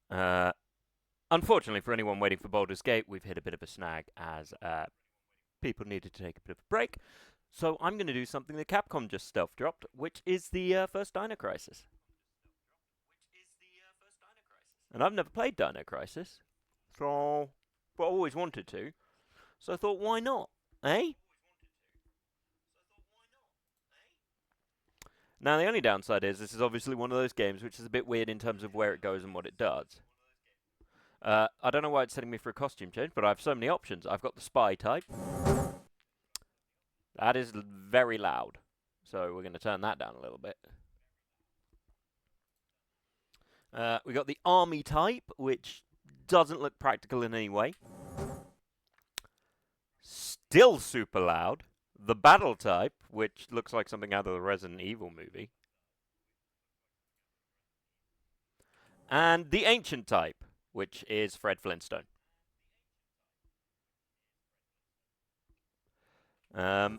Unfortunately for anyone waiting for Baldur's Gate, we've hit a bit of a snag as people needed to take a bit of a break. So I'm going to do something that Capcom just stealth-dropped, which is the first Dino Crisis. And I've never played Dino Crisis, so but I always wanted to. So I thought, why not? Eh? Now, the only downside is this is obviously one of those games which is a bit weird in terms of where it goes and what it does. I don't know why it's setting me for a costume change, but I have so many options. I've got the spy type. That is very loud. So we're going to turn that down a little bit. We got the army type, which doesn't look practical in any way. Still super loud. The battle type, which looks like something out of the Resident Evil movie. And the ancient type, which is Fred Flintstone. I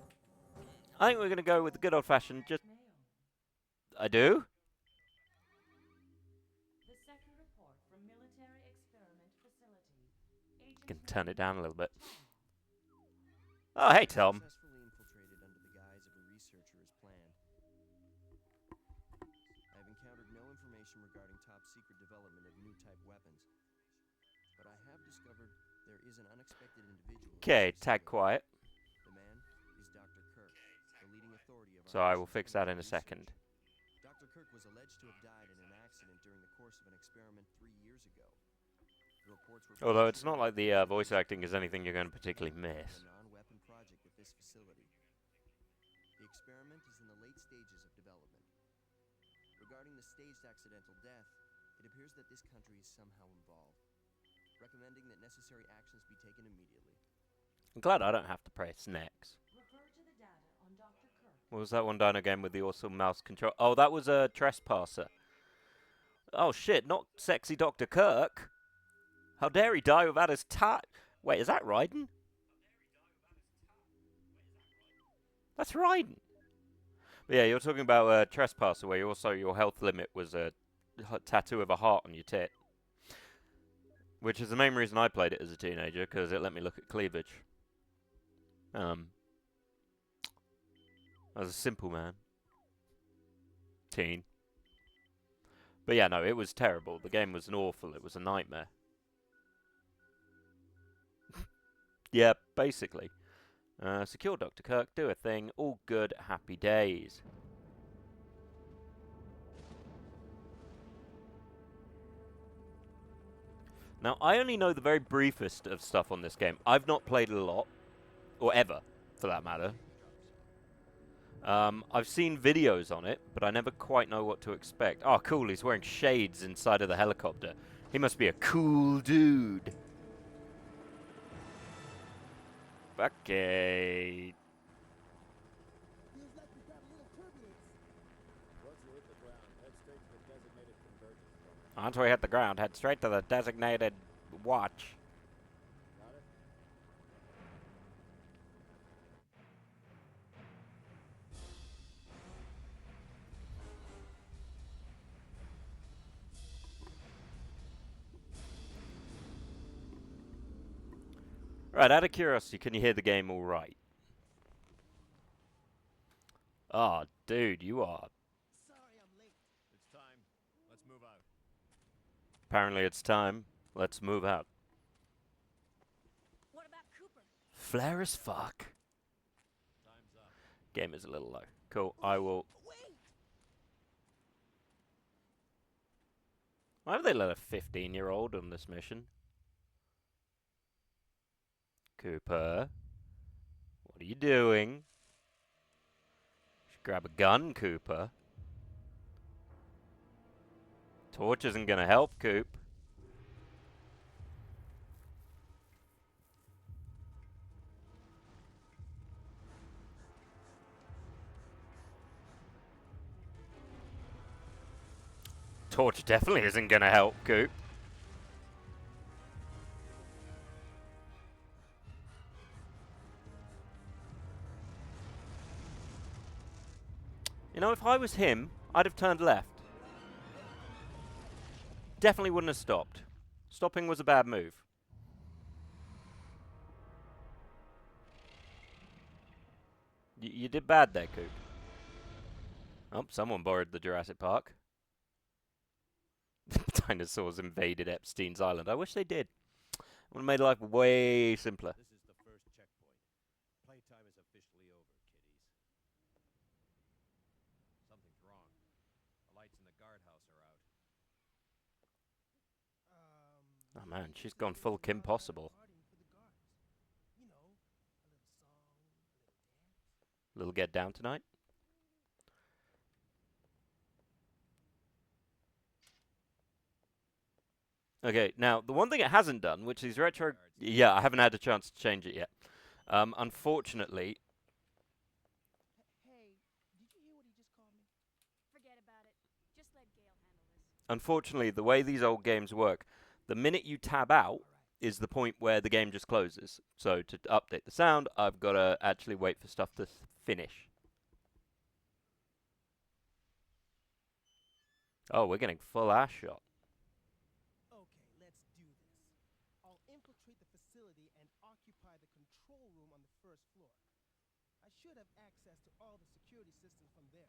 think we're going to go with the good old-fashioned just... I do? Can turn it down a little bit. Oh, hey, Tom. Successfully infiltrated under the guise of a researcher as planned. I have encountered no information regarding top-secret development of new type weapons, but I have discovered there is an unexpected individual. Okay, tag quiet. The man is Dr. Kirk, the leading authority of our So I will fix that in a second. Dr. Kirk was alleged to have died in an accident during the course of an experiment 3 years ago. The reports were Although it's not like the voice acting is anything you're going to particularly miss. non-weapon project at this facility. The experiment is in the late stages of development. Regarding the staged accidental death, it appears that this country is somehow involved, recommending that necessary actions be taken immediately. I'm glad I don't have to press next. What was that one Dino game with the awesome mouse control? Oh, that was a Trespasser. Oh shit, not sexy Dr. Kirk. How dare he die without his tat? Wait, is that Raiden? That's Raiden. But yeah, you're talking about Trespasser, where your health limit was a tattoo of a heart on your tit. Which is the main reason I played it as a teenager, because it let me look at cleavage. I was a simple man. Teen. But yeah, no, it was terrible. The game was awful. It was a nightmare. Yeah, basically. Secure Dr. Kirk, do a thing. All good, happy days. Now, I only know the very briefest of stuff on this game. I've not played it a lot. Or ever, for that matter. I've seen videos on it, but I never quite know what to expect. Oh, cool, he's wearing shades inside of the helicopter. He must be a cool dude. Okay. Once we hit the ground, head straight to the designated watch. Right, out of curiosity, can you hear the game all right? Oh, dude, you are. Sorry I'm late. It's time. Let's move out. Apparently it's time. Let's move out. What about Cooper? Flare as fuck. Time's up. Game is a little low. Cool, I will... Wait! Why have they let a 15-year-old on this mission? Cooper, what are you doing? You should grab a gun, Cooper. Torch isn't gonna help, Coop. Torch definitely isn't gonna help, Coop. You know, if I was him, I'd have turned left. definitely wouldn't have stopped. Stopping was a bad move. You did bad there, Coop. Oh, someone borrowed the Jurassic Park. Dinosaurs invaded Epstein's Island. I wish they did. Would have made life way simpler. This is the first checkpoint. Playtime is officially over, kiddies. Something's wrong. The lights in the guardhouse are out. Oh man, she's gone full Kim Possible. Little get down tonight. Okay, now the one thing it hasn't done, which is retro. Yeah, I haven't had a chance to change it yet. Unfortunately. Hey, did you hear what he just called me? Forget about it. Just let Gale handle this. Unfortunately, the way these old games work, the minute you tab out is the point where the game just closes. So to update the sound, I've got to actually wait for stuff to finish. Oh, we're getting full ass shot. Okay, let's do this. I'll infiltrate the facility and occupy the control room on the first floor. I should have access to all the security systems from there.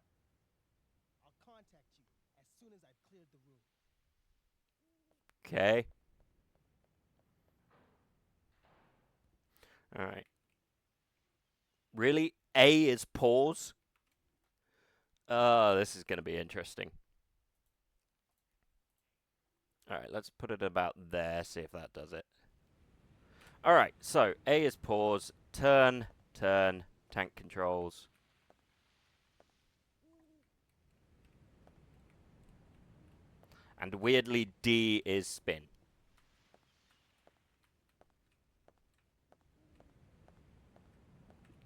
I'll contact you as soon as I've cleared the room. Okay. Alright. Really? A is pause? This is going to be interesting. Alright, let's put it about there, see if that does it. Alright, so A is pause, turn, tank controls. And weirdly, D is spin.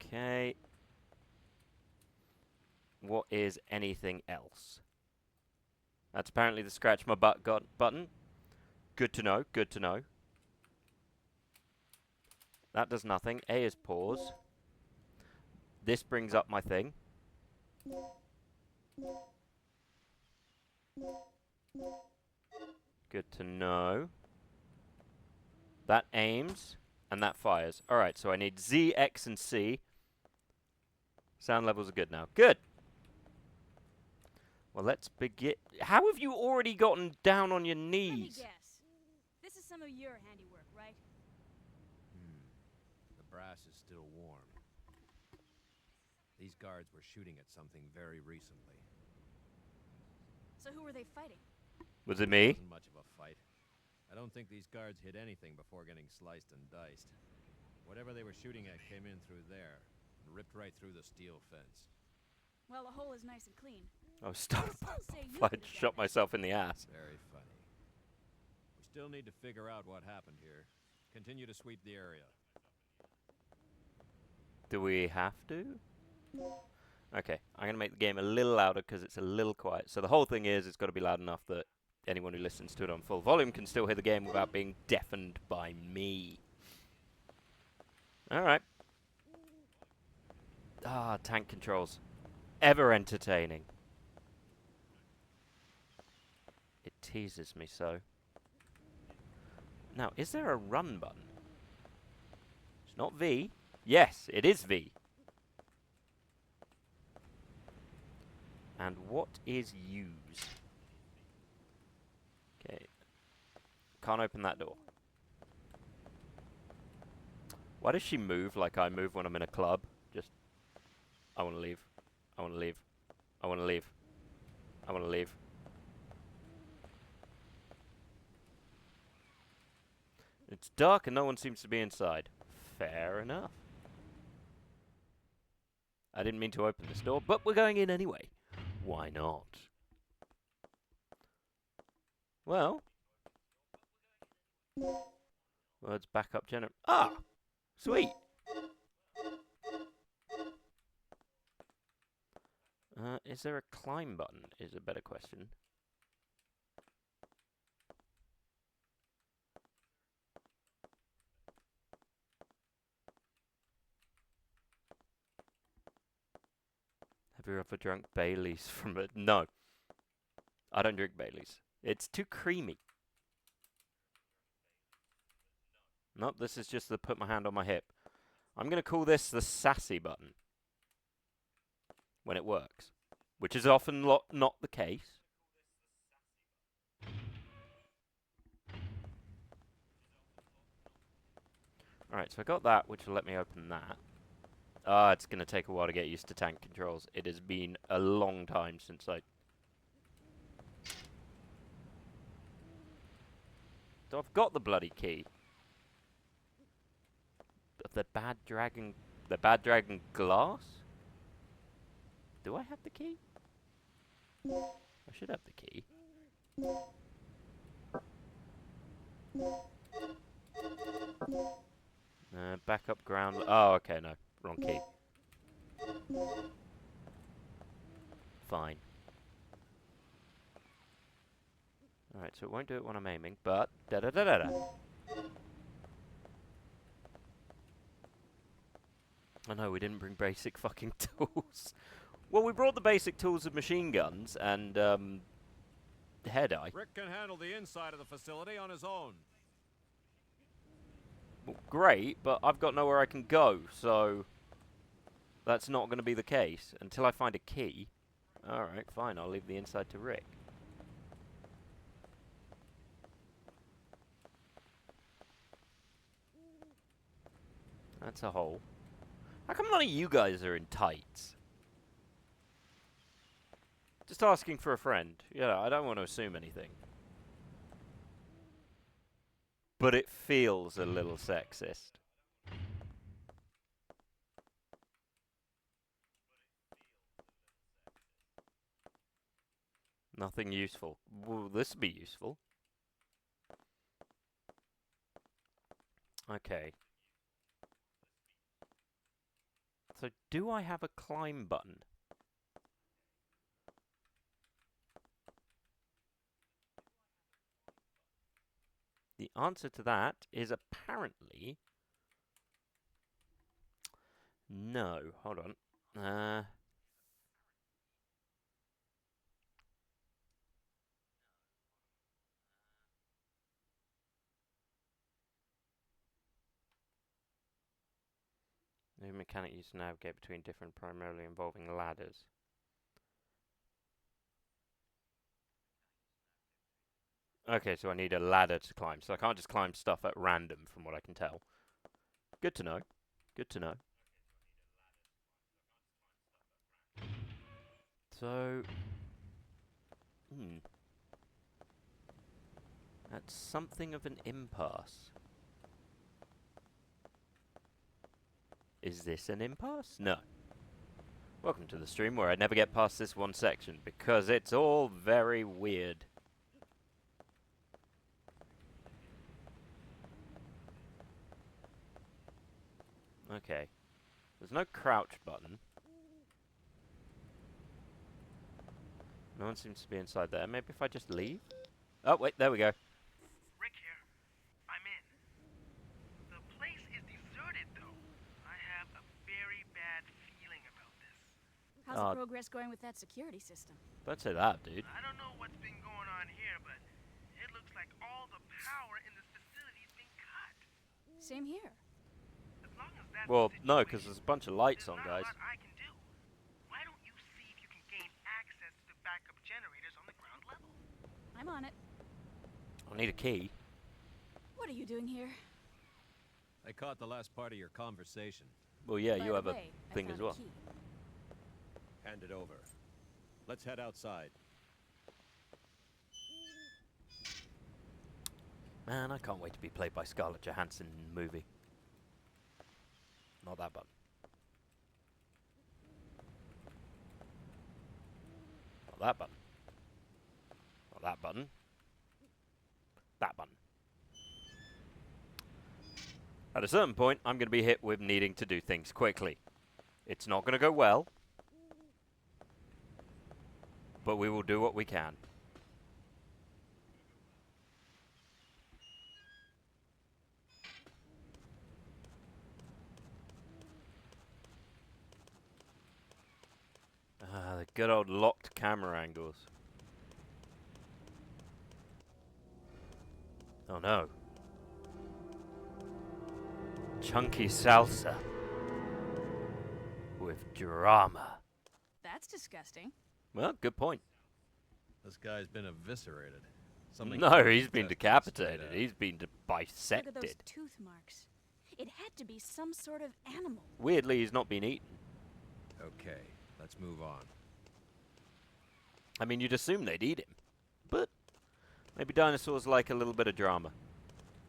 Okay. What is anything else? That's apparently the scratch my butt button. Good to know, good to know. That does nothing. A is pause. This brings up my thing. Good to know. That aims, and that fires. Alright, so I need Z, X, and C. Sound levels are good now. Good! Well, let's begin. How have you already gotten down on your Let me knees? guess. This is some of your handiwork, right? The brass is still warm. These guards were shooting at something very recently. So who were they fighting? Was it It me? wasn't much of a fight. I don't think these guards hit anything before getting sliced and diced. Whatever they were shooting at came in through there and ripped right through the steel fence. Well, the hole is nice and clean. Oh, stop. Some say you I could have shot done myself in the ass. Very funny. We still need to figure out what happened here. Continue to sweep the area. Do we have to? Okay, I'm going to make the game a little louder because it's a little quiet. So the whole thing is it's got to be loud enough that anyone who listens to it on full volume can still hear the game without being deafened by me. Alright. Ah, tank controls. Ever entertaining. It teases me so. Now, is there a run button? It's not V. Yes, it is V. And what is use? Okay. Can't open that door. Why does she move like I move when I'm in a club? Just, I want to leave. I want to leave. I want to leave. I want to leave. It's dark and no one seems to be inside. Fair enough. I didn't mean to open this door, but we're going in anyway. Why not? Well, it's backup gener. Ah, sweet. Is there a climb button? Is a better question. Have you ever drunk Baileys from a... No. I don't drink Baileys. It's too creamy. Nope, this is just the put my hand on my hip. I'm going to call this the sassy button. When it works. Which is often not the case. Alright, so I got that, which will let me open that. Ah, it's going to take a while to get used to tank controls. It has been a long time since I... So I've got the bloody key. Of the bad dragon glass? Do I have the key? I should have the key. Backup ground... Oh, okay, no. Wrong key. Fine. Alright, so it won't do it when I'm aiming, but... Da-da-da-da-da. I know, we didn't bring basic fucking tools. Well, we brought the basic tools of machine guns and, head-eye. Rick can handle the inside of the facility on his own. Well, great, but I've got nowhere I can go, so... That's not going to be the case until I find a key. Alright, fine, I'll leave the inside to Rick. That's a hole. How come none of you guys are in tights? Just asking for a friend. Yeah, I don't want to assume anything. But it feels a little sexist. Nothing useful. Will this be useful? Okay. So, do I have a climb button? The answer to that is apparently... No. Hold on. New mechanic used to navigate between different primarily involving ladders. Okay, so I need a ladder to climb, so I can't just climb stuff at random from what I can tell. Good to know. Good to know. So... That's something of an impasse. Is this an impasse? No. Welcome to the stream where I never get past this one section, because it's all very weird. Okay. There's no crouch button. No one seems to be inside there. Maybe if I just leave? Oh, wait, there we go. Rick here. I'm in. The place is deserted, though. I have a very bad feeling about this. How's the progress going with that security system? Don't say that, dude. I don't know what's been going on here, but it looks like all the power in this facility's been cut. Same here. As long as that's Well, the no, situation, because there's a bunch of lights on, there's guys. not a lot I can do. Why don't you see if you can gain access to the backup generators on the ground level? I'm on it. I need a key. What are you doing here? I caught the last part of your conversation. Well, yeah, By you the have a way, I thing found as a well. key. Hand it over. Let's head outside. Man, I can't wait to be played by Scarlett Johansson in the movie. Not that button. Not that button. Not that button. That button. At a certain point, I'm going to be hit with needing to do things quickly. It's not going to go well, but we will do what we can. The good old locked camera angles. Oh no. Chunky salsa. With drama. That's disgusting. Well, good point. This guy's been eviscerated. Something No, crazy he's been tested decapitated. straight out. He's been Look at those bisected. tooth marks. It had to be some sort of animal. Weirdly, he's not been eaten. Okay, let's move on. I mean, you'd assume they'd eat him. But maybe dinosaurs like a little bit of drama.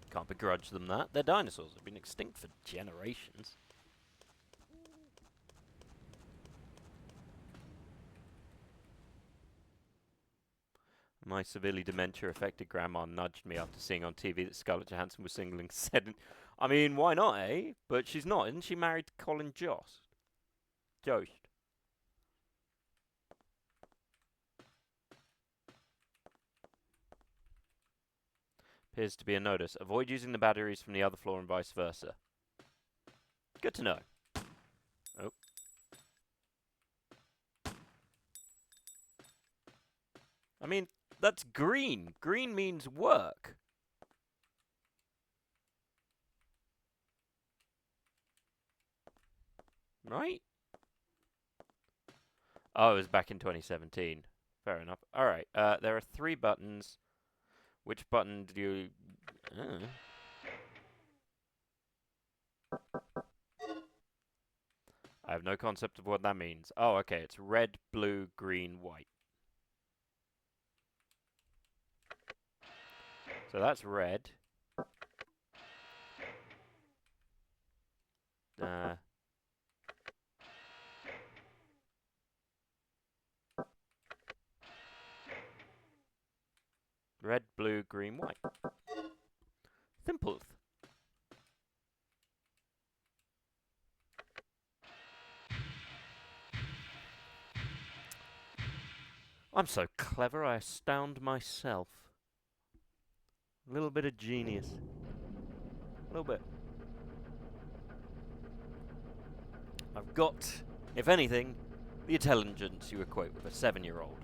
Can't begrudge them that. They're dinosaurs. They've been extinct for generations. My severely dementia-affected grandma nudged me after seeing on TV that Scarlett Johansson was single and said, I mean, why not, eh? But she's not. Isn't she married to Colin Jost? Appears to be a notice. Avoid using the batteries from the other floor and vice versa. Good to know. Oh. I mean, that's green. Green means work. Right? Oh, it was back in 2017. Fair enough. Alright, there are 3 buttons. Which button do you... I have no concept of what that means. Oh, okay, it's red, blue, green, white. So that's red. Red, blue, green, white. Simple. I'm so clever, I astound myself. A little bit of genius. A little bit. I've got, if anything, the intelligence you equate with a 7-year-old.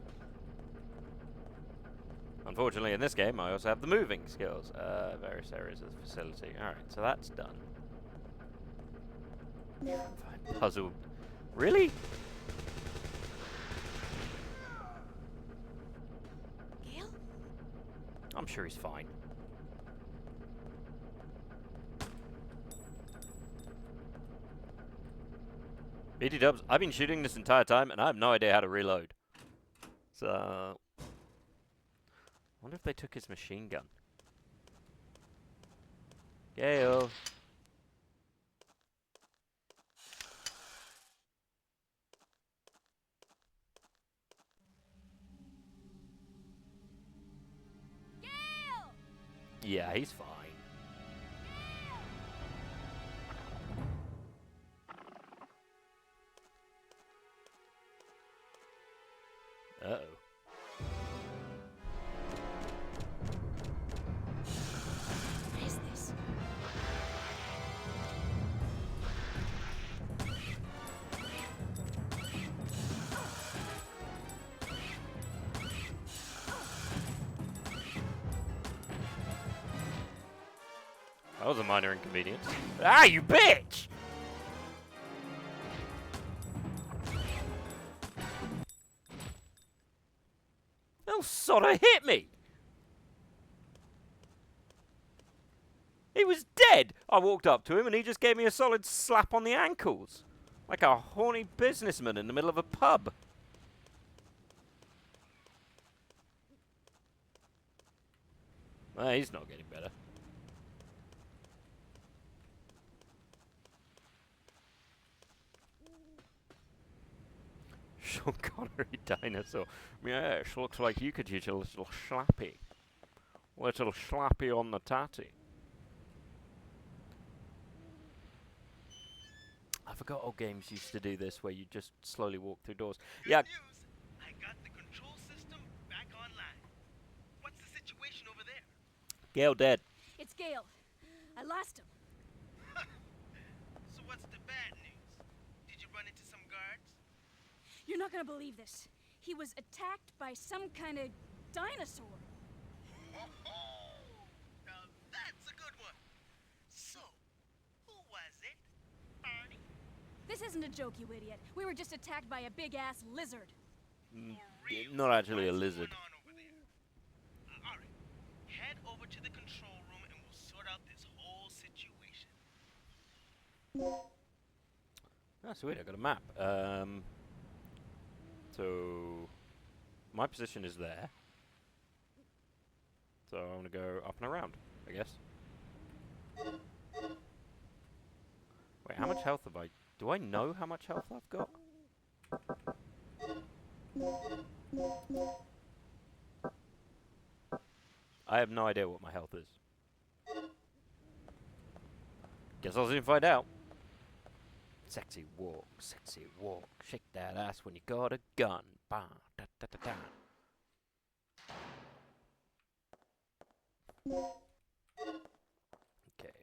Unfortunately, in this game, I also have the moving skills. Various areas of the facility. Alright, so that's done. Fine, puzzle. Really? Gale? I'm sure he's fine. BT Dubs, I've been shooting this entire time, and I have no idea how to reload. So... I wonder if they took his machine gun. Gale. Gale! Yeah, he's fine. Uh-oh. What is this? That was a minor inconvenience. Ah, you bitch! They'll sort of hit me! He was dead! I walked up to him and he just gave me a solid slap on the ankles. Like a horny businessman in the middle of a pub. He's not getting better. Sean Connery dinosaur. Yes, looks like you could use a little slappy. Little slappy on the tatty. I forgot old games used to do this where you just slowly walk through doors. Yeah. News. I got the control system back online. What's the situation over there? Gale dead. It's Gale. I lost him. So what's the bad news? Did you run into some guards? You're not gonna believe this. He was attacked by some kind of dinosaur. Now that's a good one. So, who was wasn't a joke, you idiot. We were just attacked by a big-ass lizard. Not actually a lizard. Alright, head over to the control room and we'll sort out this whole situation. Ah, sweet, I got a map. So my position is there. So I'm gonna go up and around, I guess. Wait, how much health have I? Do I know how much health I've got? I have no idea what my health is. Guess I'll soon find out. Sexy walk, shake that ass when you got a gun. Bah, da, da, da, da. Okay.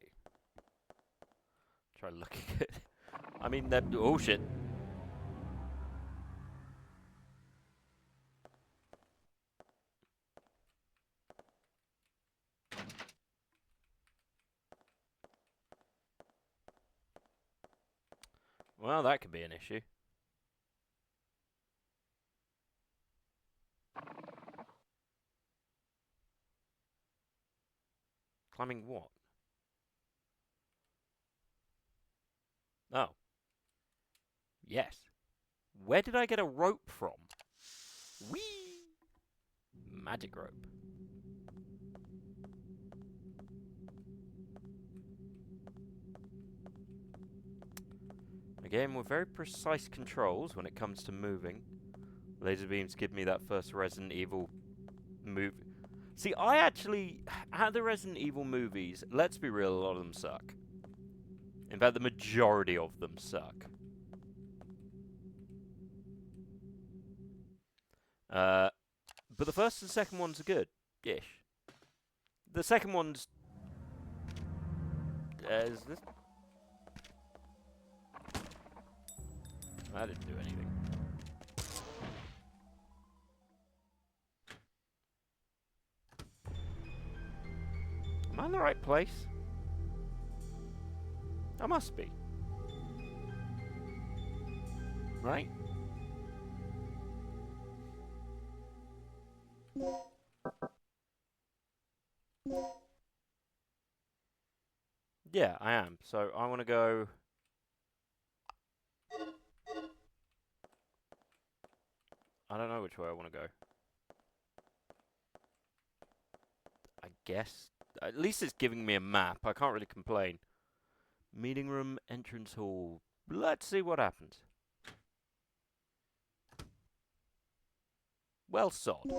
Try looking at it. I mean, that. Oh shit. Well, that could be an issue. Climbing what? Oh. Yes. Where did I get a rope from? Whee! Magic rope. Again, with very precise controls when it comes to moving. Laser beams give me that first Resident Evil move. See, I actually, out of the Resident Evil movies, let's be real, a lot of them suck. In fact, the majority of them suck. But the first and second ones are good-ish. The second one's... is this... I didn't do anything. Am I in the right place? I must be. Right? Yeah, I am. So I want to go... I don't know which way I want to go. I guess. At least it's giving me a map. I can't really complain. Meeting room, entrance hall. Let's see what happens. Well, sod.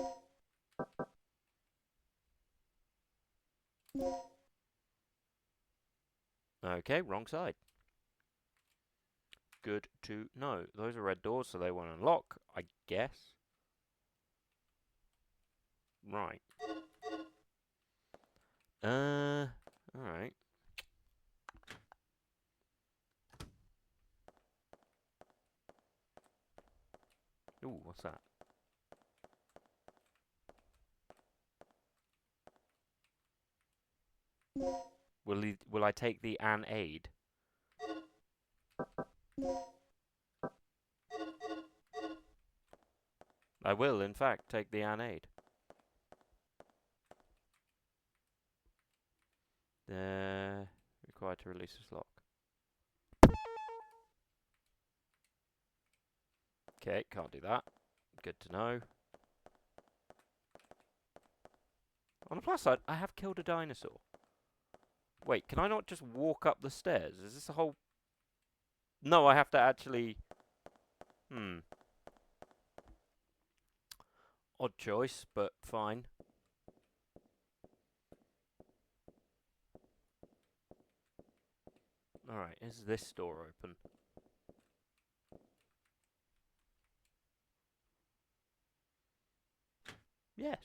Okay, wrong side. Good to know. Those are red doors, so they won't unlock, I guess. Right. Alright. Ooh, what's that? Will I take the an aid? I will, in fact, take the an aid. Required to release this lock. Okay, can't do that. Good to know. On the plus side, I have killed a dinosaur. Wait, can I not just walk up the stairs? Is this a whole... No, I have to actually... Odd choice, but fine. Alright, is this door open? Yes.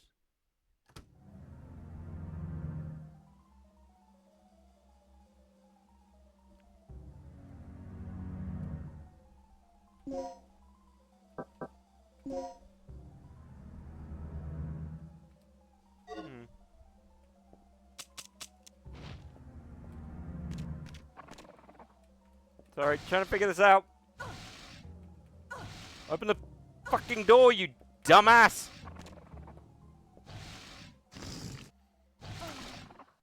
Sorry, trying to figure this out. Open the fucking door, you dumbass!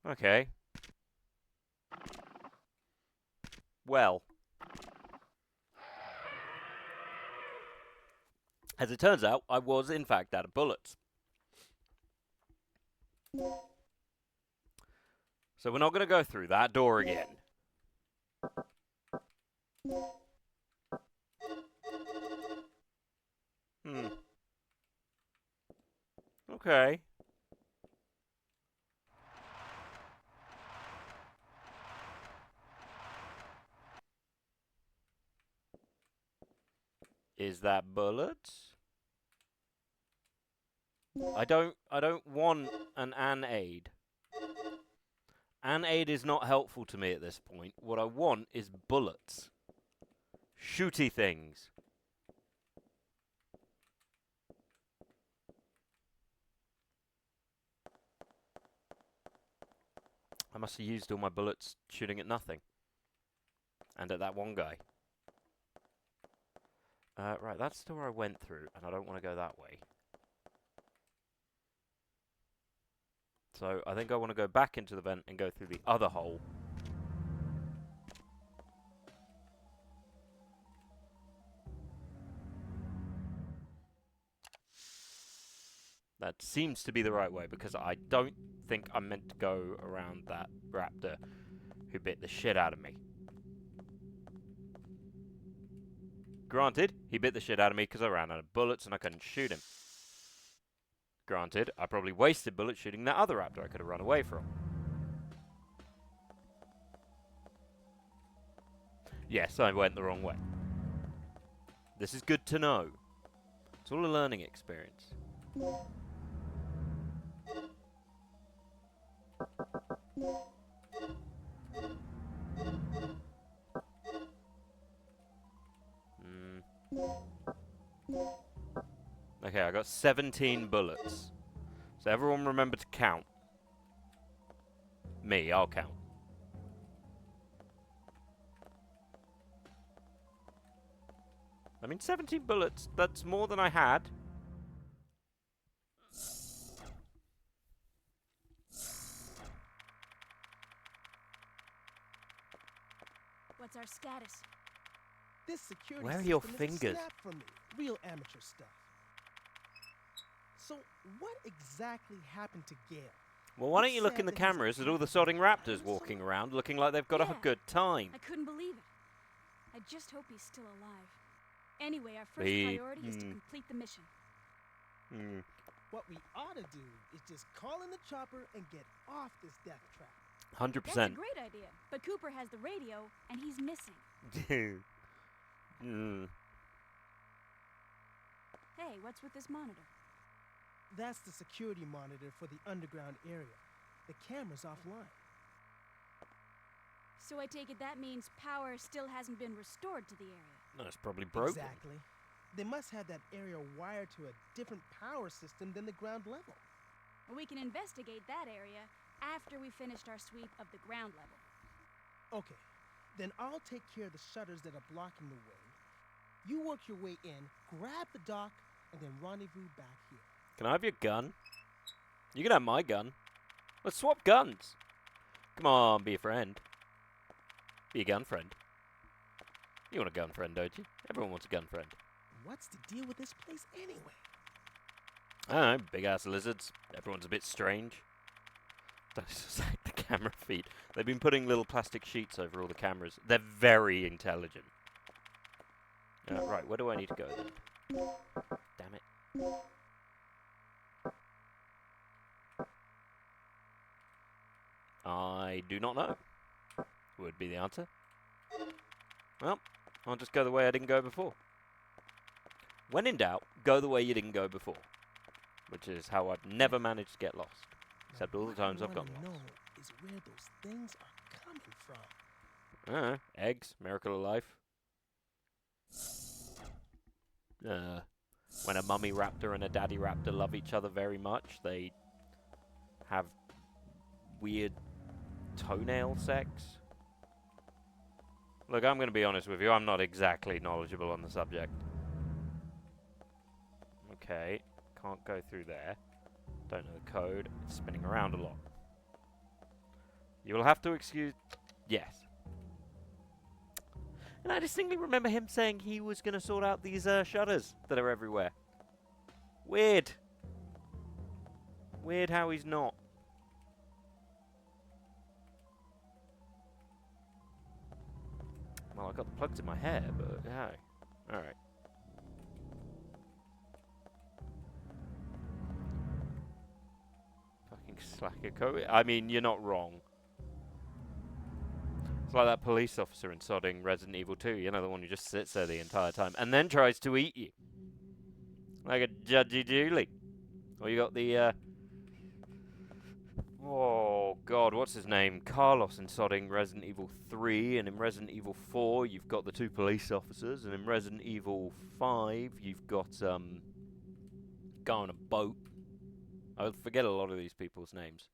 Okay. Well. As it turns out, I was in fact out of bullets. So we're not going to go through that door again. Okay. Is that bullets? I don't want an aid. An aid is not helpful to me at this point. What I want is bullets. Shooty things. I must have used all my bullets shooting at nothing. And at that one guy. Right, that's the door I went through, and I don't want to go that way. So, I think I want to go back into the vent and go through the other hole. That seems to be the right way, because I don't think I'm meant to go around that raptor who bit the shit out of me. Granted, he bit the shit out of me because I ran out of bullets and I couldn't shoot him. Granted, I probably wasted bullets shooting that other raptor I could have run away from. Yes, I went the wrong way. This is good to know. It's all a learning experience. Okay, I got 17 bullets. So everyone remember to count. Me, I'll count. I mean, 17 bullets, that's more than I had. What's our status? This security Where are your system is a fingers? snap for me. Real amateur stuff. So what exactly happened to Gale? Well, why don't you look in the cameras at all the sodding raptors walking around looking like they've got a Yeah. good time? I couldn't believe it. I just hope he's still alive. Anyway, our first He- priority is to complete the mission. What we ought to do is just call in the chopper and get off this death trap. 100%. That's a great idea. But Cooper has the radio, and he's missing. Hey, what's with this monitor? That's the security monitor for the underground area. The camera's offline. So I take it that means power still hasn't been restored to the area. No, it's probably broken. Exactly. They must have that area wired to a different power system than the ground level. We can investigate that area after we finished our sweep of the ground level. Okay, then I'll take care of the shutters that are blocking the way. You work your way in, grab the dock, and then rendezvous back here. Can I have your gun? You can have my gun. Let's swap guns. Come on, be a friend. Be a gun friend. You want a gun friend, don't you? Everyone wants a gun friend. What's the deal with this place anyway? I don't know, big ass lizards. Everyone's a bit strange. That's just like the camera feed. They've been putting little plastic sheets over all the cameras. They're very intelligent. Right, where do I need to go then? Damn it. I do not know. Would be the answer. Well, I'll just go the way I didn't go before. When in doubt, go the way you didn't go before. Which is how I've never managed to get lost. Except all the times I've gone What I lost. wanna know is where those things are coming from. Eggs, miracle of life. When a mummy raptor and a daddy raptor love each other very much, they have weird toenail sex. Look, I'm going to be honest with you, I'm not exactly knowledgeable on the subject. Okay, can't go through there. Don't know the code. It's spinning around a lot. You will have to excuse... Yes. And I distinctly remember him saying he was going to sort out these shutters that are everywhere. Weird. Weird how he's not. Well, I got the plugs in my hair, but yeah. Alright. Fucking slacker coat. I mean, you're not wrong. It's like that police officer in sodding Resident Evil 2, you know, the one who just sits there the entire time and then tries to eat you. Like a Judgy Julie. Or you got the, oh, God, what's his name? Carlos in sodding Resident Evil 3, and in Resident Evil 4, you've got the two police officers, and in Resident Evil 5, you've got, guy on a boat. I forget a lot of these people's names.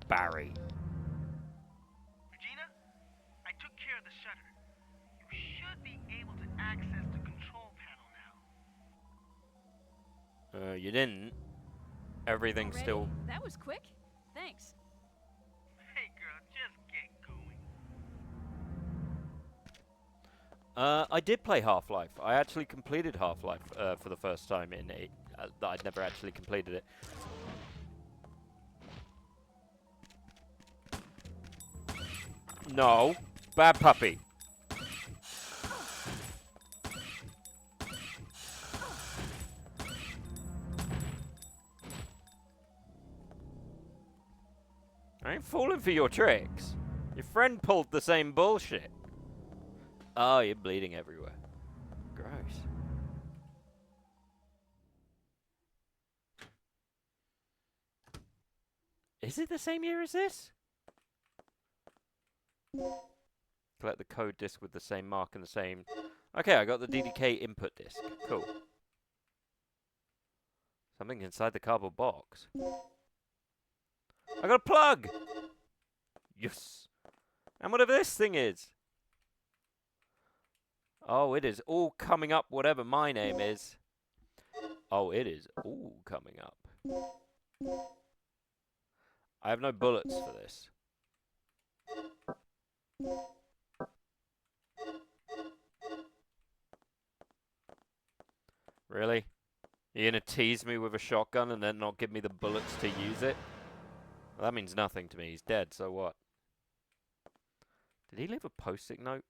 Barry. Regina, I took care of the shutter. You should be able to access the control panel now. You didn't. Everything's Already? still... That was quick. Thanks. Hey girl, just get going. I did play Half-Life. I actually completed Half-Life for the first time in it. I'd never actually completed it. No. Bad puppy. I ain't falling for your tricks. Your friend pulled the same bullshit. Oh, you're bleeding everywhere. Gross. Is it the same year as this? Collect the code disc with the same mark and the same... Okay, I got the DDK input disc. Cool. Something inside the cardboard box. I got a plug! Yes! And whatever this thing is. Oh, it is all coming up, whatever my name is. Oh, it is all coming up. I have no bullets for this. Really? You're gonna tease me with a shotgun and then not give me the bullets to use it? Well, that means nothing to me. He's dead, so what? Did he leave a post-it note?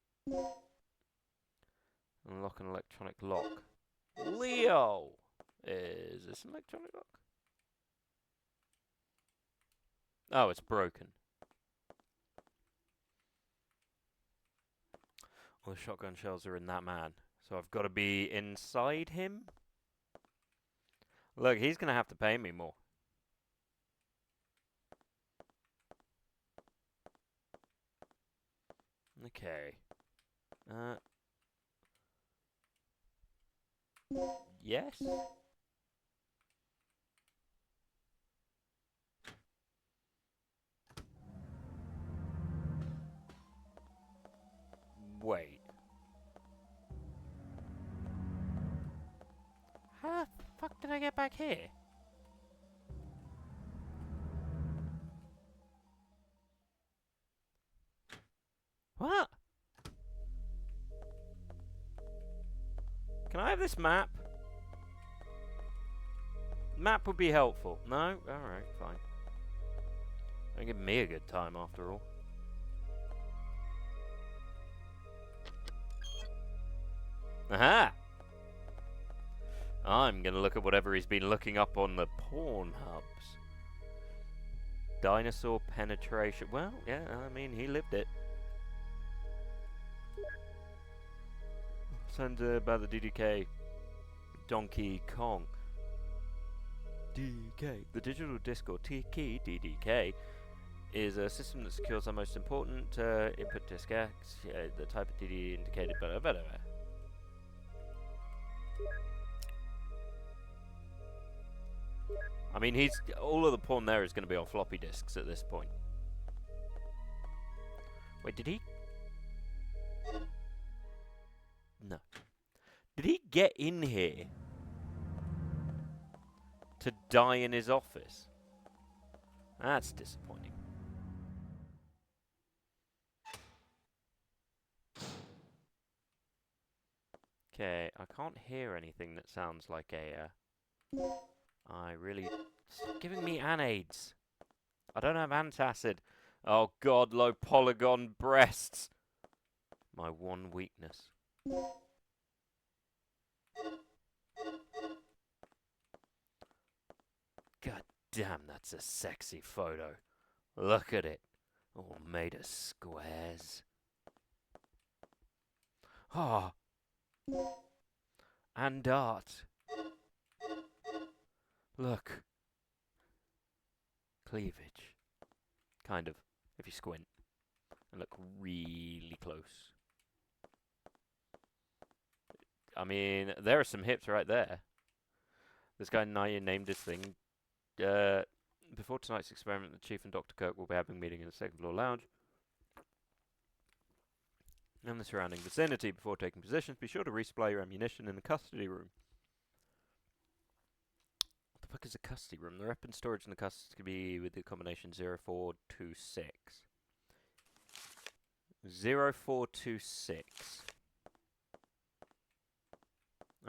Unlock an electronic lock. Leo! Is this an electronic lock? Oh, it's broken. All the shotgun shells are in that man. So I've got to be inside him? Look, he's going to have to pay me more. Okay. Yes? Wait. How the fuck did I get back here? What? Can I have this map? Map would be helpful. No? Alright, fine. Don't give me a good time after all. Aha! I'm gonna look at whatever he's been looking up on the porn hubs. Dinosaur penetration. Well, yeah, I mean, he lived it. Send about the DDK. Donkey Kong. DK. The digital disc, or TK DDK, is a system that secures our most important input disk X, the type of DD indicated, blah, blah, blah, blah. I mean, all of the porn there is going to be on floppy disks at this point. Wait, did he? No. Did he get in here to die in his office? That's disappointing. Okay, I can't hear anything that sounds like a, I really... Stop giving me anaids. I don't have antacid. Oh god, low polygon breasts. My one weakness. God damn, that's a sexy photo. Look at it. All made of squares. Ah. And art. Look. Cleavage. Kind of, if you squint and look really close. I mean, there are some hips right there. This guy Naya named this thing. Before tonight's experiment, the Chief and Dr. Kirk will be having a meeting in the second floor lounge and the surrounding vicinity. Before taking positions, be sure to resupply your ammunition in the custody room. What the fuck is a custody room? The weapon storage in the custody could be with the combination 0426. 0426.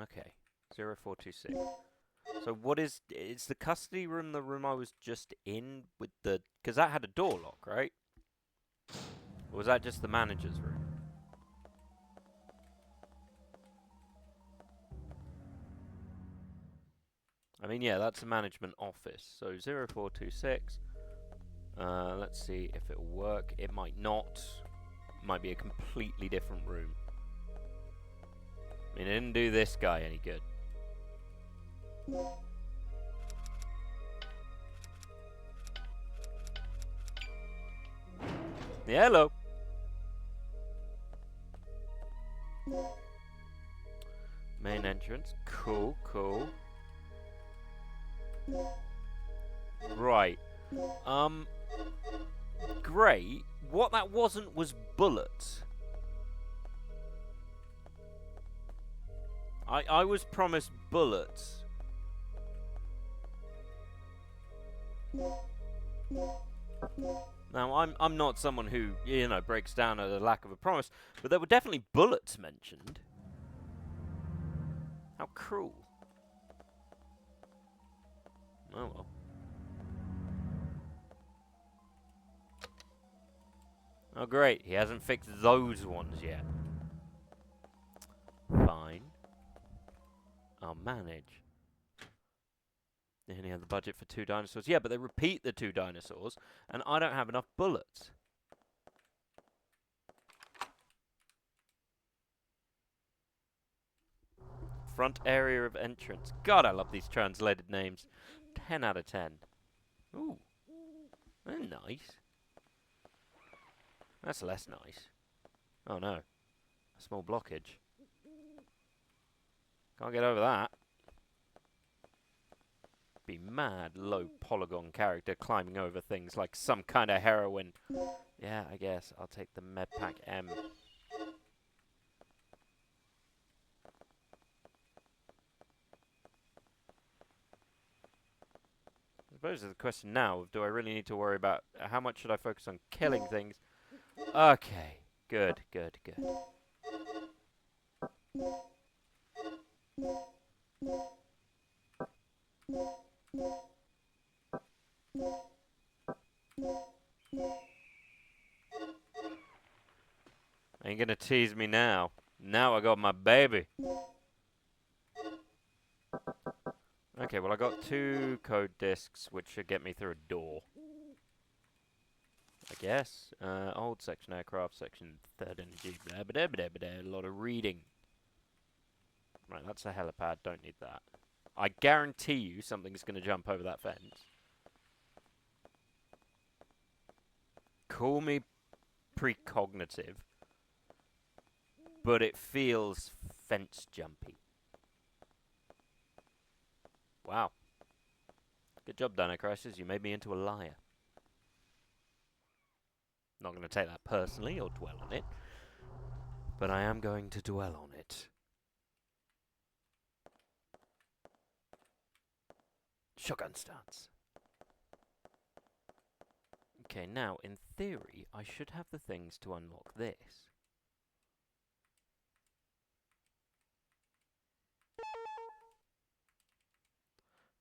Okay, 0426. So what is the custody room the room I was just in with the... Because that had a door lock, right? Or was that just the manager's room? I mean, yeah, that's a management office. So 0426. Let's see if it'll work. It might not. Might be a completely different room. I mean, it didn't do this guy any good. Yeah, hello. Main entrance. Cool, cool. Right. Great. What that wasn't was bullets. I was promised bullets. Now, I'm not someone who, you know, breaks down at the lack of a promise, but there were definitely bullets mentioned. How cruel. Oh well. Oh great, he hasn't fixed those ones yet. Fine. I'll manage. They only have the budget for 2 dinosaurs. Yeah, but they repeat the 2 dinosaurs, and I don't have enough bullets. Front area of entrance. God, I love these translated names. 10 out of 10. Ooh. They're nice. That's less nice. Oh no. A small blockage. Can't get over that. Be mad low polygon character climbing over things like some kind of heroine. Yeah, I guess I'll take the Medpack M. I suppose the question now of do I really need to worry about how much should I focus on killing things? Okay, good, good, good. Ain't gonna tease me now. Now I got my baby. Okay, well I got 2 code discs, which should get me through a door. I guess. Old section aircraft, section 3rd energy, blah blah blah blah blah. A lot of reading. Right, that's a helipad, don't need that. I guarantee you something's gonna jump over that fence. Call me precognitive, but it feels fence jumpy. Wow. Good job, Dino Crisis. You made me into a liar. Not going to take that personally or dwell on it, but I am going to dwell on it. Shotgun stance. Okay, now, in theory, I should have the things to unlock this.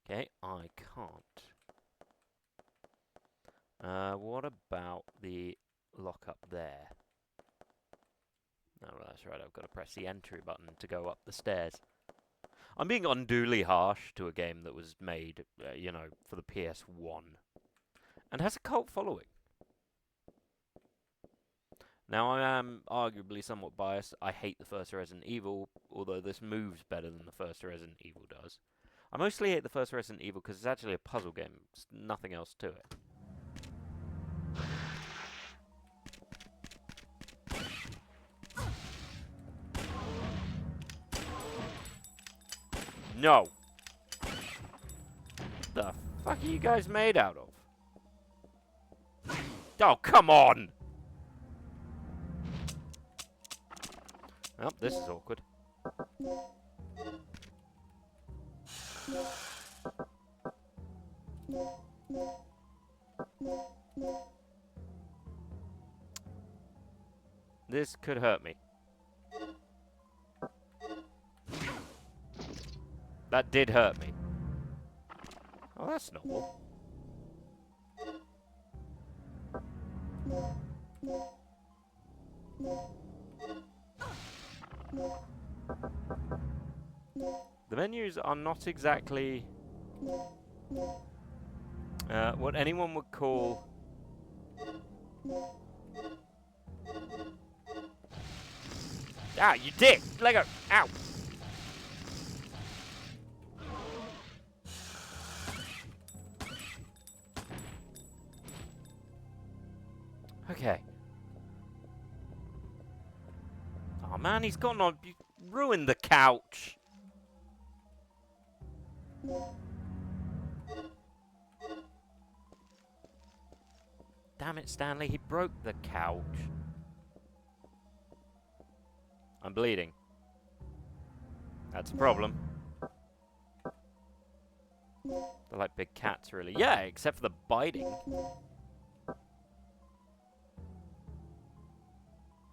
Okay, I can't. What about the lock up there? Oh, that's right, I've got to press the entry button to go up the stairs. I'm being unduly harsh to a game that was made, you know, for the PS1. And has a cult following. Now, I am arguably somewhat biased. I hate the first Resident Evil, although this moves better than the first Resident Evil does. I mostly hate the first Resident Evil because it's actually a puzzle game. There's nothing else to it. No! What the fuck are you guys made out of? Oh, come on! Oh, this is awkward. This could hurt me. That did hurt me. Oh, that's normal. The menus are not exactly what anyone would call ah, you dick! Lego! Ow! Okay. Oh man, he's gone on. You ruined the couch. Damn it, Stanley, he broke the couch. I'm bleeding. That's a problem. They're like big cats, really. Yeah, except for the biting.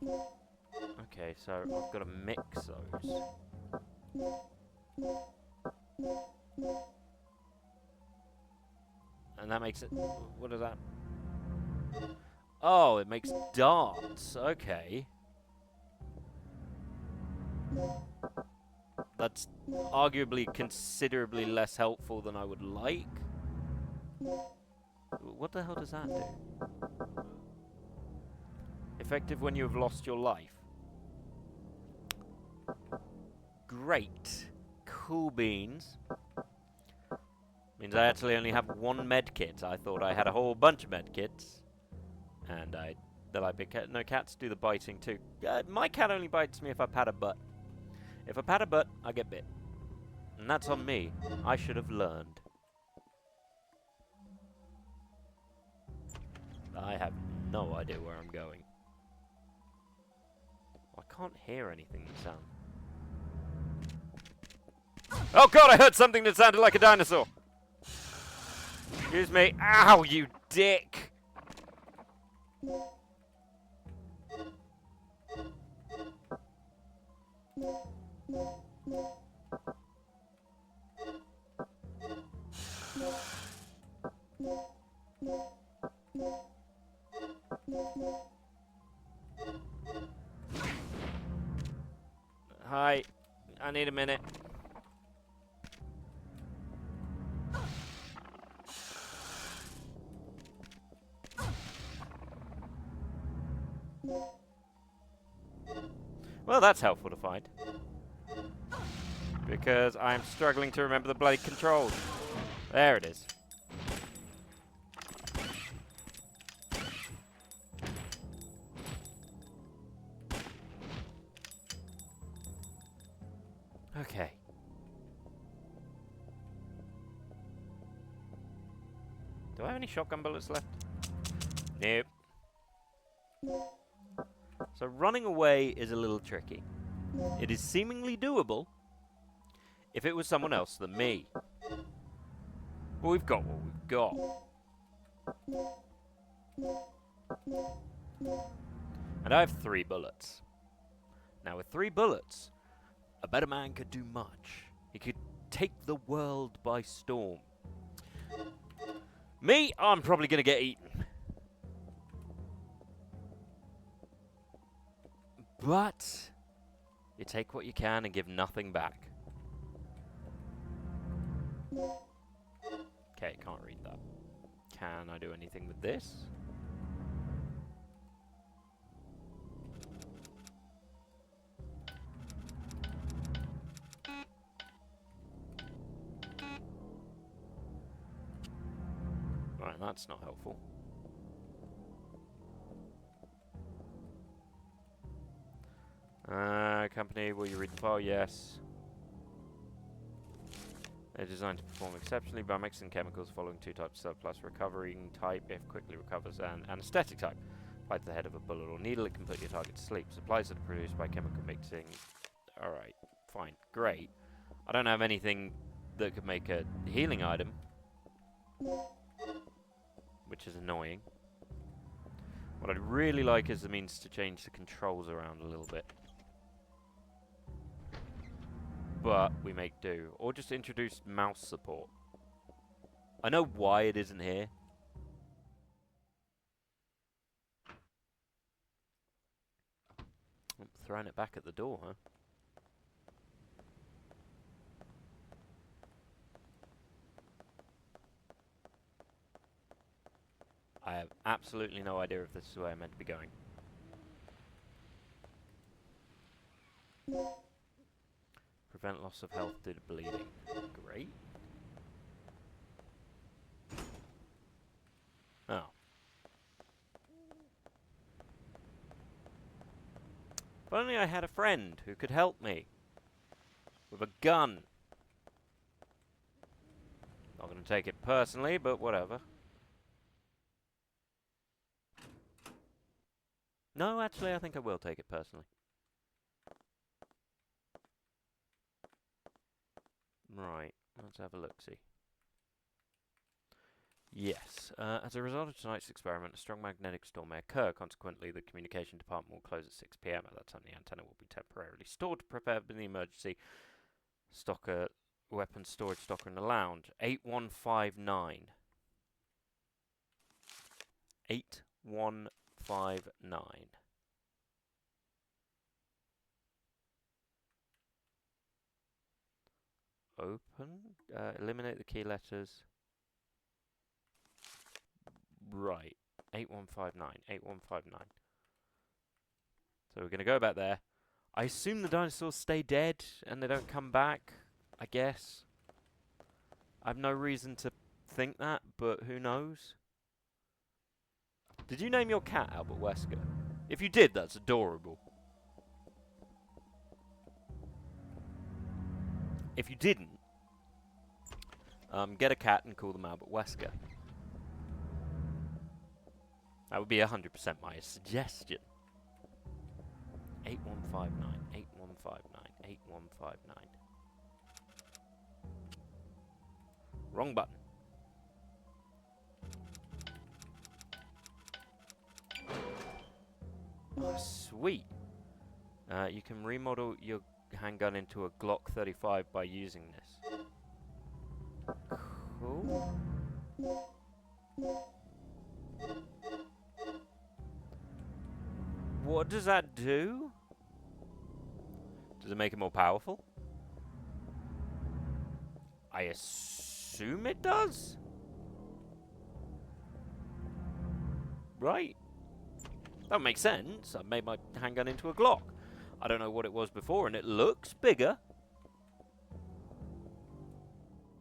Okay, so I've got to mix those. And that makes it... What is that? Oh, it makes darts. Okay. That's arguably considerably less helpful than I would like. What the hell does that do? Effective when you have lost your life. Great. Cool beans. Means I actually only have one med kit. I thought I had a whole bunch of med kits. And they're like big cat. No, cats do the biting too. My cat only bites me if I pat a butt. If I pat a butt, I get bit. And that's on me. I should have learned. I have no idea where I'm going. I can't hear anything that sounds... Oh god, I heard something that sounded like a dinosaur! Excuse me. Ow, you dick! Hi, I need a minute. Well, that's helpful to find. Because I'm struggling to remember the bloody controls. There it is. Okay. Do I have any shotgun bullets left? Nope. So running away is a little tricky. It is seemingly doable if it was someone else than me. Well, we've got what we've got. And I have 3 bullets. Now, with 3 bullets, a better man could do much. He could take the world by storm. Me, I'm probably going to get eaten. But you take what you can and give nothing back. Okay, can't read that. Can I do anything with this? Right, that's not helpful. Company, will you read the file? Yes. They're designed to perform exceptionally by mixing chemicals following 2 types of plus recovering type if quickly recovers and anesthetic type. Applied to the head of a bullet or needle, it can put your target to sleep. Supplies that are produced by chemical mixing. Alright, fine, great. I don't have anything that could make a healing item, which is annoying. What I'd really like is the means to change the controls around a little bit. But we make do. Or just introduce mouse support. I know why it isn't here. I'm throwing it back at the door, huh? I have absolutely no idea if this is where I'm meant to be going. Prevent loss of health due to bleeding. Great. Oh. If only I had a friend who could help me. With a gun. Not going to take it personally, but whatever. No, actually, I think I will take it personally. Right, let's have a look-see. Yes, as a result of tonight's experiment, a strong magnetic storm may occur. Consequently, the communication department will close at 6 PM. At that time, the antenna will be temporarily stored to prepare for the emergency. Stocker, weapon storage stocker in the lounge. 8159. 8159. Open. Eliminate the key letters. Right. 8159. 8159. So we're going to go back there. I assume the dinosaurs stay dead and they don't come back, I guess. I have no reason to think that, but who knows? Did you name your cat Albert Wesker? If you did, that's adorable. If you didn't, get a cat and call them Albert Wesker. That would be 100% my suggestion. 8159, 8159, 8159. Wrong button. Oh, sweet. You can remodel your handgun into a Glock 35 by using this. Cool. What does that do? Does it make it more powerful? I assume it does? Right. That makes sense. I made my handgun into a Glock. I don't know what it was before, and it looks bigger.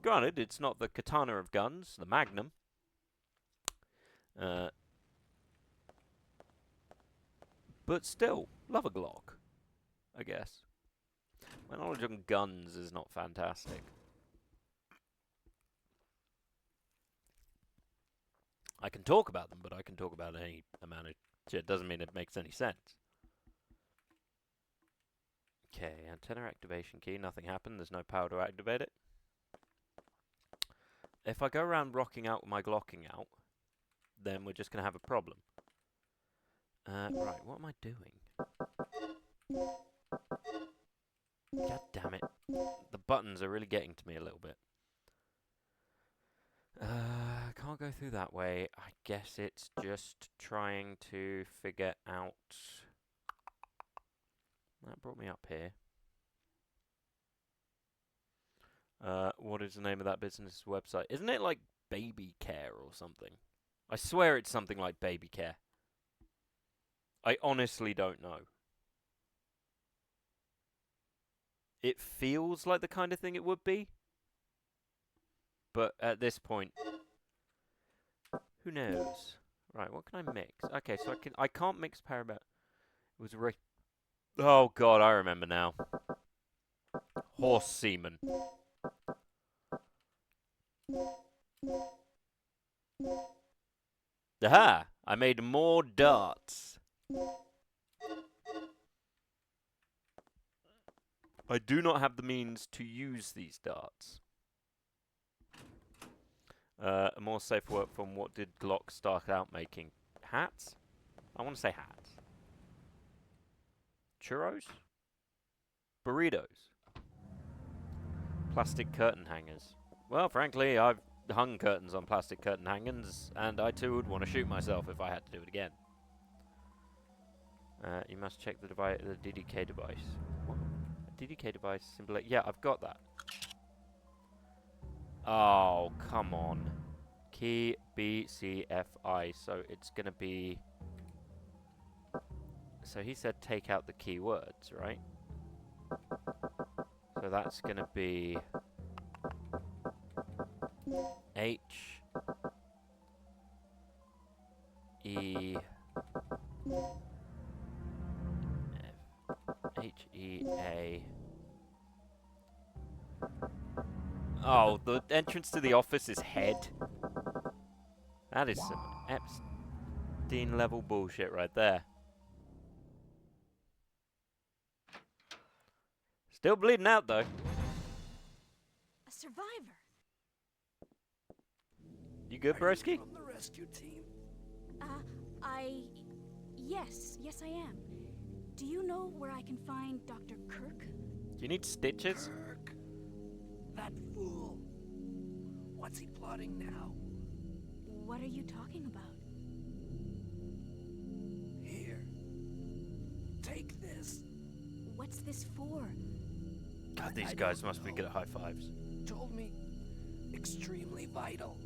Granted, it's not the katana of guns, the Magnum. But still, love a Glock, I guess. My knowledge on guns is not fantastic. I can talk about them, but I can talk about any amount of shit. Doesn't mean it makes any sense. Okay, antenna activation key. Nothing happened. There's no power to activate it. if I go around rocking out with my glocking out, then we're just going to have a problem. Right, what am I doing? God damn it. The buttons are really getting to me a little bit. Can't go through that way. I guess it's just trying to figure out... That brought me up here. What is the name of that business website? Isn't it like Baby Care or something? I swear it's something like Baby Care. I honestly don't know. It feels like the kind of thing it would be. But at this point, who knows? Right, what can I mix? Okay, so I can't mix Parabet. It was oh god, I remember now. Horse semen. Aha! I made more darts. I do not have the means to use these darts. A more safe work from what did Glock start out making? Hats? I want to say hats. Churros? Burritos? Plastic curtain hangers. Well, frankly, I've hung curtains on plastic curtain hangers, and I too would want to shoot myself if I had to do it again. You must check the DDK device. What? A DDK device symbol. Yeah, I've got that. Oh, come on. Key BCFI. So it's going to be... So he said take out the keywords, right? So that's going to be... H... E... F... H... E... A... Oh, the entrance to the office is head. That is some Epstein level bullshit right there. Still bleeding out though. A survivor. You good, broski? From the rescue team. Yes, I am. Do you know where I can find Dr. Kirk? Do you need stitches? Kirk. That fool. What's he plotting now? What are you talking about? Here. Take this. What's this for? God, these I guys don't must be know. good at high fives. Told me. Extremely vital.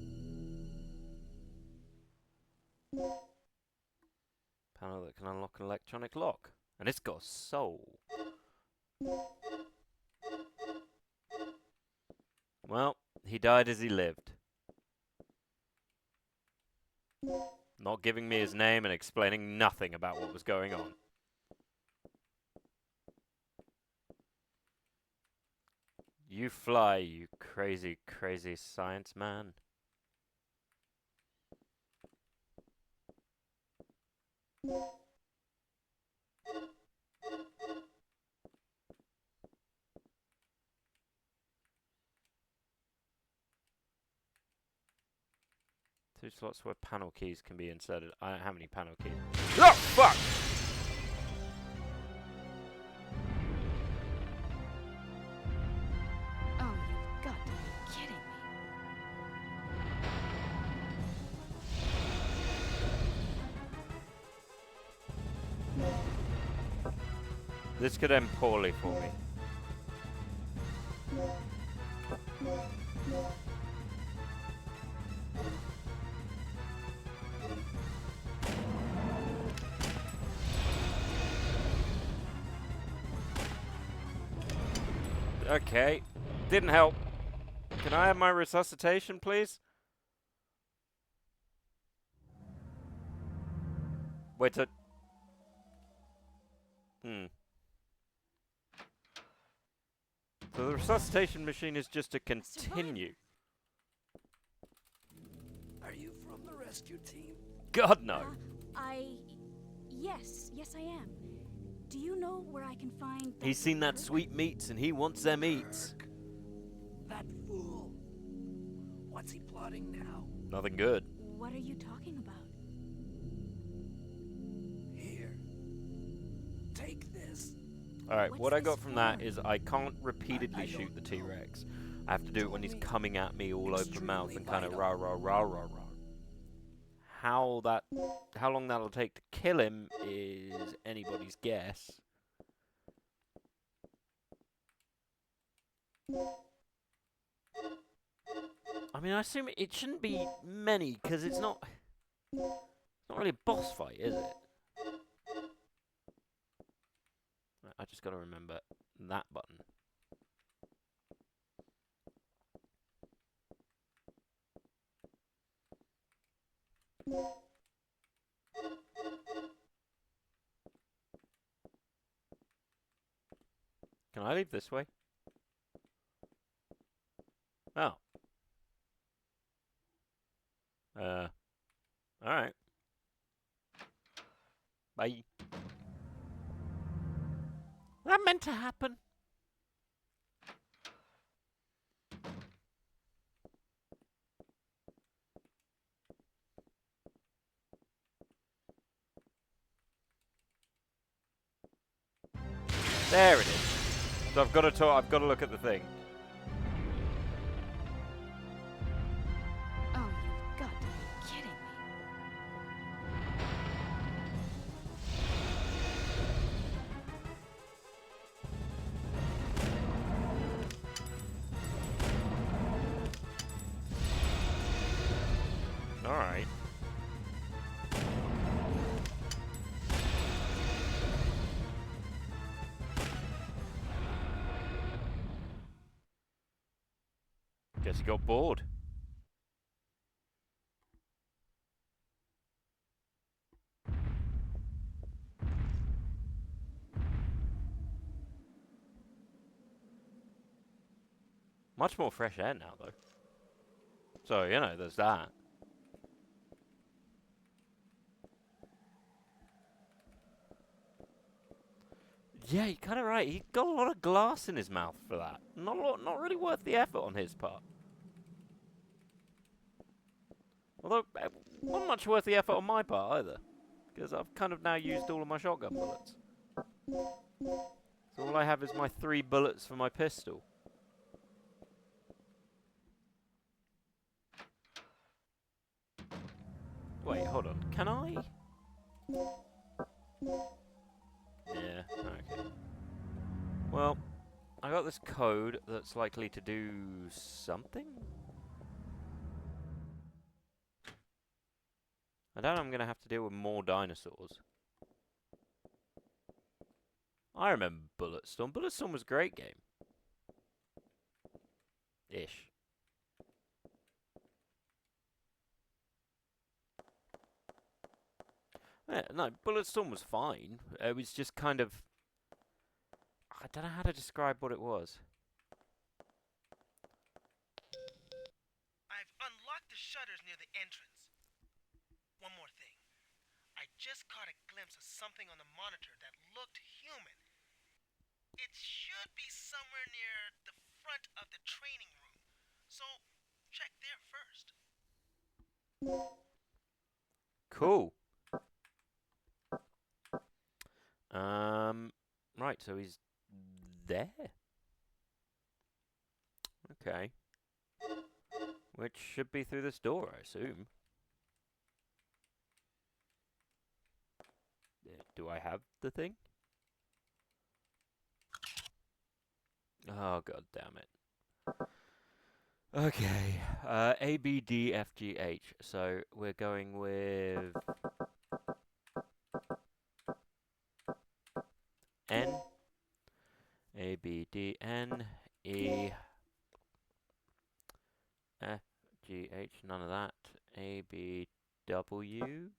Panel that can unlock an electronic lock. And it's got a soul. Well, he died as he lived. Not giving me his name and explaining nothing about what was going on. You fly, you crazy, crazy science man. Two slots where panel keys can be inserted. I don't have any panel keys. Oh, fuck! Oh, you've got to be kidding me. This could end poorly for me. Okay, didn't help. Can I have my resuscitation, please? Wait a... So the resuscitation machine is just to continue. Are you from the rescue team? God, no. Yes, I am. Do you know where I can find... He's Dr. seen that Kirk? sweet meats and he wants them eats. That fool. What's he plotting now? Nothing good. What are you talking about? Here. Take this. Alright, What's what I this got from that for? is I can't repeatedly I shoot the don't know. T-Rex. I have to do it when he's Told me coming at me all open mouth extremely and kind of vital. rah rah rah rah rah. How long that'll take to kill him is anybody's guess. I mean, I assume it shouldn't be many because it's not really a boss fight, is it? Right, I just got to remember that button. Can I leave this way? Oh. Alright. Bye. That meant to happen. There it is. So I've got to look at the thing. Oh, you've got to be kidding me. Alright. Guess he got bored. Much more fresh air now, though. So, you know, there's that. Yeah, you're kind of right. He got a lot of glass in his mouth for that. Not really worth the effort on his part. Although, not much worth the effort on my part either. Because I've kind of now used all of my shotgun bullets. So all I have is my 3 bullets for my pistol. Wait, hold on. Can I? Yeah, okay. Well, I got this code that's likely to do something? I doubt I'm going to have to deal with more dinosaurs. I remember Bulletstorm. Bulletstorm was a great game. Ish. Yeah, no, Bulletstorm was fine. It was just kind of... I don't know how to describe what it was. I've unlocked the shutters near the entrance. One more thing. I just caught a glimpse of something on the monitor that looked human. It should be somewhere near the front of the training room. So, check there first. Cool. Right, so he's there? Okay. Which should be through this door, I assume. Do I have the thing? Oh, god damn it. Okay. A, B, D, F, G, H. So we're going with N. A, B, D, N, E, F, G, H. None of that. A, B, W.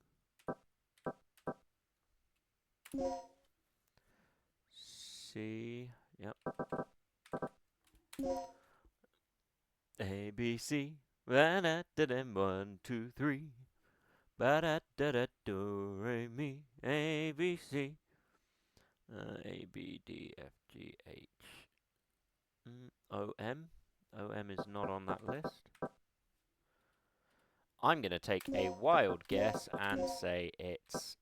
C. Yep. A, B, C. Ba-da-da-da, 1, 2, 3. Ba-da-da-da, do, re, mi. A, B, C. A, B, D, F, G, H. O, M. O, M is not on that list. I'm going to take a wild guess and say it's...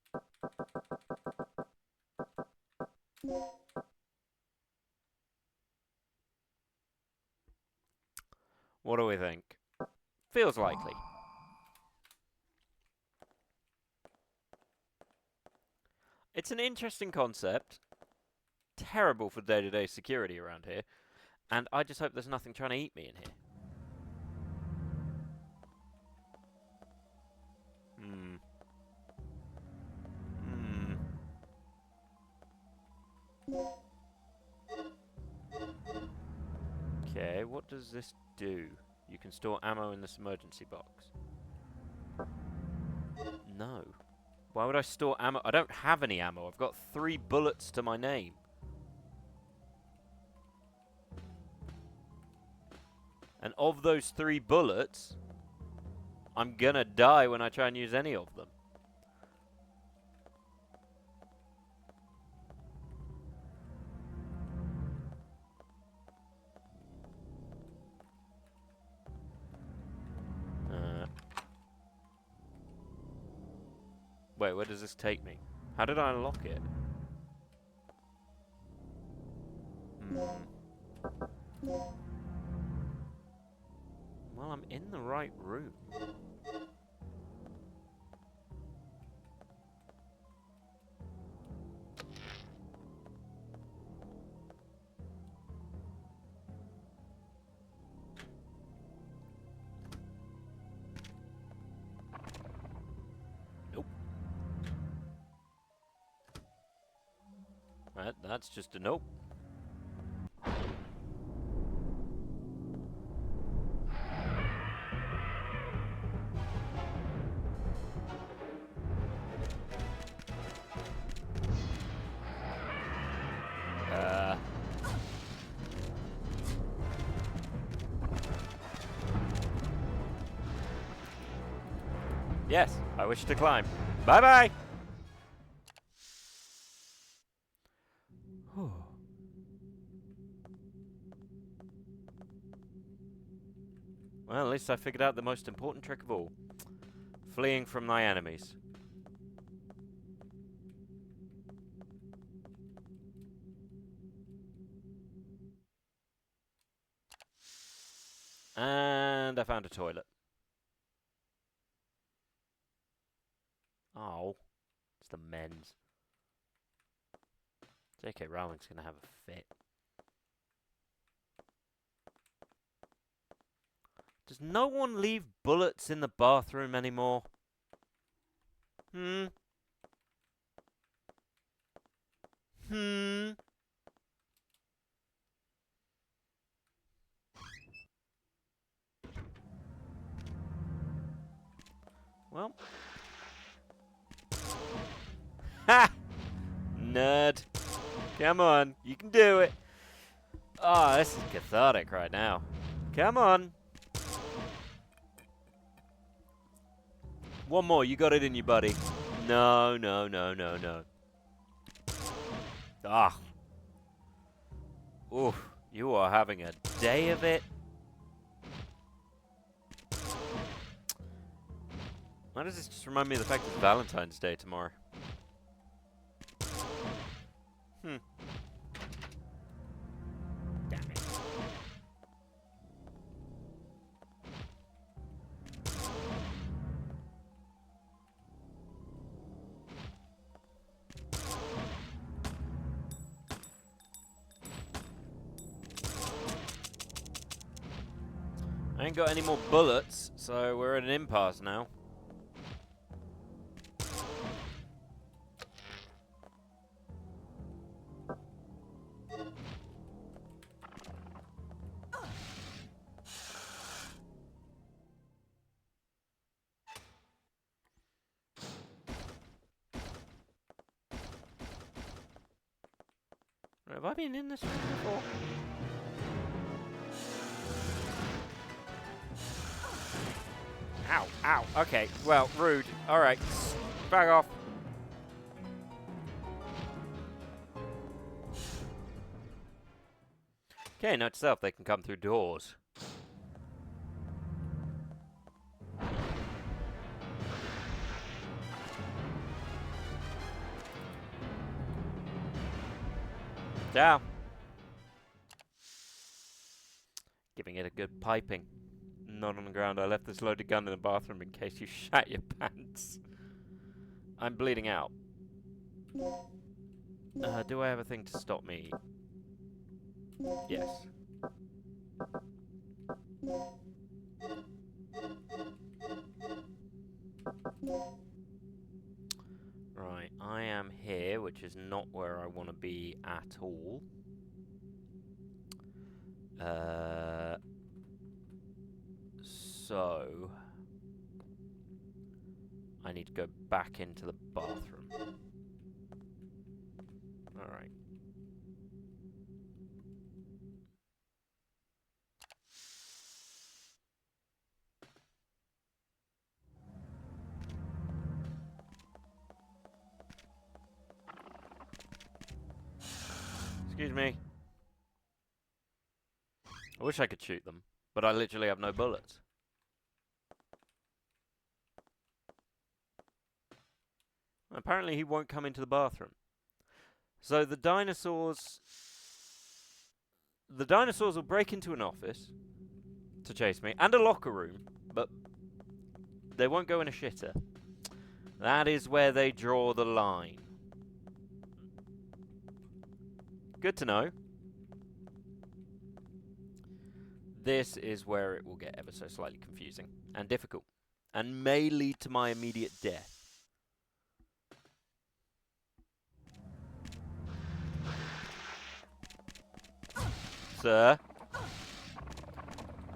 What do we think? Feels likely. It's an interesting concept. Terrible for day-to-day security around here. And I just hope there's nothing trying to eat me in here. Okay, what does this do? You can store ammo in this emergency box. No. Why would I store ammo? I don't have any ammo. I've got 3 bullets to my name. And of those 3 bullets, I'm gonna die when I try and use any of them. Wait, where does this take me? How did I unlock it? Well, I'm in the right room. Nope. That's just a nope. Yes, I wish to climb. Bye-bye! Well, at least I figured out the most important trick of all. Fleeing from my enemies. And I found a toilet. Oh, it's the men's. J.K. Rowling's gonna have a fit. Does no one leave bullets in the bathroom anymore? Well. Ha! Nerd. Come on, you can do it. Oh, this is cathartic right now. Come on. One more, you got it in you, buddy. No, no, no, no, no. Ah. Oof, you are having a day of it. Why does this just remind me of the fact it's Valentine's Day tomorrow? Damn it. I ain't got any more bullets, so we're at an impasse now. Have I been in this room before? Ow, ow. Okay, well, rude. Alright, back off. Okay, note to self, they can come through doors. Ciao. Giving it a good piping. Not on the ground. I left this loaded gun in the bathroom in case you shat your pants. I'm bleeding out. Do I have a thing to stop me? Yes. Right, I am here, which is not where I want to be at all. So I need to go back into the bathroom. Alright. Excuse me. I wish I could shoot them, but I literally have no bullets. Apparently he won't come into the bathroom. So the dinosaurs will break into an office to chase me, and a locker room, but they won't go in a shitter. That is where they draw the line. Good to know. This is where it will get ever so slightly confusing and difficult, and may lead to my immediate death. Sir?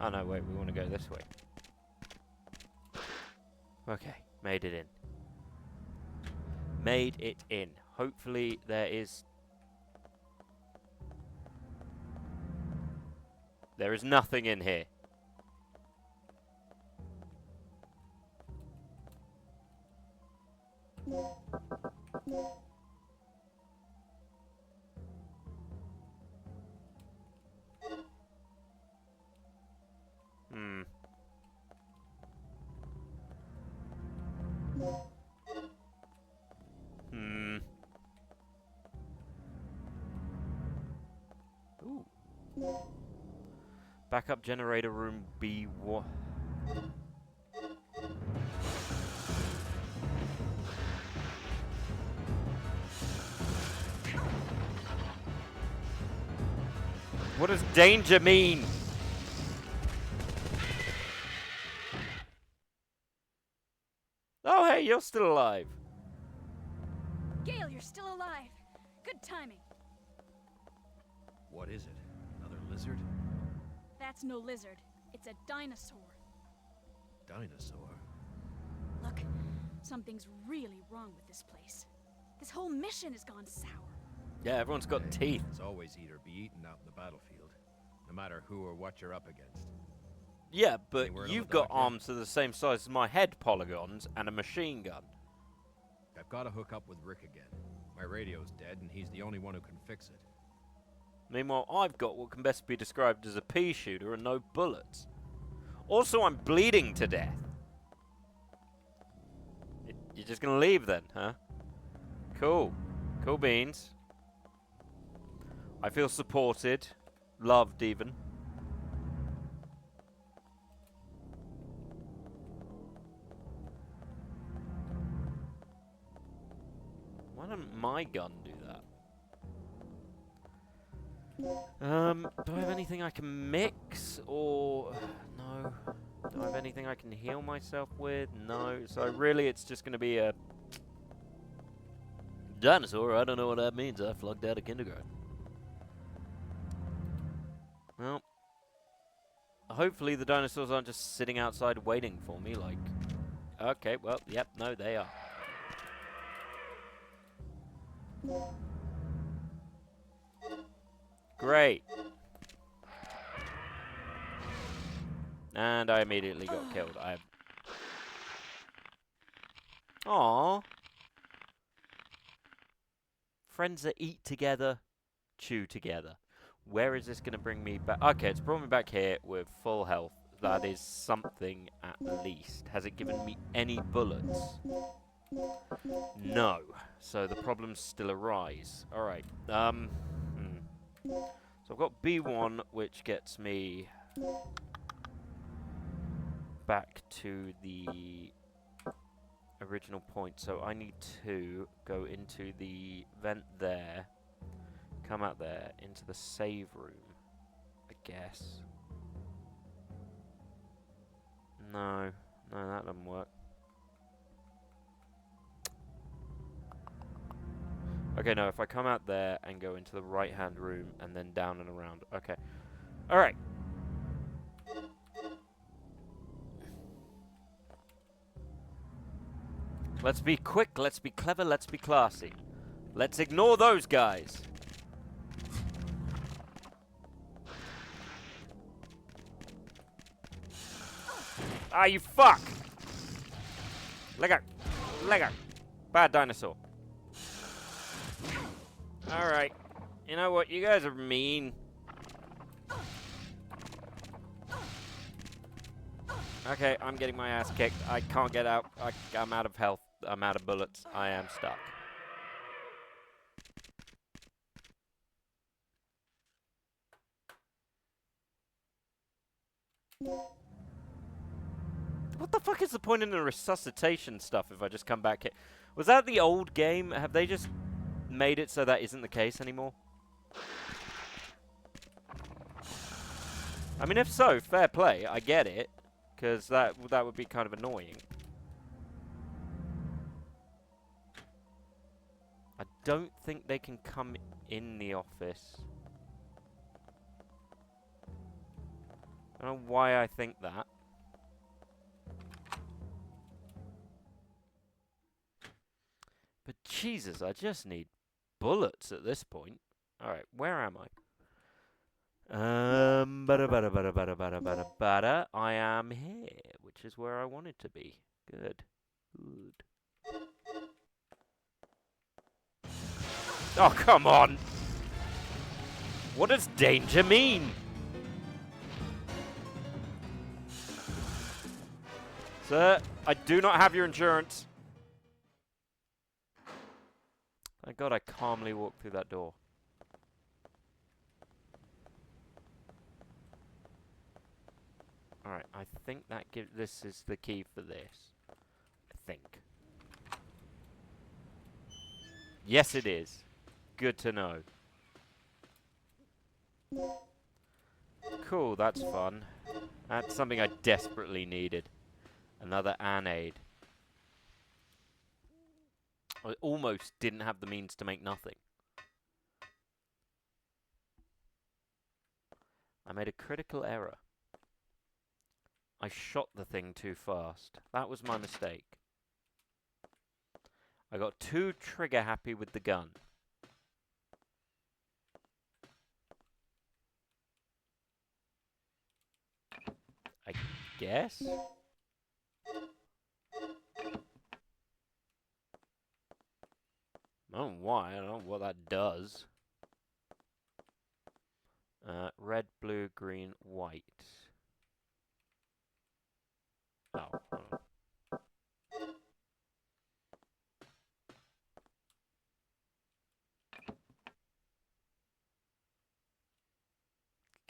Oh no, wait, we want to go this way. Okay, made it in. Made it in. Hopefully there is... There is nothing in here. Ooh. Backup generator room B1. What does danger mean? Oh, hey, you're still alive. Gale, you're still alive. Good timing. What is it? Another lizard? That's no lizard. It's a dinosaur. Dinosaur? Look, something's really wrong with this place. This whole mission has gone sour. Yeah, everyone's got teeth. It's always eat or be eaten out in the battlefield, no matter who or what you're up against. Yeah, but Anywhere on you've the got dock here? arms to the same size as my head, polygons, and a machine gun. I've got to hook up with Rick again. My radio's dead, and he's the only one who can fix it. Meanwhile, I've got what can best be described as a pea shooter and no bullets. Also, I'm bleeding to death. You're just gonna leave then, huh? Cool. Cool beans. I feel supported. Loved, even. Why doesn't my gun do that? Do I have anything I can mix, or... No. Do I have anything I can heal myself with? No. So really it's just going to be a... Dinosaur? I don't know what that means. I flunked out of kindergarten. Well... Hopefully the dinosaurs aren't just sitting outside waiting for me, like... Okay, well, yep, no, they are. Great. And I immediately got killed. Aww. Friends that eat together, chew together. Where is this going to bring me back? Okay, it's brought me back here with full health. That is something at least. Has it given me any bullets? No. So the problems still arise. Alright. So I've got B1, which gets me back to the original point. So I need to go into the vent there, come out there, into the save room, I guess. No, that doesn't work. Okay, no, if I come out there and go into the right-hand room and then down and around. Okay. Alright. Let's be quick, let's be clever, let's be classy. Let's ignore those guys. Ah, you fuck! Let go. Let go. Bad dinosaur. Alright. You know what? You guys are mean. Okay, I'm getting my ass kicked. I can't get out. I'm out of health. I'm out of bullets. I am stuck. What the fuck is the point in the resuscitation stuff if I just come back here? Was that the old game? Have they just made it so that isn't the case anymore? I mean, if so, fair play. I get it. Because that would be kind of annoying. I don't think they can come in the office. I don't know why I think that. But Jesus, I just need bullets at this point. Alright, where am I? I am here, which is where I wanted to be. Good. Good. Oh, come on! What does danger mean? Sir, I do not have your insurance. Thank God I calmly walked through that door. Alright, I think that this is the key for this. I think. Yes, it is. Good to know. Cool, that's fun. That's something I desperately needed. Another aid. I almost didn't have the means to make nothing. I made a critical error. I shot the thing too fast. That was my mistake. I got too trigger happy with the gun. I guess? I don't know why. I don't know what that does. Red, blue, green, white. Oh.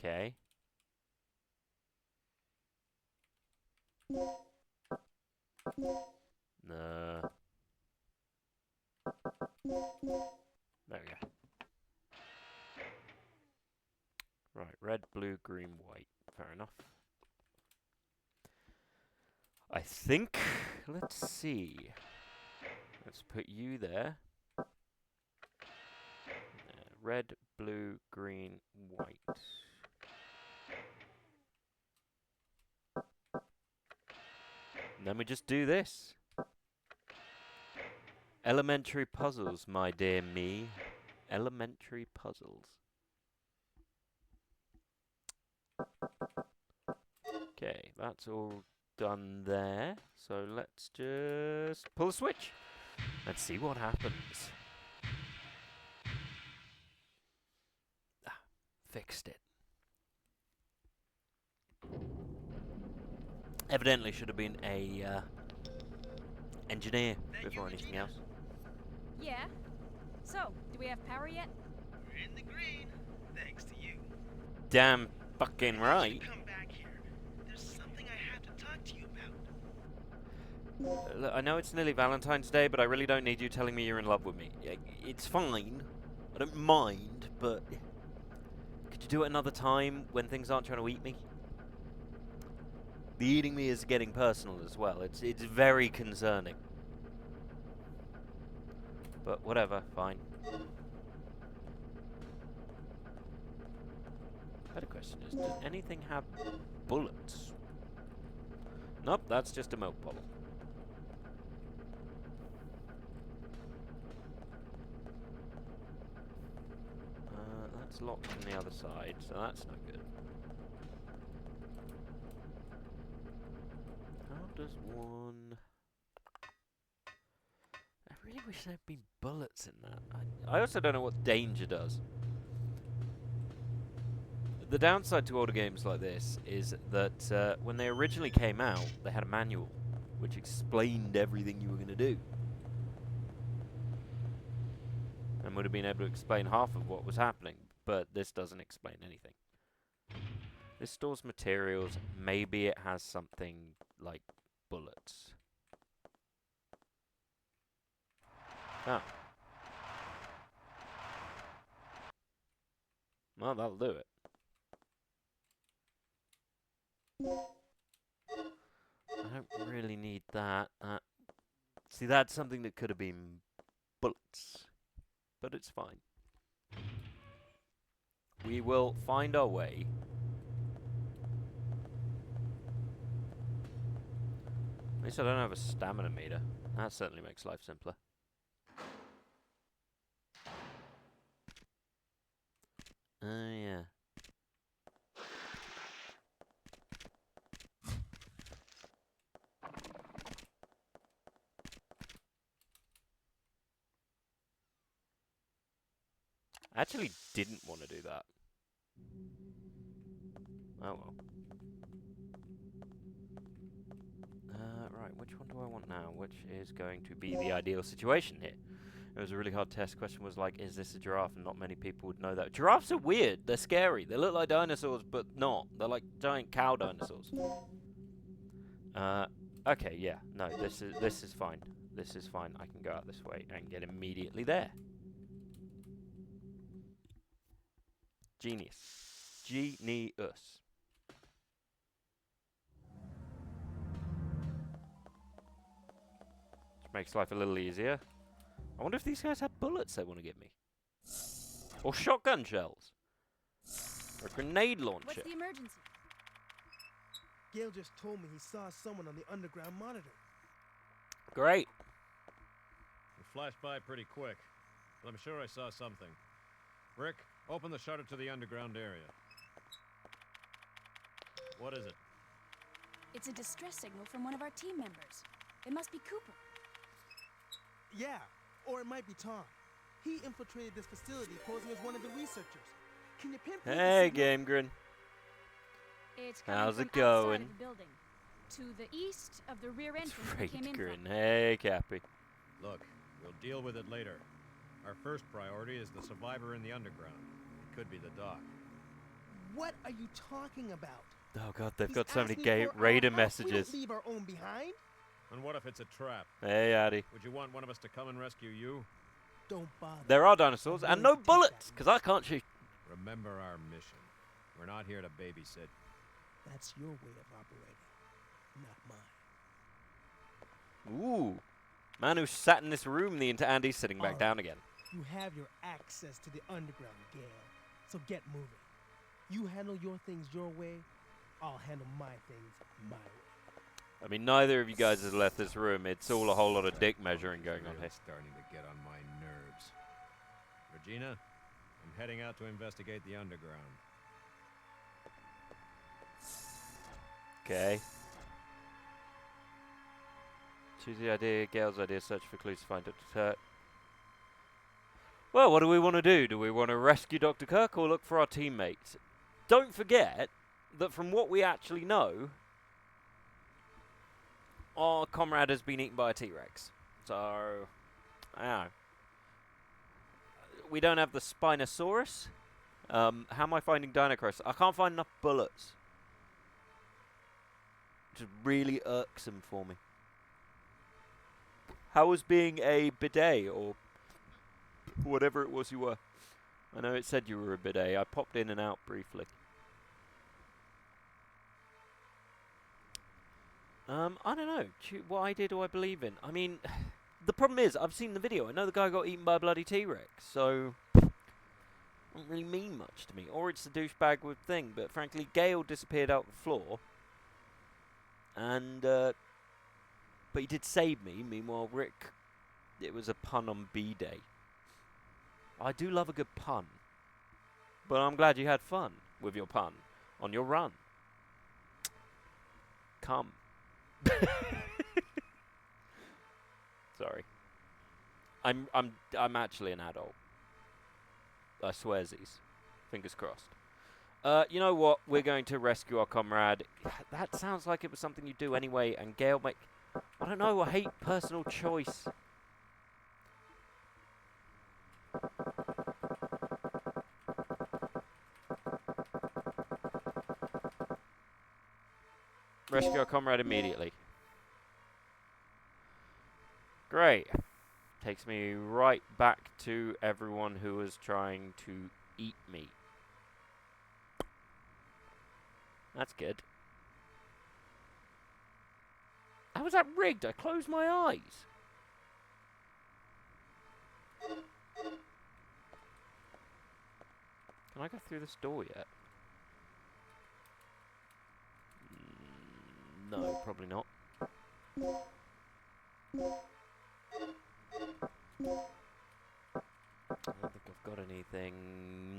Okay. No. There we go. Right, red, blue, green, white. Fair enough. I think, let's see. Let's put you there. Red, blue, green, white. And then we just do this. Elementary puzzles, my dear me. Elementary puzzles. Okay, that's all done there. So let's just pull the switch. Let's see what happens. Ah, fixed it. Evidently should have been a engineer before anything else. Yeah. So, do we have power yet? We're in the green. Thank damn fucking I need right. you to come back here. There's something I have to talk to you about. Look, I know it's nearly Valentine's Day, but I really don't need you telling me you're in love with me. It's fine. I don't mind, but could you do it another time when things aren't trying to eat me? The eating me is getting personal as well. It's very concerning. But whatever, fine. Better question is, does anything have bullets? Nope, that's just a milk bottle. That's locked on the other side, so that's no good. How does one... I really wish there'd been bullets in that. I also don't know what danger does. The downside to older games like this is that when they originally came out, they had a manual which explained everything you were going to do. And would have been able to explain half of what was happening, but this doesn't explain anything. This stores materials. Maybe it has something like bullets. Oh. Well, that'll do it. I don't really need that. See, that's something that could have been bullets. But it's fine. We will find our way. At least I don't have a stamina meter. That certainly makes life simpler. Yeah. I actually didn't want to do that. Oh well. Right, which one do I want now? Which is going to be the ideal situation here? It was a really hard test. Question was like, is this a giraffe? And not many people would know that. Giraffes are weird. They're scary. They look like dinosaurs, but not. They're like giant cow dinosaurs. Okay, yeah. No, this is fine. This is fine. I can go out this way and get immediately there. Genius. Genius. Which makes life a little easier. I wonder if these guys have bullets they want to give me. Or shotgun shells. Or a grenade launcher. What's the emergency? Gale just told me he saw someone on the underground monitor. Great. It flashed by pretty quick, but I'm sure I saw something. Rick, open the shutter to the underground area. What is it? It's a distress signal from one of our team members. It must be Cooper. Yeah, or it might be Tom. He infiltrated this facility posing as one of the researchers. Can you pinpoint the Hey, signal? Game Grin. It's coming How's from it going? outside of the building, to the east of the rear entrance we Great came in Grin. from. Hey, Cappy. Look, we'll deal with it later. Our first priority is the survivor in the underground. It could be the doc. What are you talking about? Oh god, they've He's got so many asking gay for our raider help. We messages. don't leave our own behind. And what if it's a trap? Hey, Addy. Would you want one of us to come and rescue you? Don't bother. There are dinosaurs I'm and willing no to take bullets, that because I can't shoot. Remember our mission. We're not here to babysit. That's your way of operating, not mine. Ooh. Man who sat in this room the into Andy's sitting back Alright. down again. You have your access to the underground, Gale. So get moving. You handle your things your way, I'll handle my things my way. I mean, neither of you guys has left this room. It's all a whole lot of dick measuring going on Really here. starting to get on my nerves. Regina, I'm heading out to investigate the underground. Okay. Choose the idea, Gail's idea, search for clues to find Dr. Kirk. Well, what do we want to do? Do we want to rescue Dr. Kirk or look for our teammates? Don't forget that from what we actually know, our comrade has been eaten by a T-Rex. So, I don't know. We don't have the Spinosaurus, How am I finding Dino Crisis? I can't find enough bullets. Which is really irksome for me. How was being a bidet, or whatever it was you were? I know it said you were a bidet. I popped in and out briefly. I don't know. What idea do I believe in? I mean, the problem is, I've seen the video. I know the guy got eaten by a bloody T-Rex, so it doesn't really mean much to me. Or it's a douchebag with thing, but frankly, Gale disappeared out the floor. And, but he did save me. Meanwhile, Rick, it was a pun on B-Day. I do love a good pun. But I'm glad you had fun with your pun on your run. Come. Sorry. I'm actually an adult. I swearsies. Fingers crossed. You know what? We're going to rescue our comrade. That sounds like it was something you do anyway, and Gale I don't know, I hate personal choice. Rescue our comrade immediately. Great. Takes me right back to everyone who was trying to eat me. That's good. How was that rigged? I closed my eyes. Can I go through this door yet? No, probably not. I don't think I've got anything.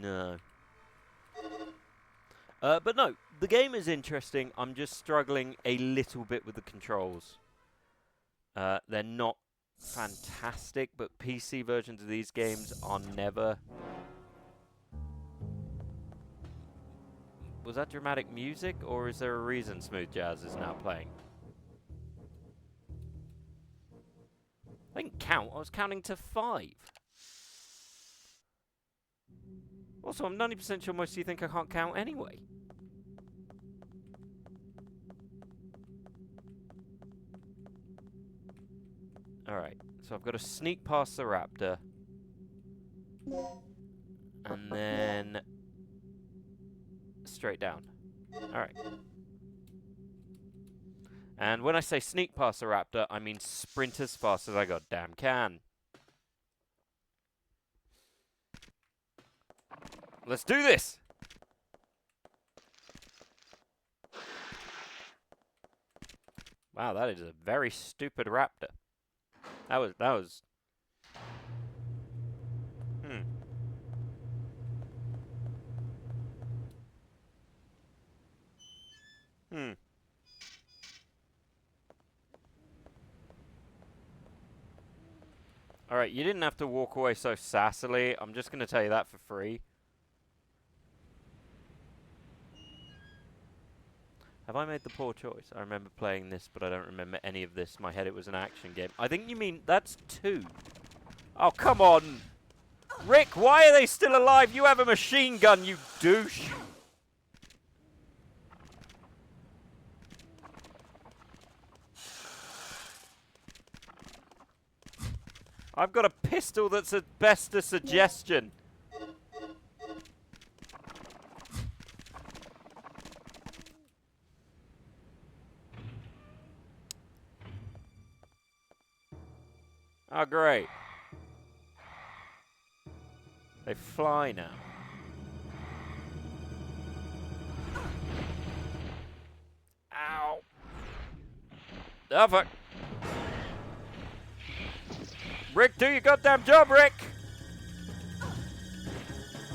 No. But no, the game is interesting. I'm just struggling a little bit with the controls. They're not fantastic, but PC versions of these games are never... Was that dramatic music, or is there a reason Smooth Jazz is now playing? I didn't count. I was counting to 5. Also, I'm 90% sure most of you think I can't count anyway. Alright, so I've got to sneak past the raptor. And then... straight down. Alright. And when I say sneak past the raptor, I mean sprint as fast as I goddamn can. Let's do this! Wow, that is a very stupid raptor. That was... Alright, you didn't have to walk away so sassily. I'm just going to tell you that for free. Have I made the poor choice? I remember playing this, but I don't remember any of this. In my head, it was an action game. I think you mean that's 2. Oh, come on! Rick, why are they still alive? You have a machine gun, you douche! I've got a pistol that's at best a suggestion. Oh, great. They fly now. Ow. Oh, fuck. Rick, do your goddamn job, Rick!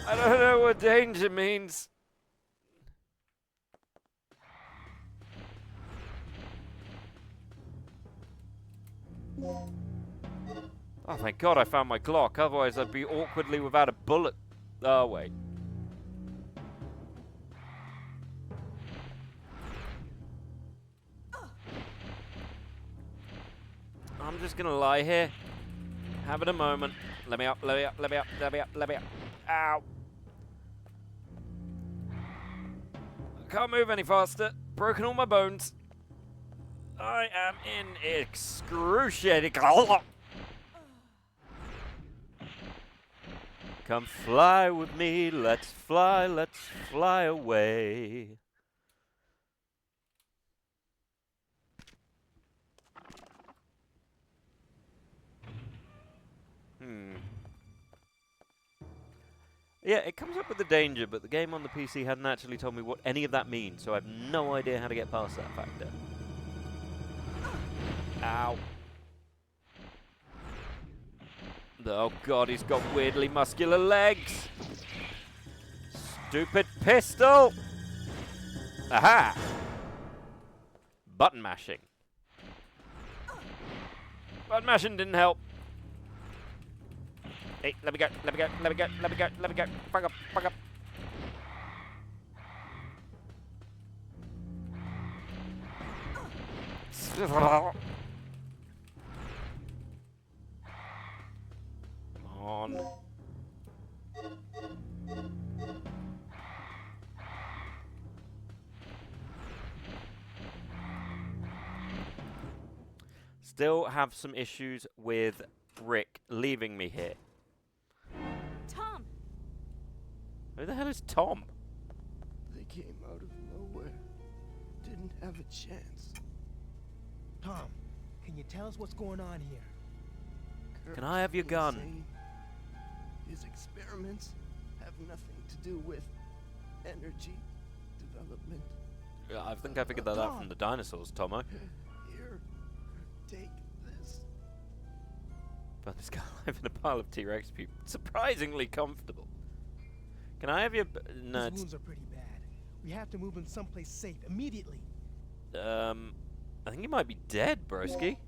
I don't know what danger means. Oh, thank God I found my Glock. Otherwise, I'd be awkwardly without a bullet. Oh, wait. I'm just gonna lie here. Having a moment. Let me up, let me up, let me up, let me up, let me up. Ow. Can't move any faster. Broken all my bones. I am in excruciating. Come fly with me. Let's fly away. Yeah, it comes up with the danger, but the game on the PC hadn't actually told me what any of that means, so I have no idea how to get past that factor. Ow. Oh god, he's got weirdly muscular legs. Stupid pistol! Aha! Button mashing. Button mashing didn't help. Hey, let me go, let me go, let me go, let me go, let me go. Fuck up, fuck up. Come on. Still have some issues with Rick leaving me here. Tom! Who the hell is Tom? They came out of nowhere. Didn't have a chance. Tom, can you tell us what's going on here? Can I have your gun? Insane. His experiments have nothing to do with energy development. Yeah, I think I figured that out from the dinosaurs, Tomo. Here, take this. But this guy live in a pile of T-Rex puke. Surprisingly comfortable. Can I have your... No, His wounds are pretty bad. We have to move him someplace safe immediately. I think he might be dead, broski.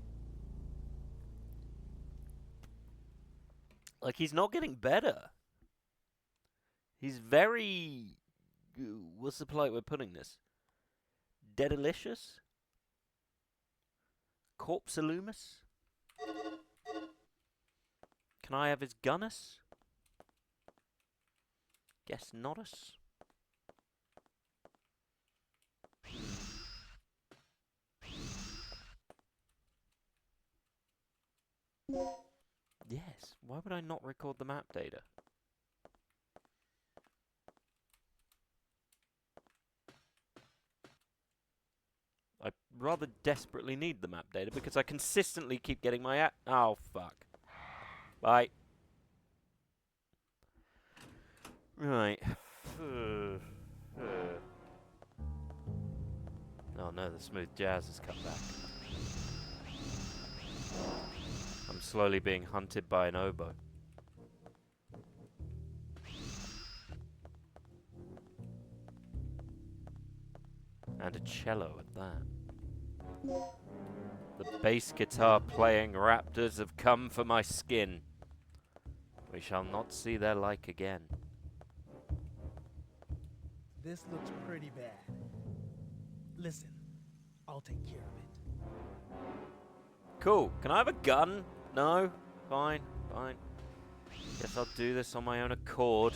Like, he's not getting better. He's very... What's the polite way of putting this? Deadalicious? Corpse-illumus? Can I have his gunnus? Guess notus? Yes, why would I not record the map data? I rather desperately need the map data because I consistently keep getting my oh, fuck. Bye. Right. Oh no, the smooth jazz has come back. I'm slowly being hunted by an oboe. And a cello at that. The bass guitar playing raptors have come for my skin. We shall not see their like again. This looks pretty bad. Listen, I'll take care of it. Cool. Can I have a gun? No? Fine, fine. Guess I'll do this on my own accord.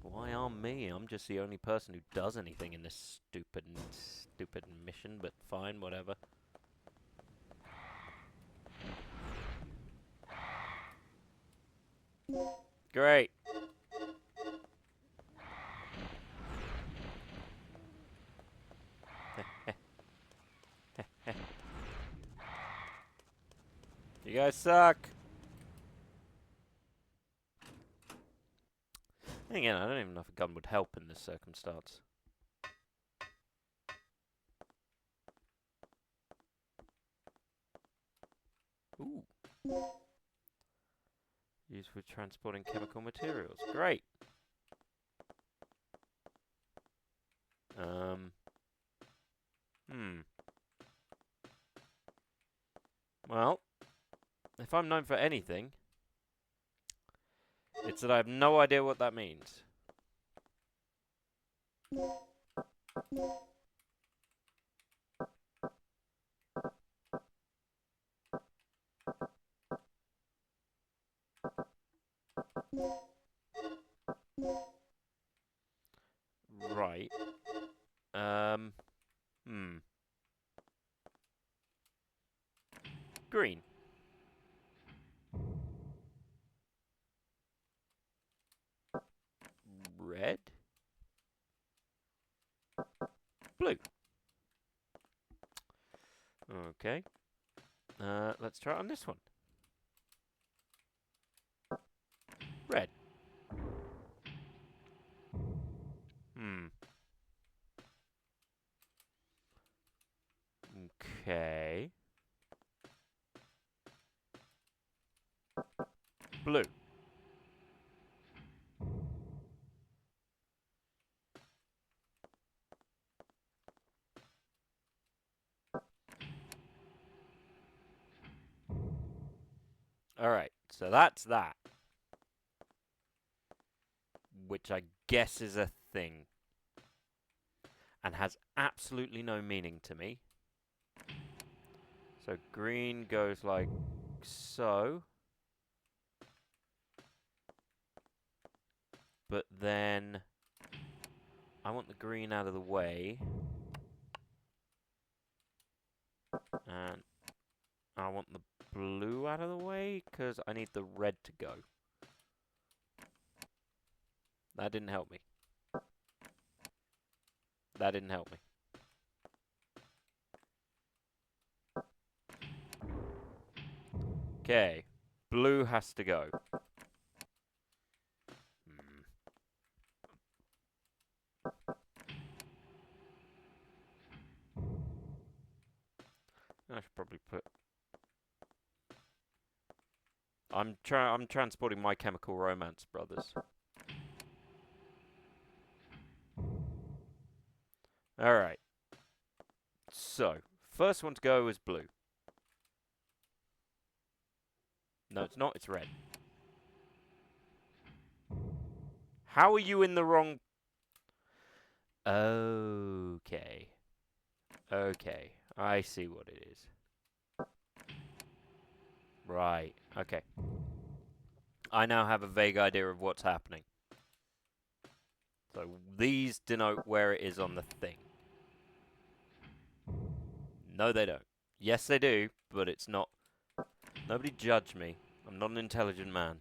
Why arm me? I'm just the only person who does anything in this stupid mission, but fine, whatever. Great. You guys suck. And again, I don't even know if a gun would help in this circumstance. Ooh. Used for transporting chemical materials. Great. Well, if I'm known for anything, it's that I have no idea what that means. Right. Green. Red. Blue. Okay. Let's try it on this one. Red. Okay. Blue. Alright, so that's that. Which I guess is a thing. And has absolutely no meaning to me. So green goes like so. But then I want the green out of the way. And I want the blue out of the way because I need the red to go. That didn't help me. That didn't help me. Okay. Blue has to go. I should probably put... I'm transporting My Chemical Romance, brothers. Alright. So, first one to go is blue. No, it's not. It's red. How are you in the wrong... Okay. Okay. I see what it is. Right. Okay. I now have a vague idea of what's happening. So, these denote where it is on the thing. No, they don't. Yes, they do, but it's not... Nobody judge me. I'm not an intelligent man.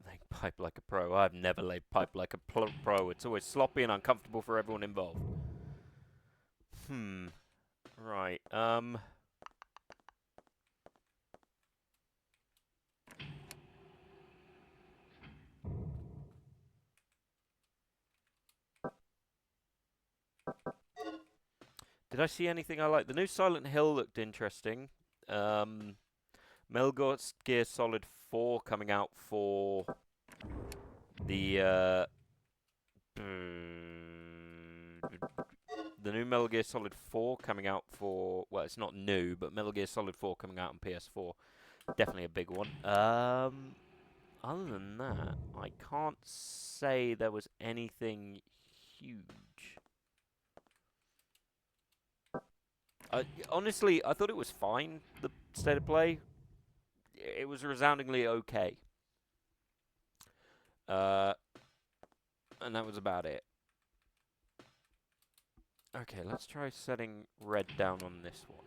Laying pipe like a pro. I've never laid pipe like a pro. It's always sloppy and uncomfortable for everyone involved. Right, Did I see anything I like? The new Silent Hill looked interesting. Metal Gear Solid 4 coming out for the new Metal Gear Solid 4 coming out for... Well, it's not new, but Metal Gear Solid 4 coming out on PS4. Definitely a big one. Other than that, I can't say there was anything huge. Honestly, I thought it was fine, the state of play. It was resoundingly okay. And that was about it. Okay, let's try setting red down on this one.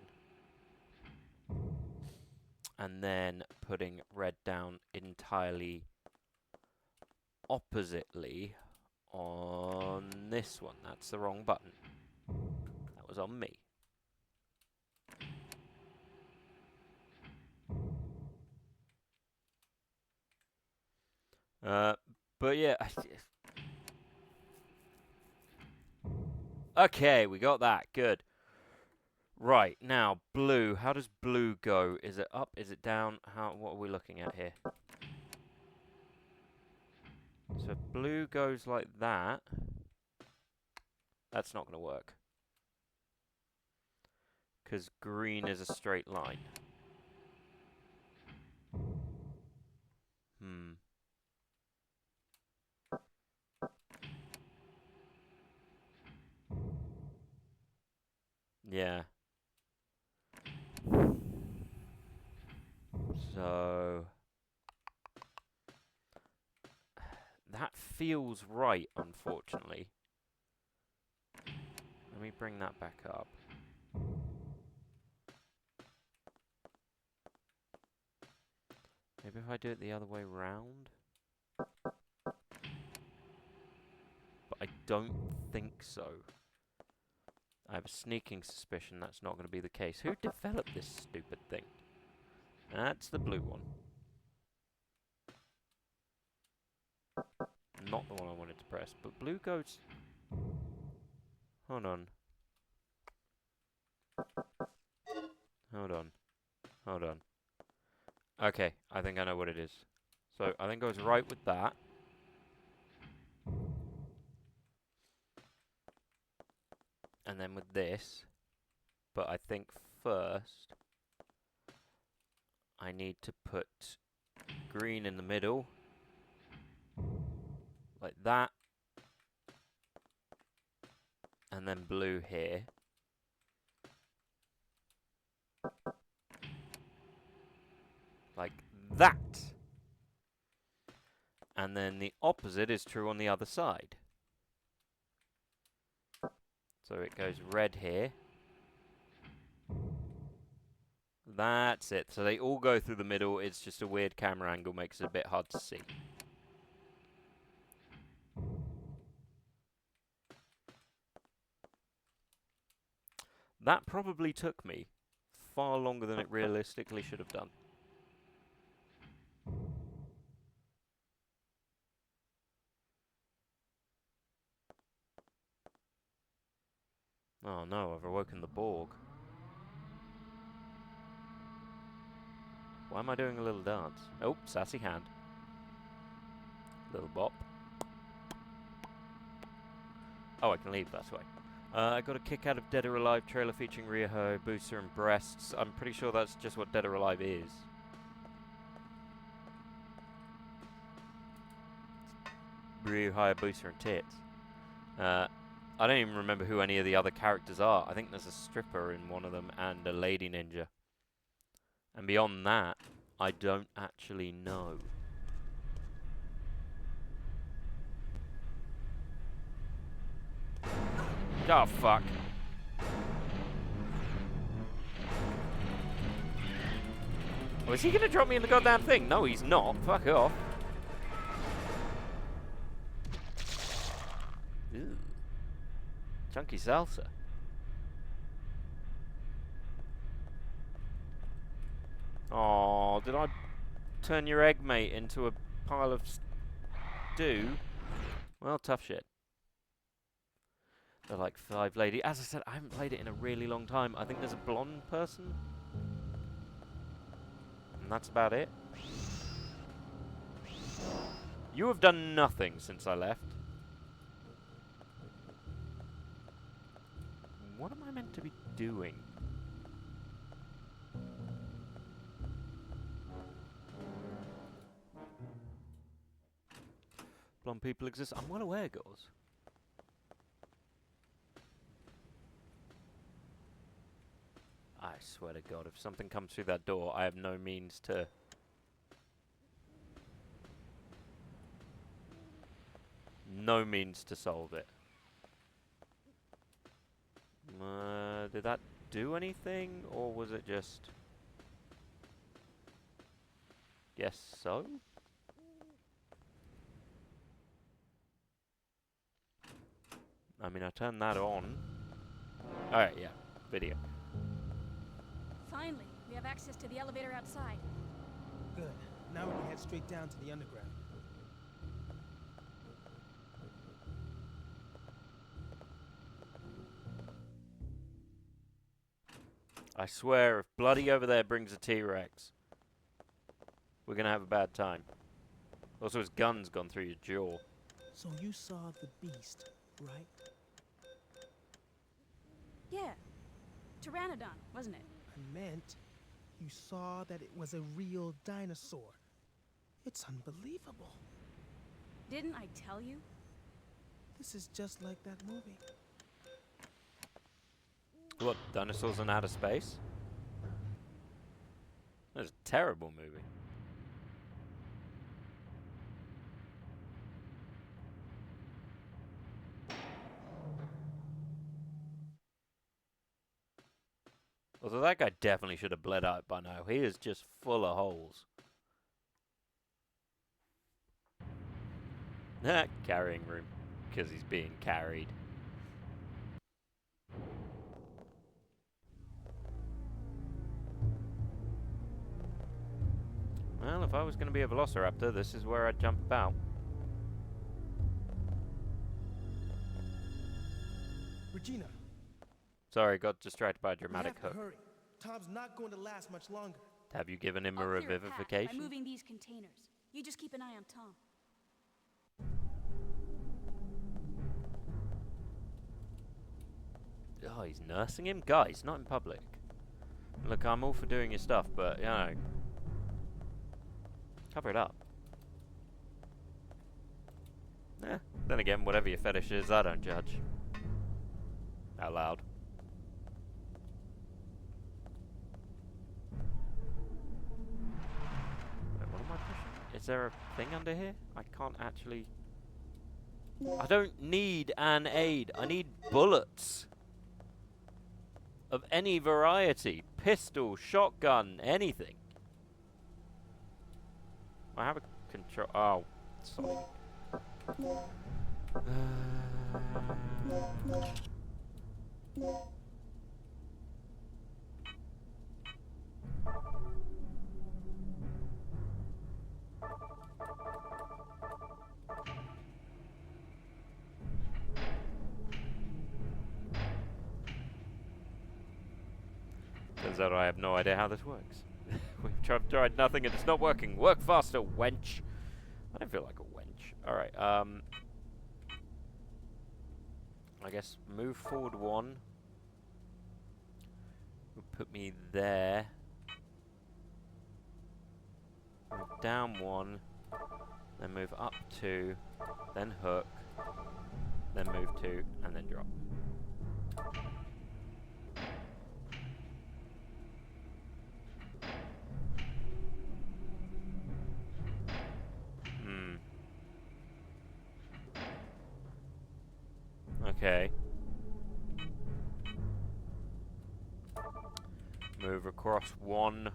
And then putting red down entirely oppositely on this one. That's the wrong button. That was on me. But yeah. Okay, we got that. Good. Right, now, blue. How does blue go? Is it up? Is it down? What are we looking at here? So blue goes like that. That's not going to work. Because green is a straight line. Yeah. So that feels right, unfortunately. Let me bring that back up. Maybe if I do it the other way round? But I don't think so. I have a sneaking suspicion that's not going to be the case. Who developed this stupid thing? That's the blue one. Not the one I wanted to press, but blue goes... Hold on. Hold on. Hold on. Okay, I think I know what it is. So, I think it goes right with that. And then with this. But I think first, I need to put green in the middle. Like that. And then blue here. Like that. And then the opposite is true on the other side. So it goes red here. That's it. So they all go through the middle. It's just a weird camera angle, makes it a bit hard to see. That probably took me far longer than it realistically should have done. Oh no, I've awoken the Borg. Why am I doing a little dance? Oh, sassy hand. Little bop. Oh, I can leave that way. I got a kick out of Dead or Alive trailer featuring Ryo, Booster and breasts. I'm pretty sure that's just what Dead or Alive is. Ryo, Booster and tits. I don't even remember who any of the other characters are. I think there's a stripper in one of them and a lady ninja. And beyond that, I don't actually know. Oh, fuck. Oh, is he gonna drop me in the goddamn thing? No, he's not. Fuck off. Ew. Chunky salsa. Oh, did I turn your egg mate into a pile of stew? Well, tough shit. They're like 5 lady. As I said, I haven't played it in a really long time. I think there's a blonde person. And that's about it. You have done nothing since I left. What am I meant to be doing? Blonde people exist. I'm well aware, girls. I swear to God, if something comes through that door, I have no means to... No means to solve it. Did that do anything, or was it just... Guess so? I mean, I turned that on. Alright, yeah. Video. Finally, we have access to the elevator outside. Good. Now we can head straight down to the underground. I swear, if Bloody over there brings a T-Rex, we're gonna have a bad time. Also, his gun's gone through your jaw. So you saw the beast, right? Yeah. Pteranodon, wasn't it? I meant you saw that it was a real dinosaur. It's unbelievable. Didn't I tell you? This is just like that movie. What, Dinosaurs in Outer Space? That's a terrible movie. Although that guy definitely should have bled out by now. He is just full of holes. Carrying room. Because he's being carried. Well, if I was going to be a velociraptor, this is where I'd jump about. Regina, Sorry, got distracted by a we dramatic have to hook. hurry. Tom's not going to last much longer. Have you given him a I'll clear a path by revivification? moving these containers. You just keep an eye on Tom. Oh, he's nursing him? Guys, not in public. Look, I'm all for doing your stuff, but, you know, cover it up. Then again, whatever your fetish is, I don't judge. Out loud. Wait, what am I pushing? Is there a thing under here? I can't actually... I don't need an aid. I need bullets. Of any variety. Pistol, shotgun, anything. I have a control... Oh, sorry. Turns out I have no idea how this works. We've tried nothing and it's not working. Work faster, wench. I don't feel like a wench. Alright, I guess move forward one. Will put me there. Move down one. Then move up two. Then hook. Then move two. And then drop. Okay. Move across one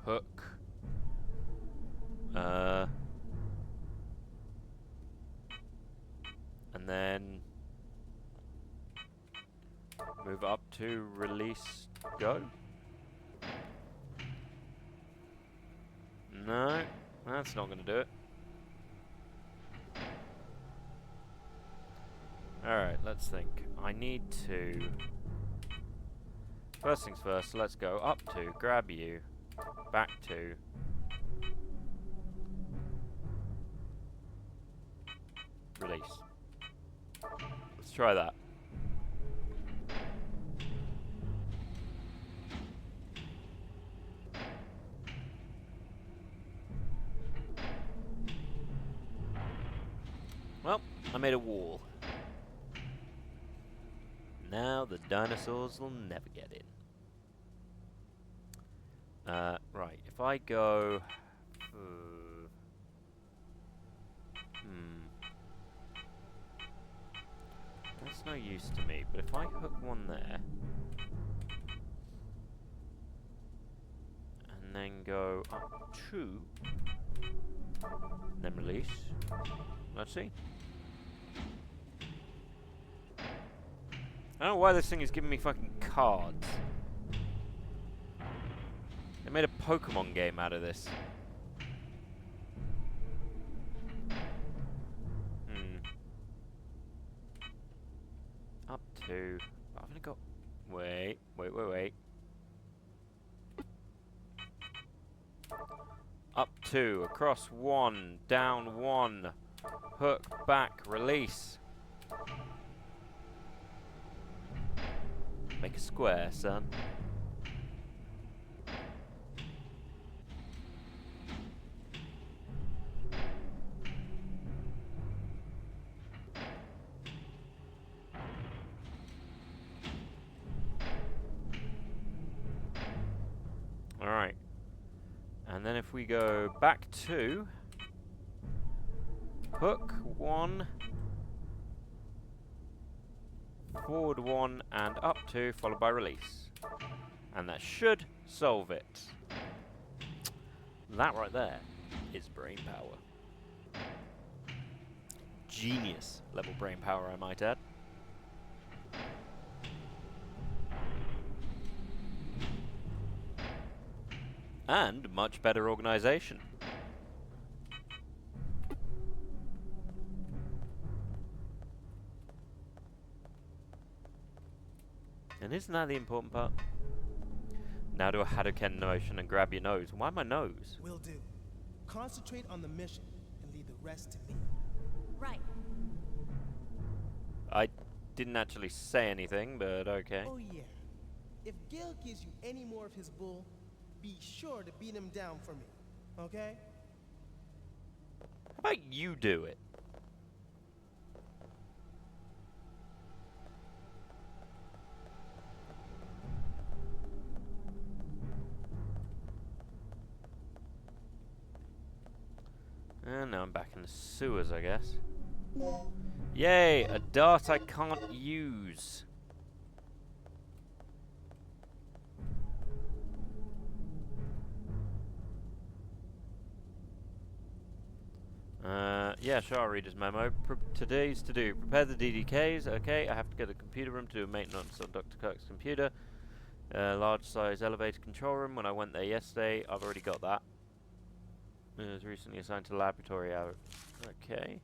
hook. And then move up to release go. No, that's not going to do it. Alright, let's think. I need to... First things first, let's go up to, grab you, back to... Release. Let's try that. Well, I made a wall. Now the dinosaurs will never get in. Right, if I go... That's no use to me, but if I hook one there... And then go up two... Then release. Let's see. I don't know why this thing is giving me fucking cards. They made a Pokemon game out of this. Up to... I've only got... Wait. Up two, across one, down one, hook, back, release. Make a square, son. And then if we go back to hook 1, forward 1, and up 2, followed by release. And that should solve it. That right there is brain power. Genius level brain power, I might add. And much better organization. And isn't that the important part? Now do a Hadouken motion and grab your nose. Why my nose? Will do. Concentrate on the mission and leave the rest to me. Right. I didn't actually say anything, but okay. Oh yeah. If Gil gives you any more of his bull, be sure to beat him down for me. Okay? How about you do it? And now I'm back in the sewers, I guess. Yay! A dart I can't use. Yeah, sure, I'll read his memo. Today's to do. Prepare the DDKs. Okay, I have to go to the computer room to do maintenance on Dr. Kirk's computer. Large size elevator control room. When I went there yesterday, I've already got that. It was recently assigned to laboratory hour. Okay.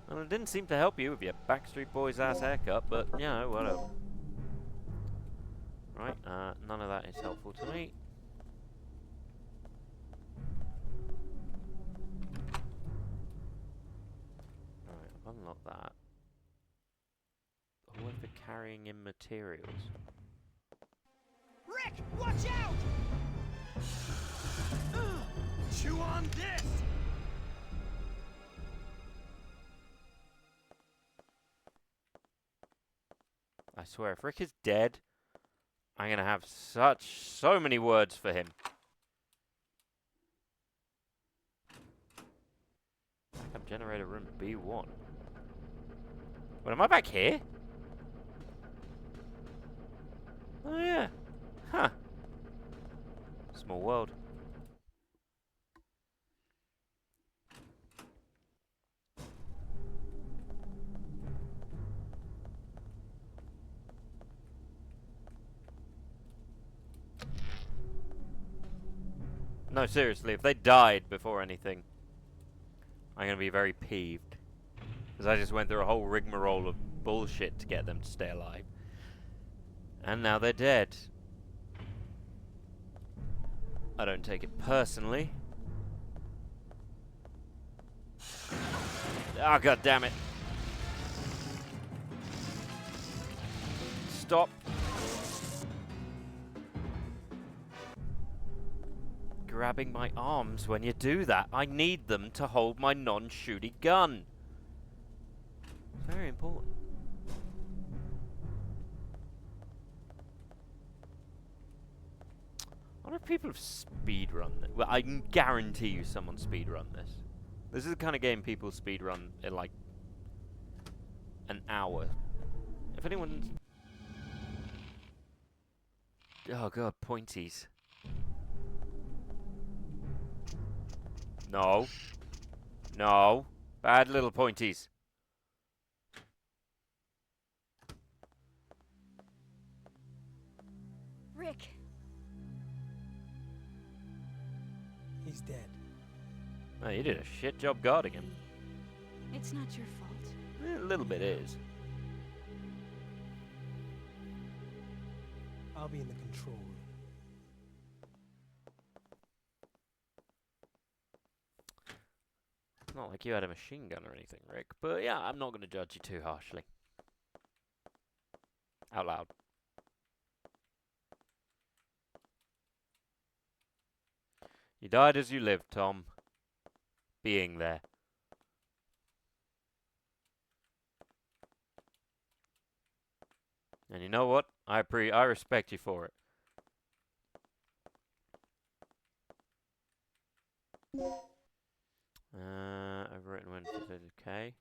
Well, it didn't seem to help you with your Backstreet Boys ass haircut, but, you know, whatever. Right, none of that is helpful to me. Right, I've unlocked that. Hallway for carrying in materials. Rick, watch out! Chew on this! I swear, if Rick is dead, I'm gonna have so many words for him. Backup generator room B1. Wait, am I back here? Oh yeah. Huh. Small world. No, seriously, if they died before anything, I'm going to be very peeved. Because I just went through a whole rigmarole of bullshit to get them to stay alive. And now they're dead. I don't take it personally. Oh, god damn it. Stop. Grabbing my arms when you do that. I need them to hold my non-shooty gun. It's very important. I wonder if people have speedrun this. Well, I can guarantee you someone speedrun this. This is the kind of game people speedrun in like an hour. If anyone's... Oh god, pointies. No. No. Bad little pointies. Rick. He's dead. Oh, you did a shit job guarding him. It's not your fault. A little bit is. I'll be in the control room. It's not like you had a machine gun or anything, Rick. But yeah, I'm not going to judge you too harshly. Out loud. You died as you lived, Tom. Being there. And you know what? I respect you for it. Overwritten when okay.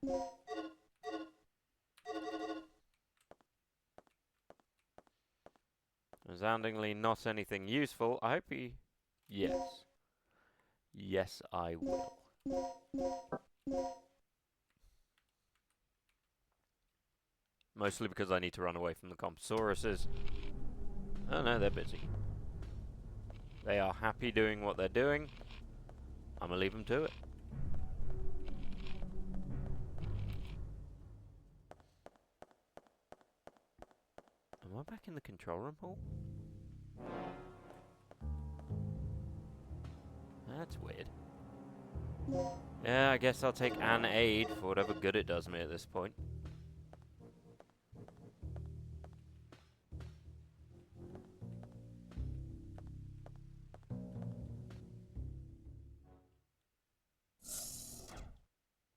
Resoundingly not anything useful. I hope he... Yes. Yes, I will. Mostly because I need to run away from the Compsauruses. Oh no, they're busy. They are happy doing what they're doing. I'm gonna leave them to it. Am I back in the control room hall? That's weird. Yeah, I guess I'll take an aid for whatever good it does me at this point.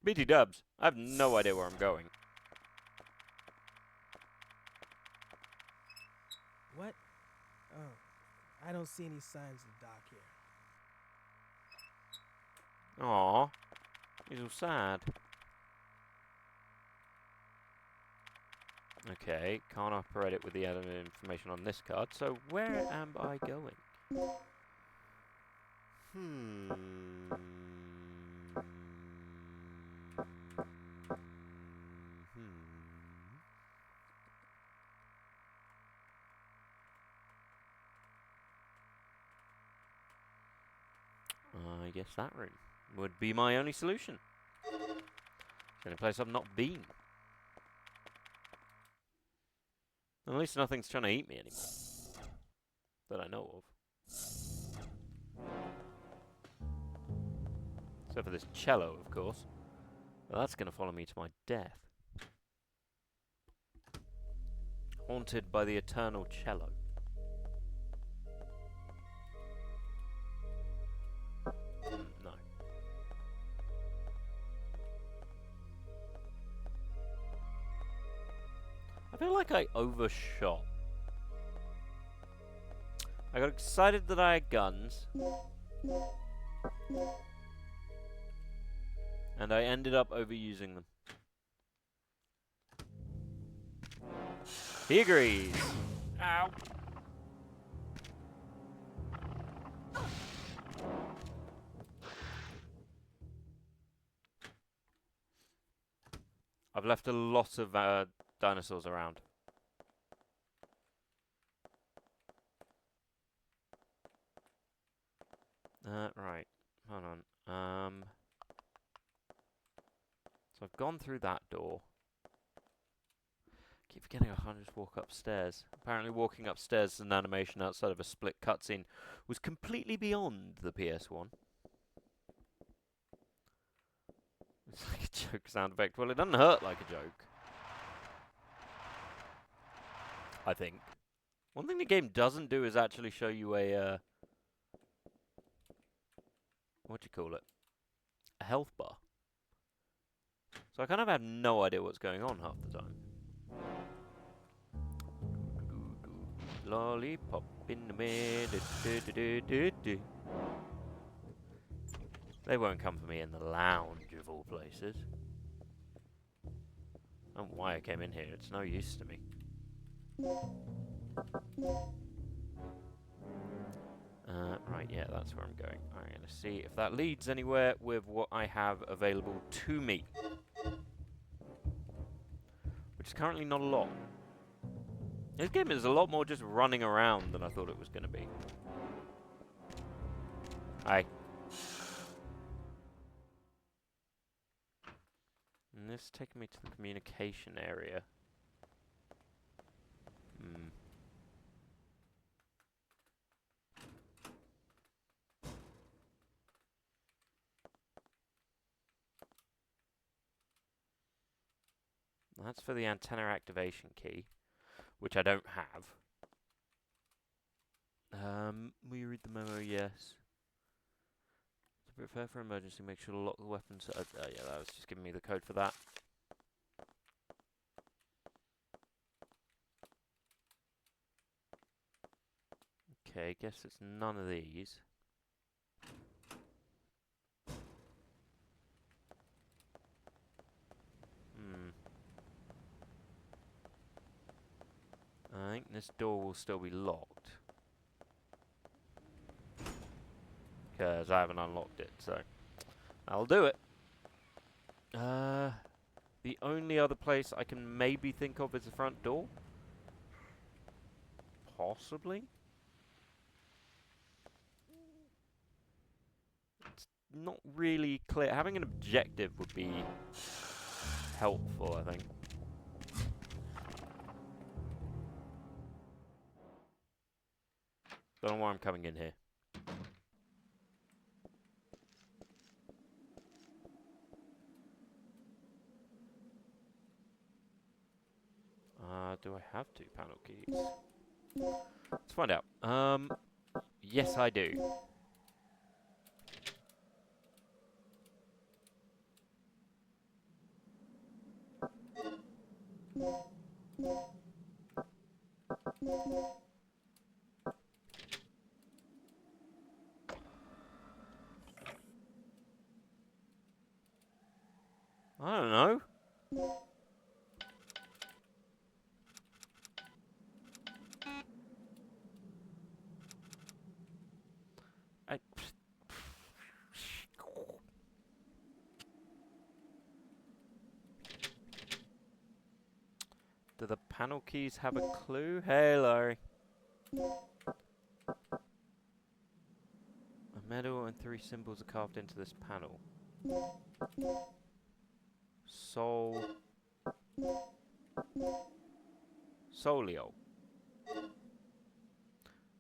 BT dubs. I have no idea where I'm going. What? Oh, I don't see any signs of Doc here. Aww. He's all sad. Okay, can't operate it with the added information on this card, so where am I going? I guess that room would be my only solution. It's the only place I've not been. At least nothing's trying to eat me anymore. That I know of. Except for this cello, of course. But that's going to follow me to my death. Haunted by the eternal cello. No. I feel like I overshot. I got excited that I had guns. And I ended up overusing them. He agrees. Ow. I've left a lot of dinosaurs around. Right. Hold on. So I've gone through that door. Keep forgetting I can't just walk upstairs. Apparently walking upstairs as an animation outside of a split cutscene was completely beyond the PS1. It's like a joke sound effect. Well, it doesn't hurt like a joke. I think. One thing the game doesn't do is actually show you a, what do you call it? A health bar. So I kind of have no idea what's going on half the time. Lollipop in the bed. They won't come for me in the lounge of all places. I don't know why I came in here. It's no use to me. Right, yeah, that's where I'm going. I'm going to see if that leads anywhere with what I have available to me. Which is currently not a lot. This game is a lot more just running around than I thought it was going to be. Hi. And this is taking me to the communication area. That's for the antenna activation key, which I don't have. Will you read the memo? Yes. Prepare for emergency. Make sure to lock the weapons. Yeah, that was just giving me the code for that. Okay, guess it's none of these. I think this door will still be locked. Because I haven't unlocked it, so I'll do it. The only other place I can maybe think of is the front door. Possibly. It's not really clear. Having an objective would be helpful, I think. Don't know why I'm coming in here. Do I have 2 panel keys? Let's find out. Yes, I do. I don't know. Do the panel keys have a clue? Hey, Larry. A medal and 3 symbols are carved into this panel. Solio.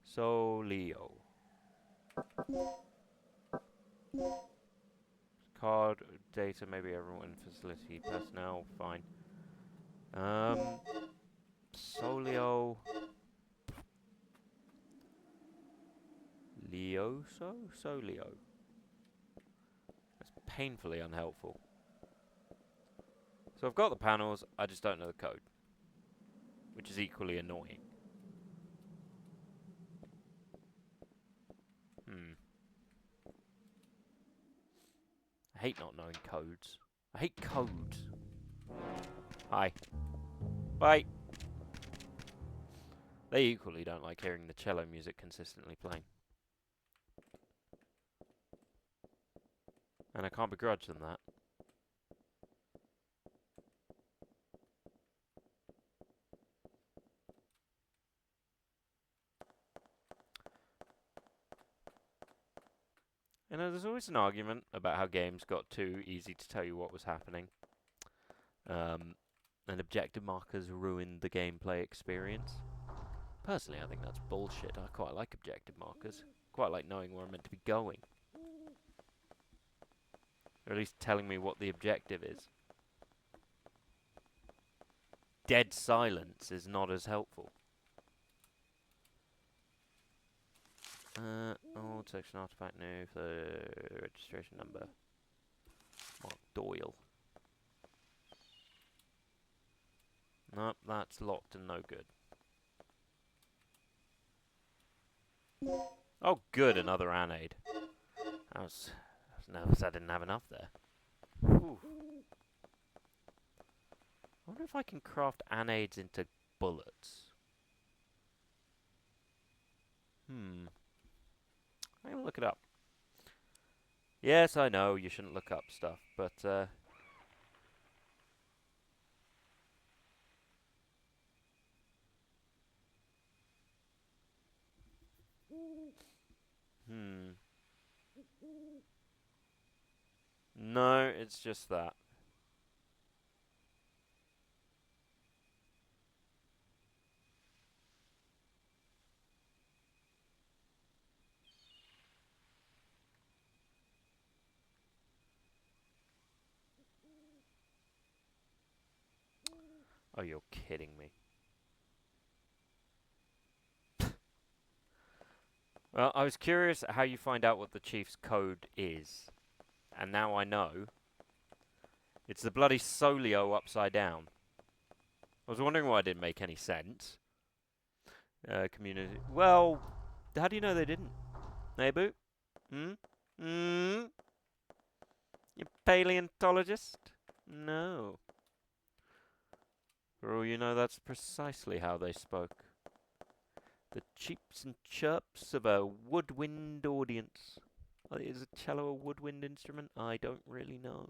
Solio. Card data, maybe everyone, facility personnel, fine. Solio. Lioso? Solio. That's painfully unhelpful. So I've got the panels, I just don't know the code. Which is equally annoying. I hate not knowing codes. I hate codes. Hi. Bye. They equally don't like hearing the cello music consistently playing. And I can't begrudge them that. You know, there's always an argument about how games got too easy to tell you what was happening. And objective markers ruined the gameplay experience. Personally, I think that's bullshit. I quite like objective markers. Quite like knowing where I'm meant to be going. Or at least telling me what the objective is. Dead silence is not as helpful. Old section artifact new for registration number. Mark Doyle. Nope, that's locked and no good. Oh, good, another anade. I was nervous I didn't have enough there. Whew. I wonder if I can craft anades into bullets. I'm gonna look it up. Yes, I know you shouldn't look up stuff, but no, it's just that. Oh, you're kidding me. Well, I was curious how you find out what the chief's code is. And now I know. It's the bloody Solio upside down. I was wondering why it didn't make any sense. Community. Well, How do you know they didn't? Nehku? Hmm? Hmm? You paleontologist? No. For all you know, that's precisely how they spoke. The cheeps and chirps of a woodwind audience. Is a cello a woodwind instrument? I don't really know.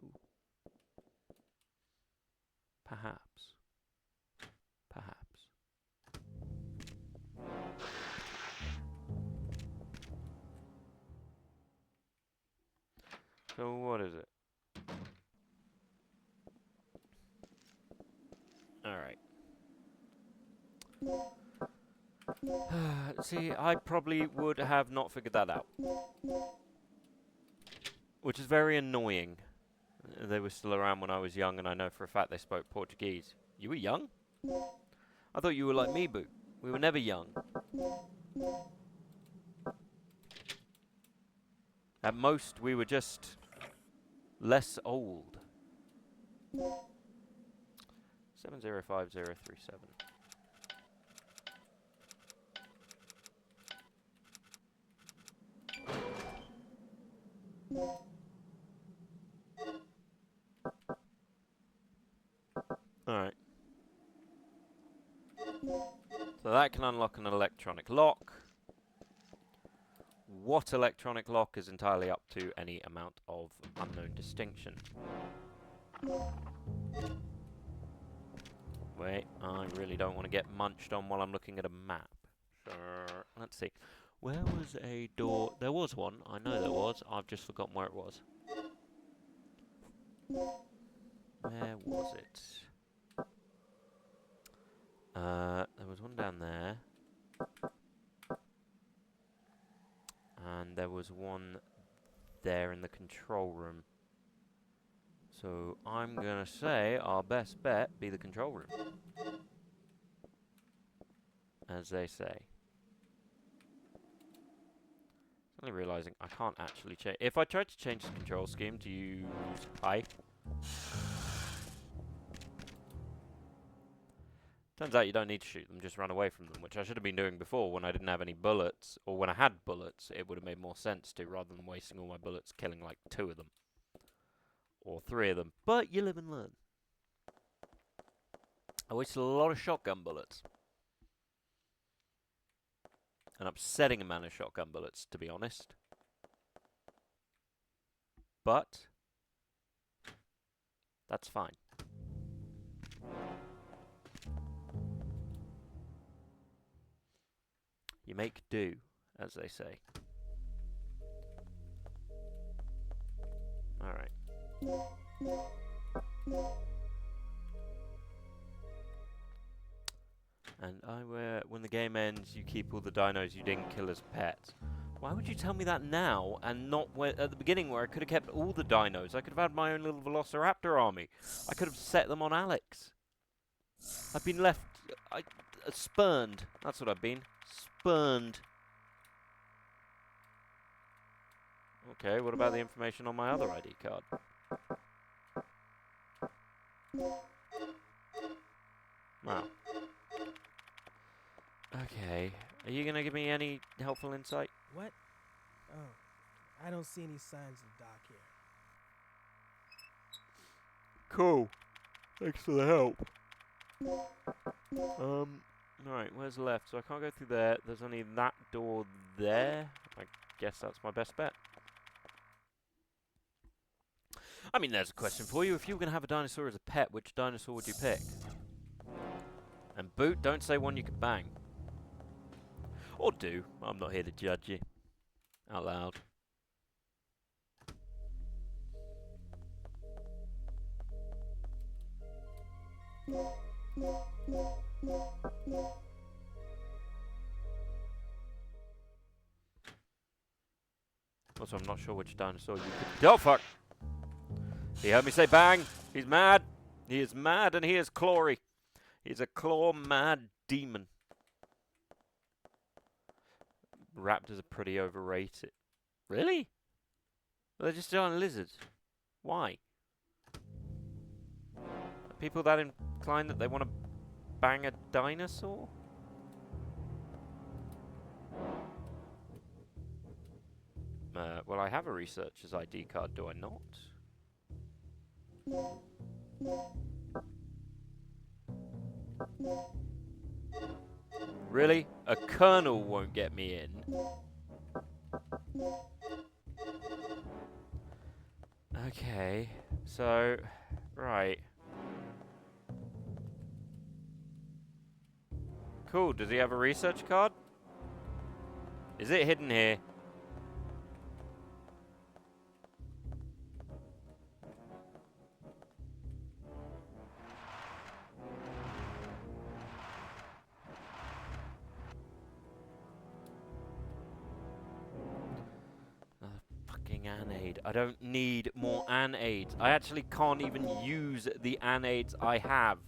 Perhaps. Perhaps. So what is it? Alright. See, I probably would have not figured that out. Which is very annoying. They were still around when I was young, and I know for a fact they spoke Portuguese. You were young? I thought you were like me, Boo. We were never young. At most, we were just less old. 705037. Alright. So that can unlock an electronic lock. What electronic lock is entirely up to any amount of unknown distinction. Wait, I really don't want to get munched on while I'm looking at a map. Sure. Let's see. Where was a door? There was one. I know there was. I've just forgotten where it was. Where was it? There was one down there. And there was one there in the control room. So I'm gonna say our best bet be the control room. As they say. Suddenly realizing I can't actually change. If I tried to change the control scheme to use pipe. Turns out you don't need to shoot them, just run away from them, which I should have been doing before when I didn't have any bullets. Or when I had bullets, it would have made more sense to, rather than wasting all my bullets killing like 2 of them. Or 3 of them. But you live and learn. I wasted a lot of shotgun bullets. An upsetting amount of shotgun bullets, to be honest. But that's fine. You make do, as they say. Alright. And when the game ends, you keep all the dinos you didn't kill as pets. Why would you tell me that now, and not at the beginning where I could have kept all the dinos? I could have had my own little Velociraptor army. I could have set them on Alex. I've been left... spurned. That's what I've been. Spurned. Okay, what about the information on my other ID card? Wow. Okay. Are you gonna give me any helpful insight? What? Oh, I don't see any signs of Doc here. Cool. Thanks for the help. Alright, where's left? So I can't go through there. There's only that door there. I guess that's my best bet. I mean, there's a question for you. If you were going to have a dinosaur as a pet, which dinosaur would you pick? And Boot, don't say one you could bang. Or do. I'm not here to judge you. Out loud. Also, I'm not sure which dinosaur you could... Oh, fuck! He heard me say bang! He's mad! He is mad and he is clawy. He's a claw-mad demon. Raptors are pretty overrated. Really? Well, they're just giant lizards. Why? Are people that inclined that they want to bang a dinosaur? Well, I have a researcher's ID card, do I not? Really? A colonel won't get me in. Okay, so, right. Cool, does he have a research card? Is it hidden here? Fucking anade. I don't need more anades. I actually can't even use the anades I have.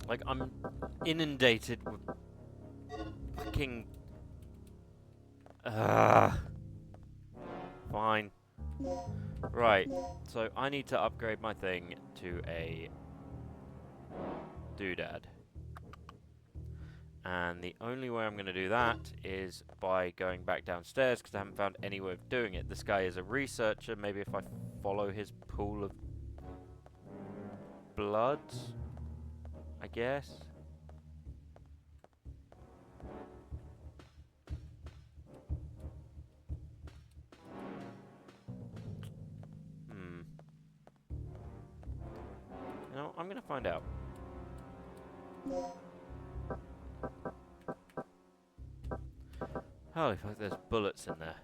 Like, I'm inundated with fucking... Fine. Right, so I need to upgrade my thing to a doodad. And the only way I'm going to do that is by going back downstairs, because I haven't found any way of doing it. This guy is a researcher. Maybe if I follow his pool of blood, I guess. You know, I'm going to find out. Holy fuck, there's bullets in there.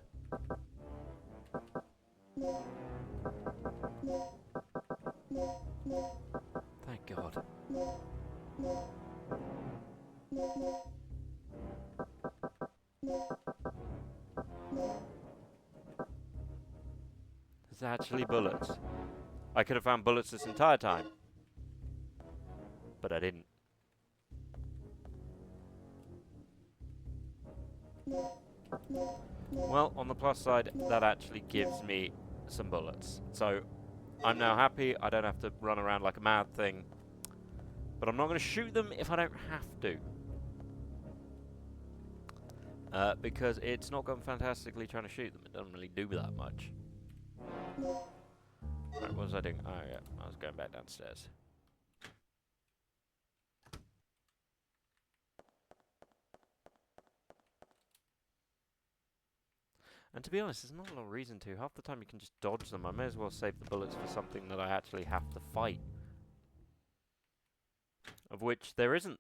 Thank God. There's actually bullets. I could have found bullets this entire time. But I didn't. Well, on the plus side, that actually gives me some bullets. So, I'm now happy. I don't have to run around like a mad thing. But I'm not going to shoot them if I don't have to. Because it's not gone fantastically trying to shoot them. It doesn't really do that much. Right, what was I doing? Oh, yeah. I was going back downstairs. And to be honest, there's not a lot of reason to. Half the time you can just dodge them. I may as well save the bullets for something that I actually have to fight. Of which there isn't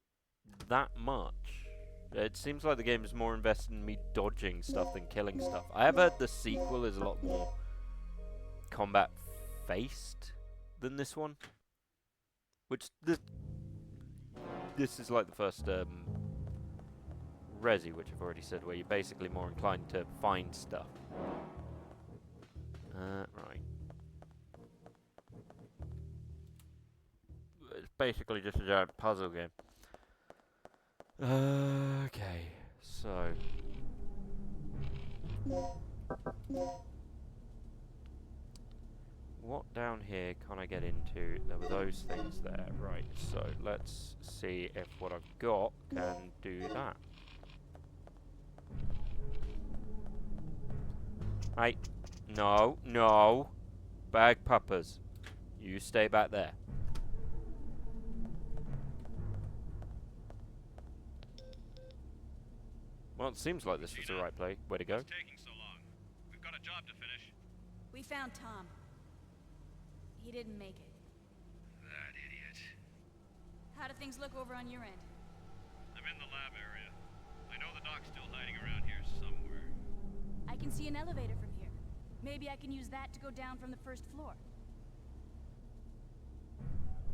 that much. It seems like the game is more invested in me dodging stuff than killing stuff. I have heard the sequel is a lot more combat-faced than this one. Which, this is like the first Resi, which I've already said, where you're basically more inclined to find stuff. Right. It's basically just a giant puzzle game. Okay, so... What down here can I get into? There were those things there. Right, so let's see if what I've got can do that. Hey, no, no. Bag puppers. You stay back there. Well, it seems like this was the right play. Way to go. What's taking so long? We've got a job to finish. We found Tom. He didn't make it. That idiot. How do things look over on your end? I'm in the lab area. I know the doc's still hiding around here somewhere. I can see an elevator from here. Maybe I can use that to go down from the first floor.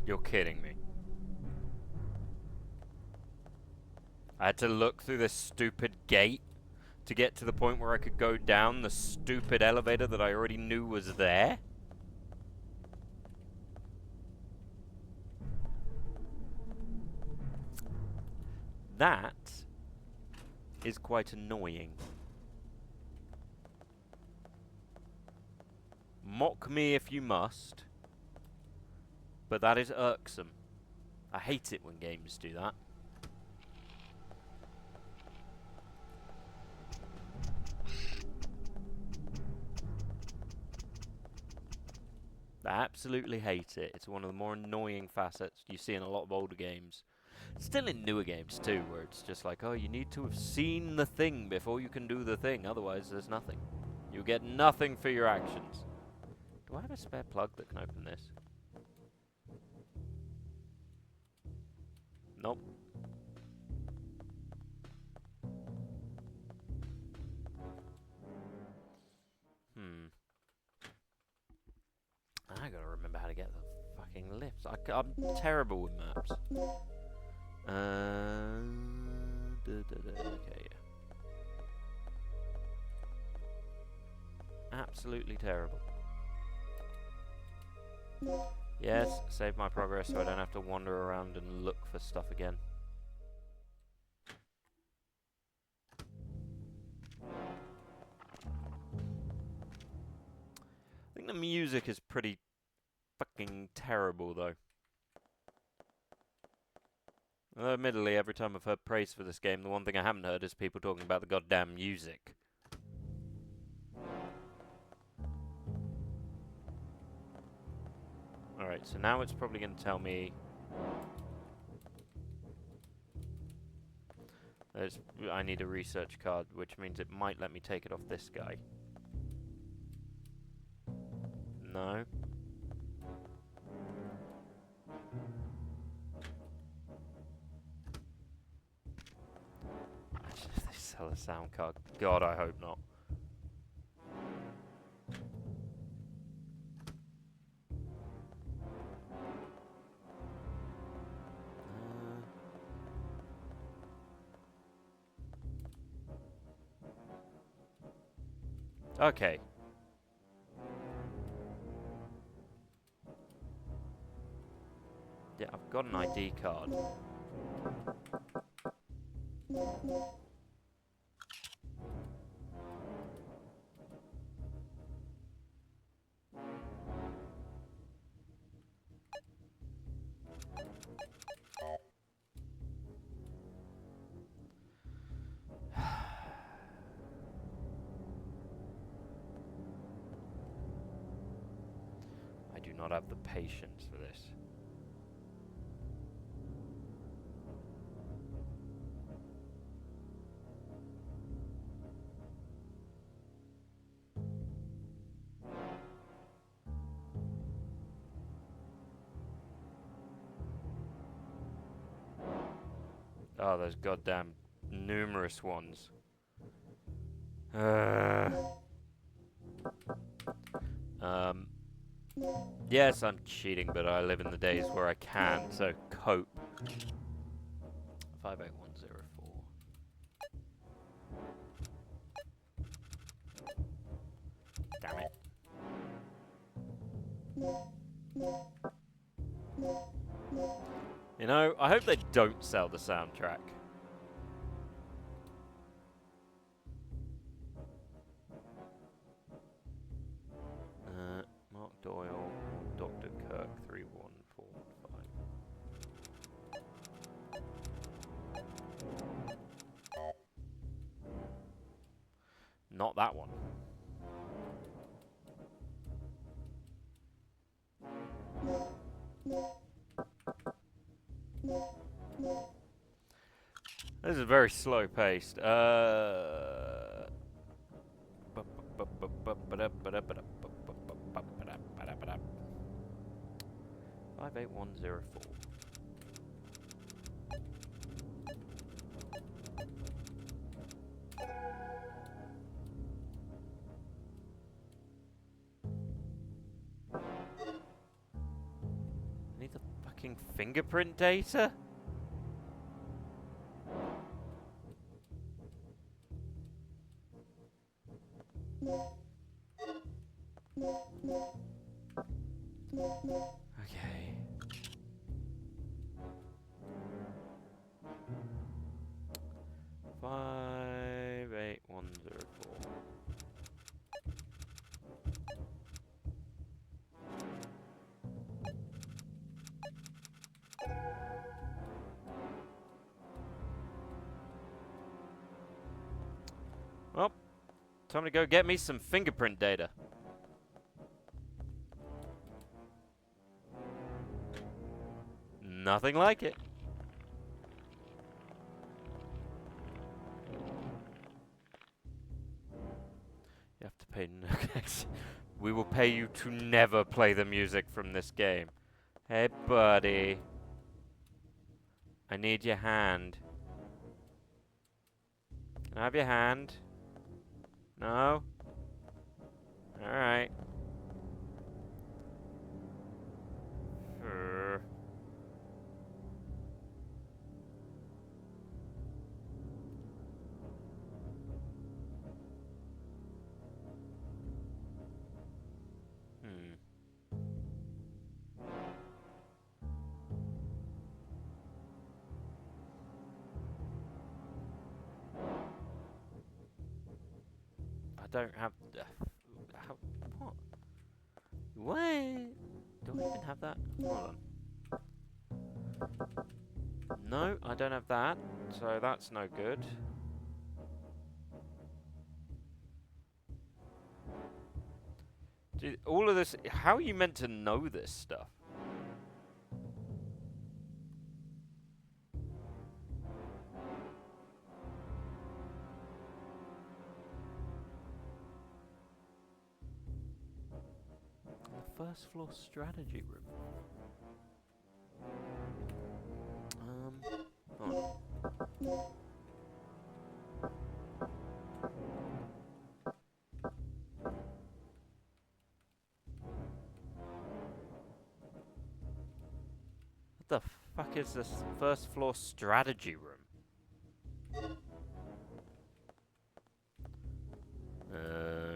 You're kidding me. I had to look through this stupid gate to get to the point where I could go down the stupid elevator that I already knew was there? That is quite annoying. Mock me if you must, but that is irksome. I hate it when games do that. I absolutely hate it. It's one of the more annoying facets you see in a lot of older games. Still in newer games too, where it's just like, oh, you need to have seen the thing before you can do the thing, otherwise there's nothing. You get nothing for your actions. Do I have a spare plug that can open this? Nope. I gotta remember how to get the fucking lifts. I'm terrible with maps. Okay, yeah. Absolutely terrible. Yes, save my progress so I don't have to wander around and look for stuff again. I think the music is pretty fucking terrible, though. Admittedly, every time I've heard praise for this game, the one thing I haven't heard is people talking about the goddamn music. Alright, so now it's probably going to tell me... I need a research card, which means it might let me take it off this guy. No. Imagine if they sell a sound card. God, I hope not. Okay. Yeah, I've got an ID card. I do not have the patience for this. Oh, there's goddamn numerous ones. Yes, I'm cheating, but I live in the days where I can, so cope. 58104. Damn it. You know, I hope they don't sell the soundtrack. Mark Doyle, Dr. Kirk 31415. Not that one. This is very slow paced. 58104. I need the fucking fingerprint data? Okay. Well, time to go get me some fingerprint data. Nothing like it. You have to pay no tax. We will pay you to never play the music from this game. Hey, buddy. I need your hand. Can I have your hand? No? Alright. I don't have... how, what? Wait! Do I even have that? Hold on. No, I don't have that, so that's no good. Dude, all of this... How are you meant to know this stuff? The first floor strategy room. Hold on. What the fuck is this first floor strategy room?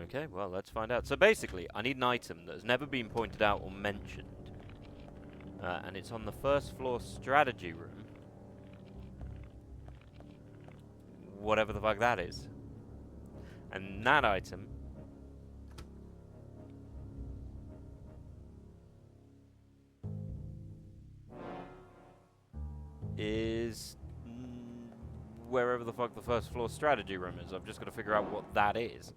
Okay, well, let's find out. So basically, I need an item that has never been pointed out or mentioned. And it's on the first floor strategy room. Whatever the fuck that is. And that item is wherever the fuck the first floor strategy room is. I've just got to figure out what that is.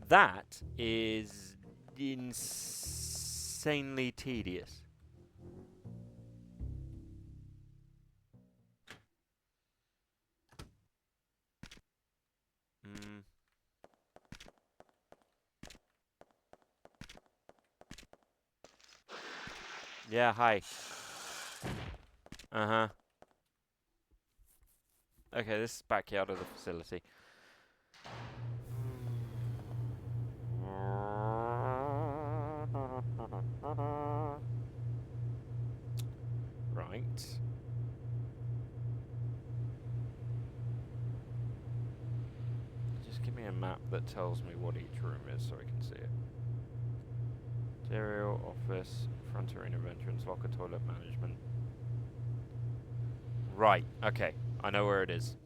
That is insanely tedious. Yeah, hi. Uh-huh. Okay, this is backyard of the facility. Right. Just give me a map that tells me what each room is so I can see it. Interior, office, front arena of entrance, locker, toilet management. Right, okay. I know where it is.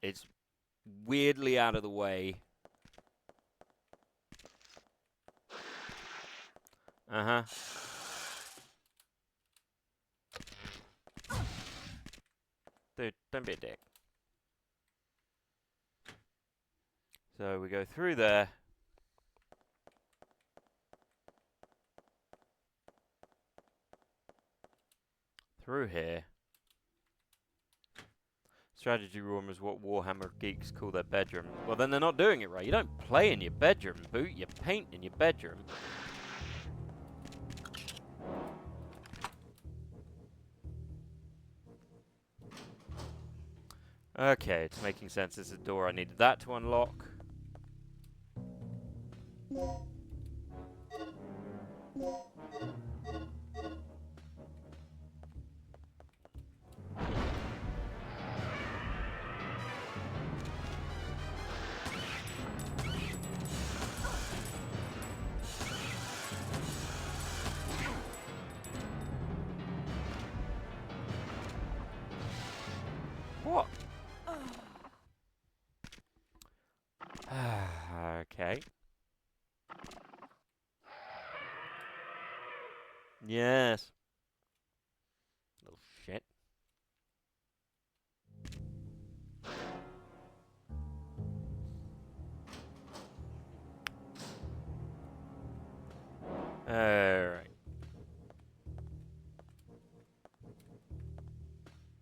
It's weirdly out of the way. Uh-huh. Dude, don't be a dick. So we go through there. Through here. Strategy room is what Warhammer geeks call their bedroom. Well, then they're not doing it right. You don't play in your bedroom, Boot. You paint in your bedroom. Okay, it's making sense. This is a door. I needed that to unlock. What? Okay. Yes. Little shit. Alright.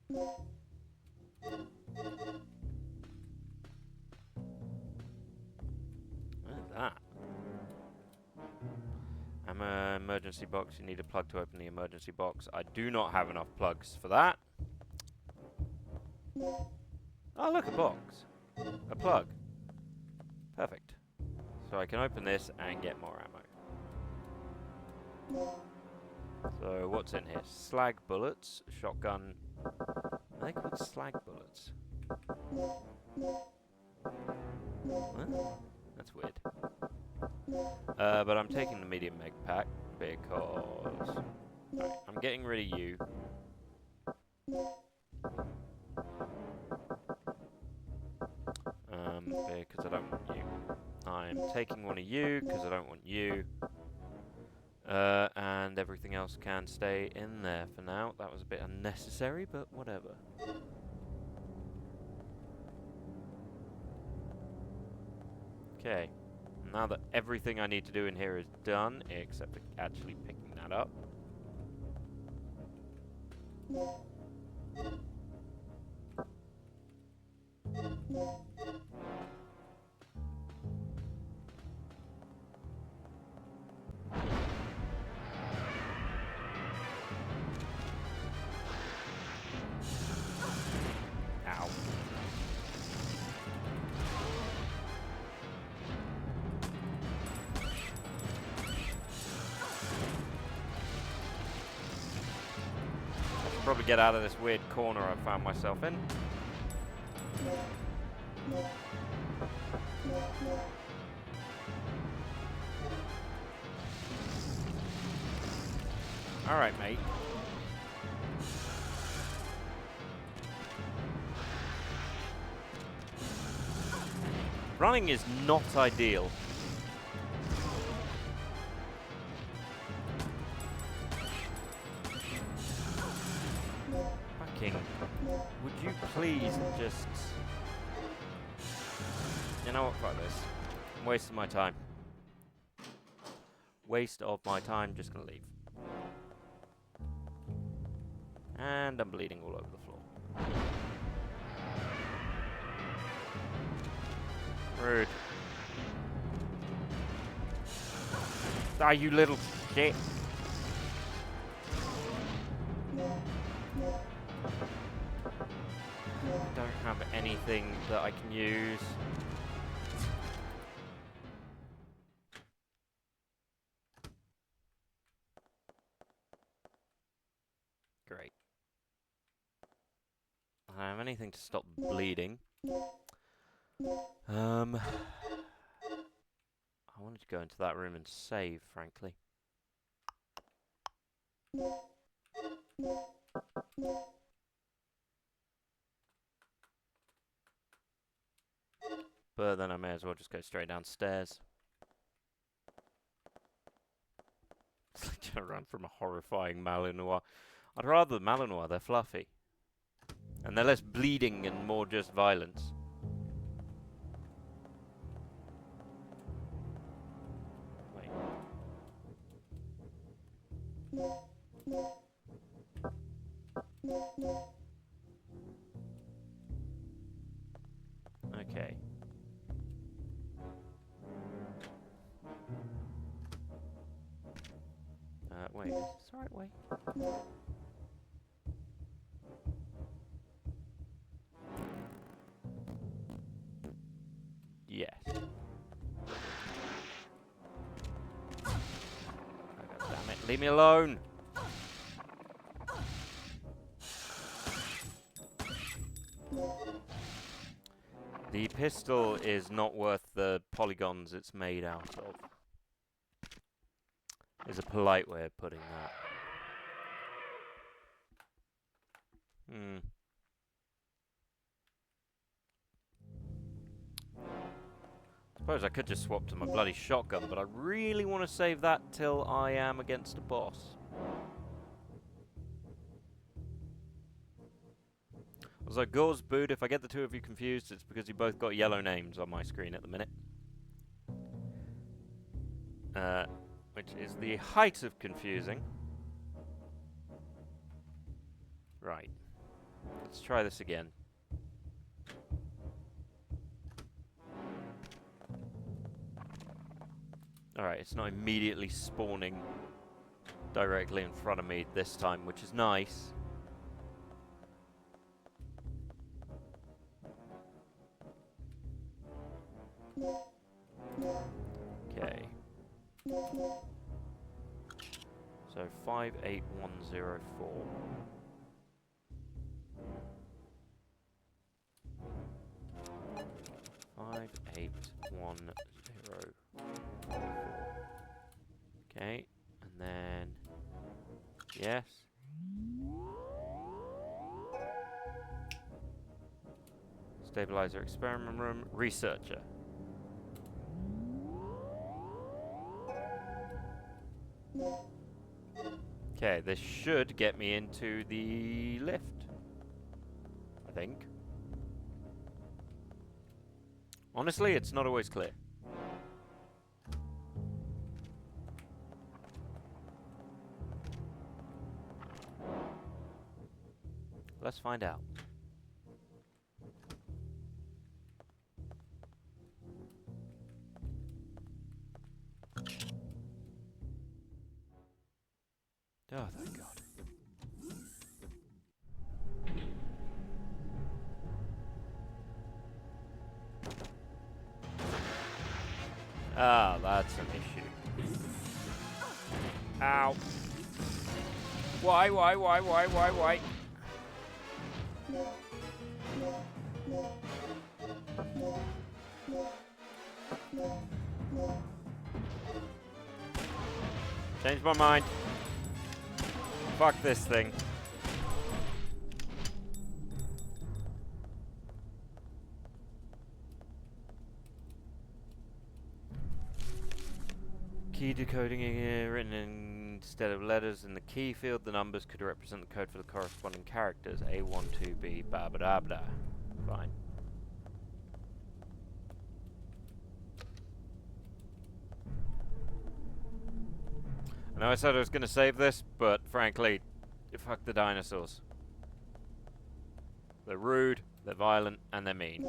What is that? Emergency box. You need a plug to open the emergency box. I do not have enough plugs for that. Oh, look, a box. A plug. Perfect. So I can open this and get more ammo. So what's in here? Slag bullets, shotgun. Are they called slag bullets? What? That's weird. But I'm taking the medium meg pack because right, I'm getting rid of you. Because I don't want you. I'm taking one of you because I don't want you. And everything else can stay in there for now. That was a bit unnecessary, but whatever. Okay. Now that everything I need to do in here is done, except for actually picking that up. Ow. Probably get out of this weird corner I found myself in. Alright, mate. Running is not ideal. Would you please just... You know what, fuck this. I'm wasting my time. Waste of my time, just gonna leave. And I'm bleeding all over the floor. Rude. Ah, you little shit. Don't have anything that I can use. Great. I don't have anything to stop bleeding. I wanted to go into that room and save, frankly. But then I may as well just go straight downstairs. It's like trying to run from a horrifying Malinois. I'd rather the Malinois, they're fluffy. And they're less bleeding and more just violence. Wait. Okay. Wait, is this the right way? Yes. Oh, God damn it, leave me alone! The pistol is not worth the polygons it's made out of. Is a polite way of putting that. Suppose I could just swap to my bloody shotgun, but I really want to save that till I am against a boss. Also, Gore's Boot, if I get the two of you confused, it's because you both got yellow names on my screen at the minute. Which is the height of confusing. Right. Let's try this again. Alright, it's not immediately spawning directly in front of me this time, which is nice. Okay. So 58104. Five, 8, 1, 0. Okay, and then yes. Stabilizer experiment room, researcher. Okay, this should get me into the lift, I think. Honestly, it's not always clear. Let's find out. Oh, thank God. Ah, that's an issue. Ow. Why? Changed my mind. Fuck this thing. Key decoding written instead of letters in the key field. The numbers could represent the code for the corresponding characters. A1, 2B, ba ba da ba da. Fine. I know I said I was going to save this, but frankly, fuck the dinosaurs. They're rude, they're violent, and they're mean.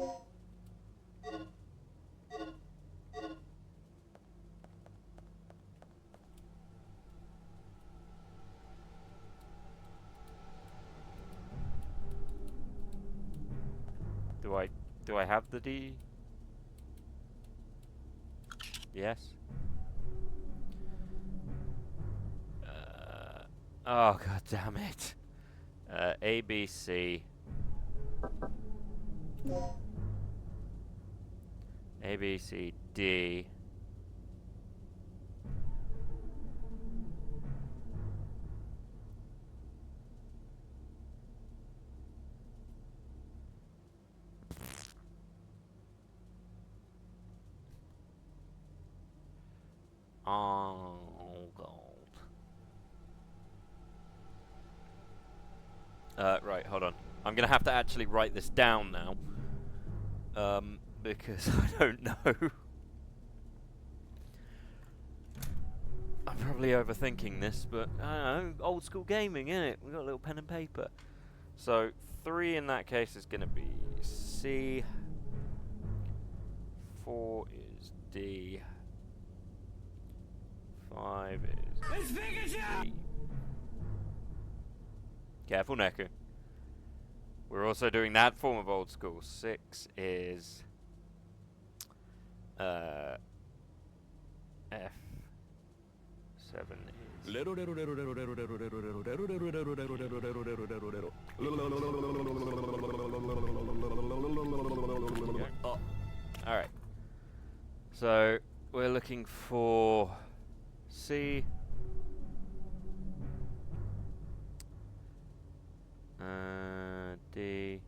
Do I have the D? Yes. Oh, god damn it. A, B, C. A, B, C, D. Oh, God. Right, hold on. I'm gonna have to actually write this down now. Because I don't know. I'm probably overthinking this, but I don't know, old school gaming, innit? We got a little pen and paper. So 3 in that case is gonna be C. 4 is D. 5 is D. Careful, Nehku. We're also doing that form of old school. 6 is F. 7 is oh. Alright. So we're looking for C. D.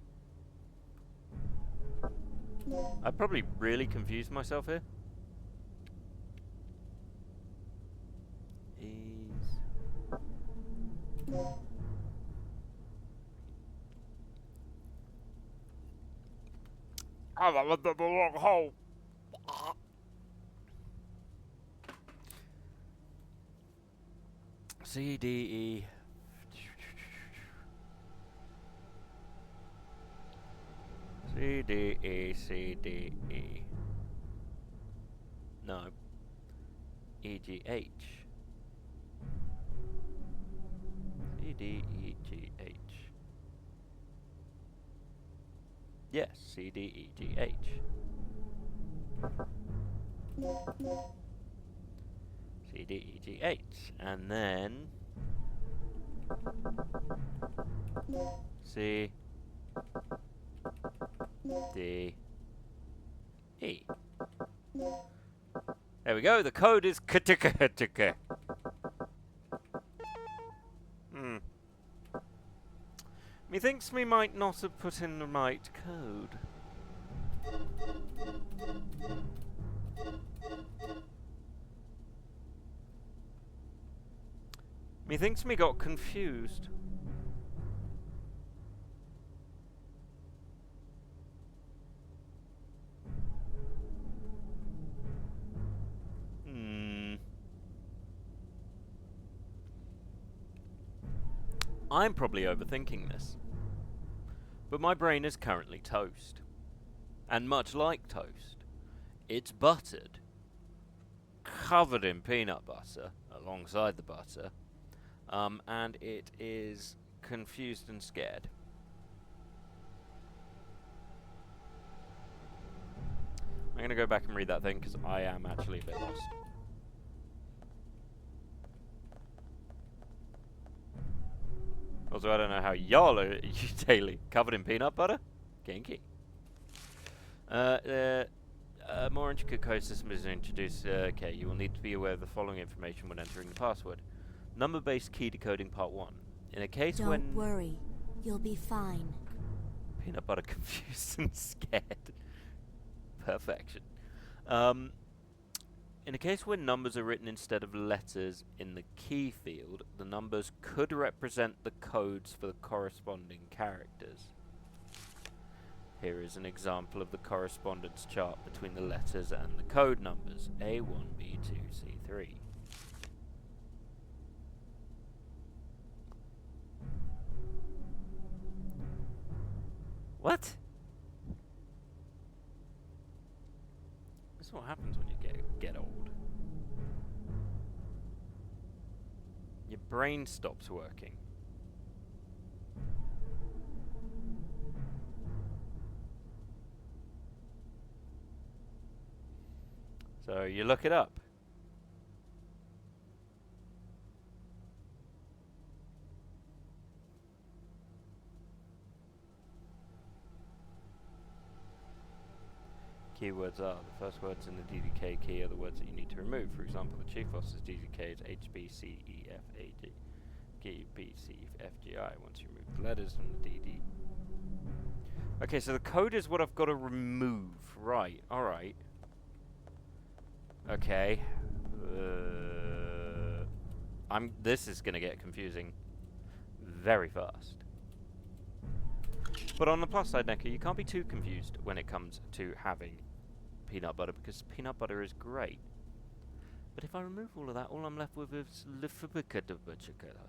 I probably really confused myself here. E's. I looked at the wrong hole. C, D, E. C, D, E, C, D, E. No. E, G, H. C, D, E, G, H. Yes, C, D, E, G, H. C, D, E, G, H. And then... C, D, E. There we go, the code is katika. Methinks me might not have put in the right code. Methinks me got confused. I'm probably overthinking this. But my brain is currently toast. And much like toast, it's buttered, covered in peanut butter, alongside the butter, and it is confused and scared. I'm going to go back and read that thing, because I am actually a bit lost. Also, I don't know how y'all are daily covered in peanut butter. Kinky. More intricate code system is introduced. Okay, you will need to be aware of the following information when entering the password. Number-based key decoding part 1. In a case when... Don't worry, you'll be fine. Peanut butter confused and scared. Perfection. In a case where numbers are written instead of letters in the key field, the numbers could represent the codes for the corresponding characters. Here is an example of the correspondence chart between the letters and the code numbers, A1, B2, C3. What? This is what happens when you get old. Your brain stops working. So you look it up. Keywords are the first words in the DDK key are the words that you need to remove. For example, the chief boss's DDK is HBCEFAG. G, B, C, F, G, I. Once you remove the letters from the DD. Okay, so the code is what I've got to remove. Right, alright. Okay. This is going to get confusing very fast. But on the plus side, Nehku, you can't be too confused when it comes to having peanut butter, because peanut butter is great. But if I remove all of that, all I'm left with is lifabicadabachicada.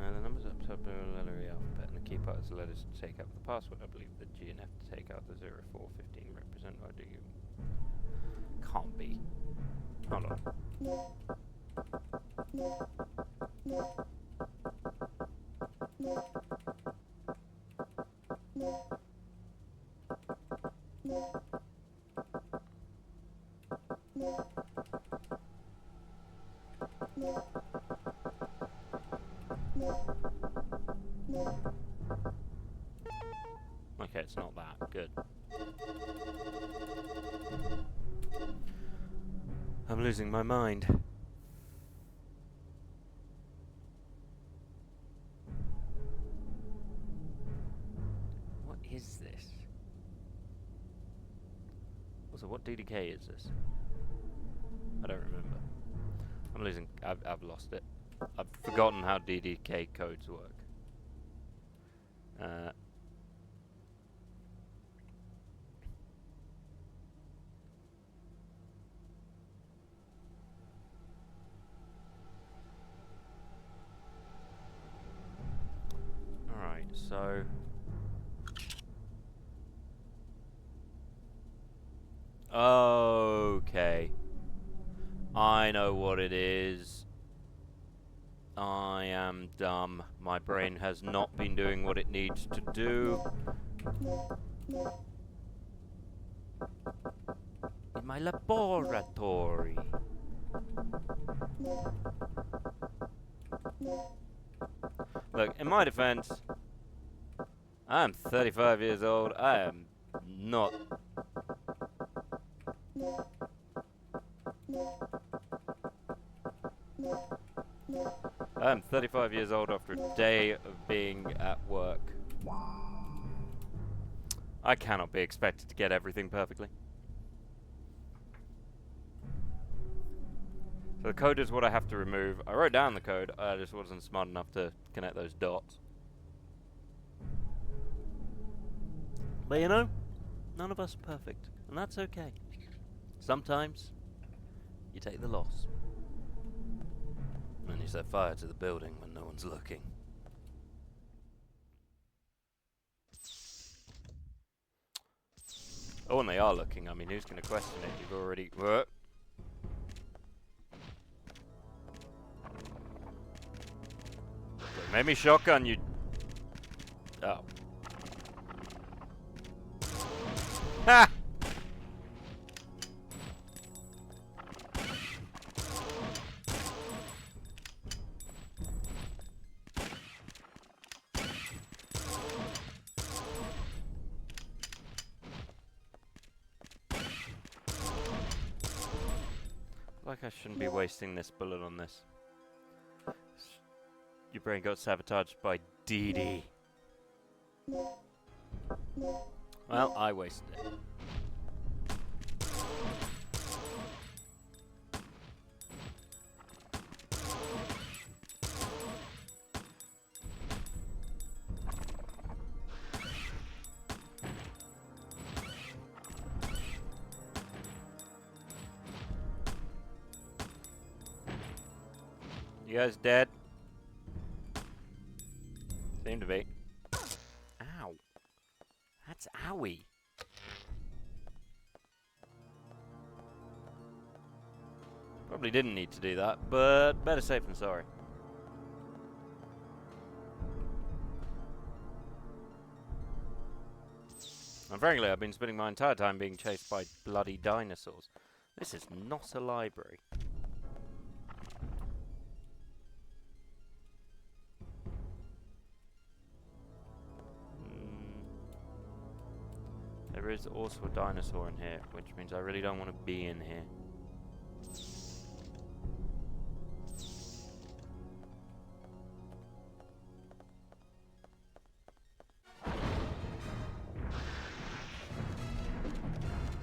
The numbers up top are a letter of the alphabet, and the key part is the letters to take out the password. I believe the G and F to take out the 0, 4, 15 represent, or do you? Can't be. Hold on. Okay, it's not that. Good. I'm losing my mind. Also, what DDK is this? I don't remember. I'm losing. I've lost it. I've forgotten how DDK codes work. Alright, so... Okay. I know what it is. I am dumb. My brain has not been doing what it needs to do. In my laboratory. Look, in my defense, I am 35 years old. I am not... I am 35 years old after a day of being at work. I cannot be expected to get everything perfectly. So the code is what I have to remove. I wrote down the code, I just wasn't smart enough to connect those dots. But you know, none of us are perfect, and that's okay. Sometimes, you take the loss. And you set fire to the building when no one's looking. Oh, and they are looking. I mean, who's going to question it? You've already... What? Made me shotgun you. Oh. Ha! Like I shouldn't be wasting this bullet on this. Your brain got sabotaged by DD. Well, I wasted it. You guys dead? Seem to be. Ow. That's owie. Probably didn't need to do that, but better safe than sorry. And frankly, I've been spending my entire time being chased by bloody dinosaurs. This is not a library. There is also a dinosaur in here, which means I really don't want to be in here.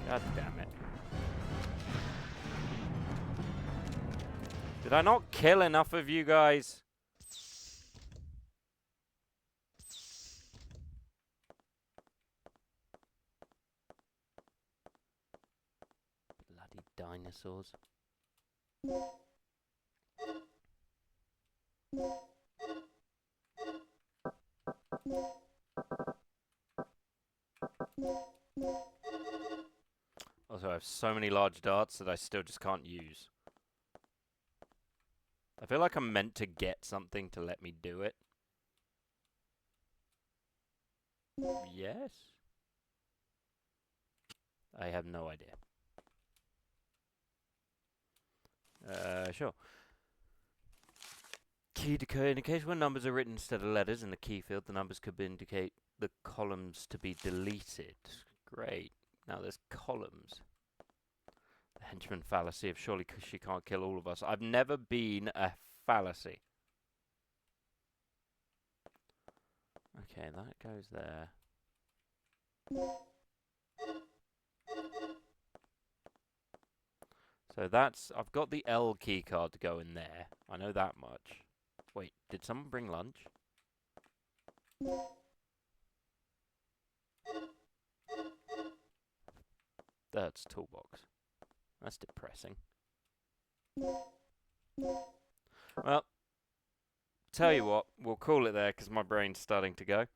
God damn it. Did I not kill enough of you guys? Bloody dinosaurs. Also, I have so many large darts that I still just can't use. I feel like I'm meant to get something to let me do it. Yes? I have no idea. Sure. Key decode. In case when numbers are written instead of letters in the key field, the numbers could indicate the columns to be deleted. Great. Now there's columns. The henchman fallacy of surely she can't kill all of us. I've never been a fallacy. Okay, that goes there. So that's... I've got the L key card to go in there. I know that much. Wait, did someone bring lunch? That's toolbox. That's depressing. Well, tell you what, we'll call it there because my brain's starting to go.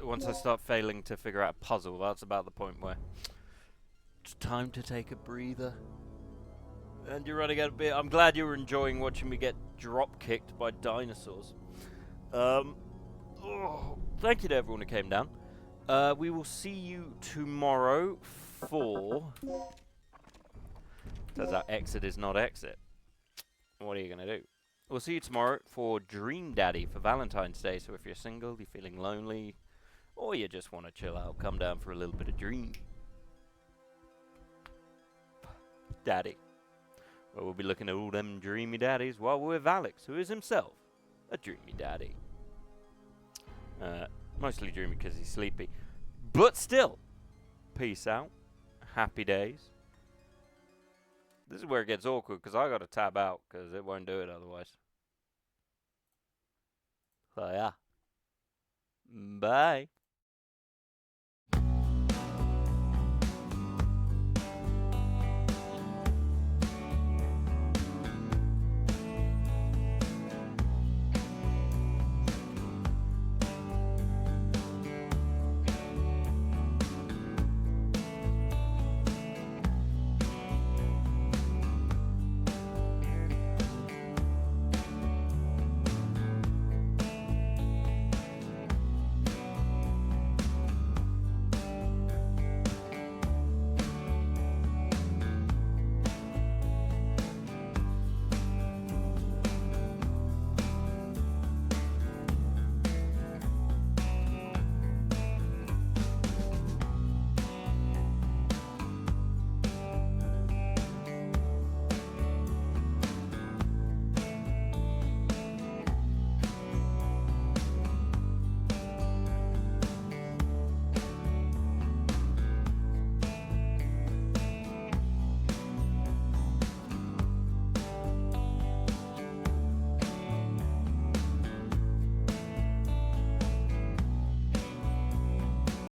Once I start failing to figure out a puzzle, that's about the point where it's time to take a breather. And you're running out of beer. I'm glad you were enjoying watching me get drop kicked by dinosaurs. Thank you to everyone who came down. We will see you tomorrow for... Turns out exit is not exit. What are you going to do? We'll see you tomorrow for Dream Daddy for Valentine's Day. So if you're single, you're feeling lonely, or you just want to chill out, come down for a little bit of dream. Daddy. Well, we'll be looking at all them dreamy daddies while we're with Alex, who is himself a dreamy daddy. Mostly dreamy because he's sleepy. But still, peace out. Happy days. This is where it gets awkward because I got to tab out because it won't do it otherwise. So yeah. Bye.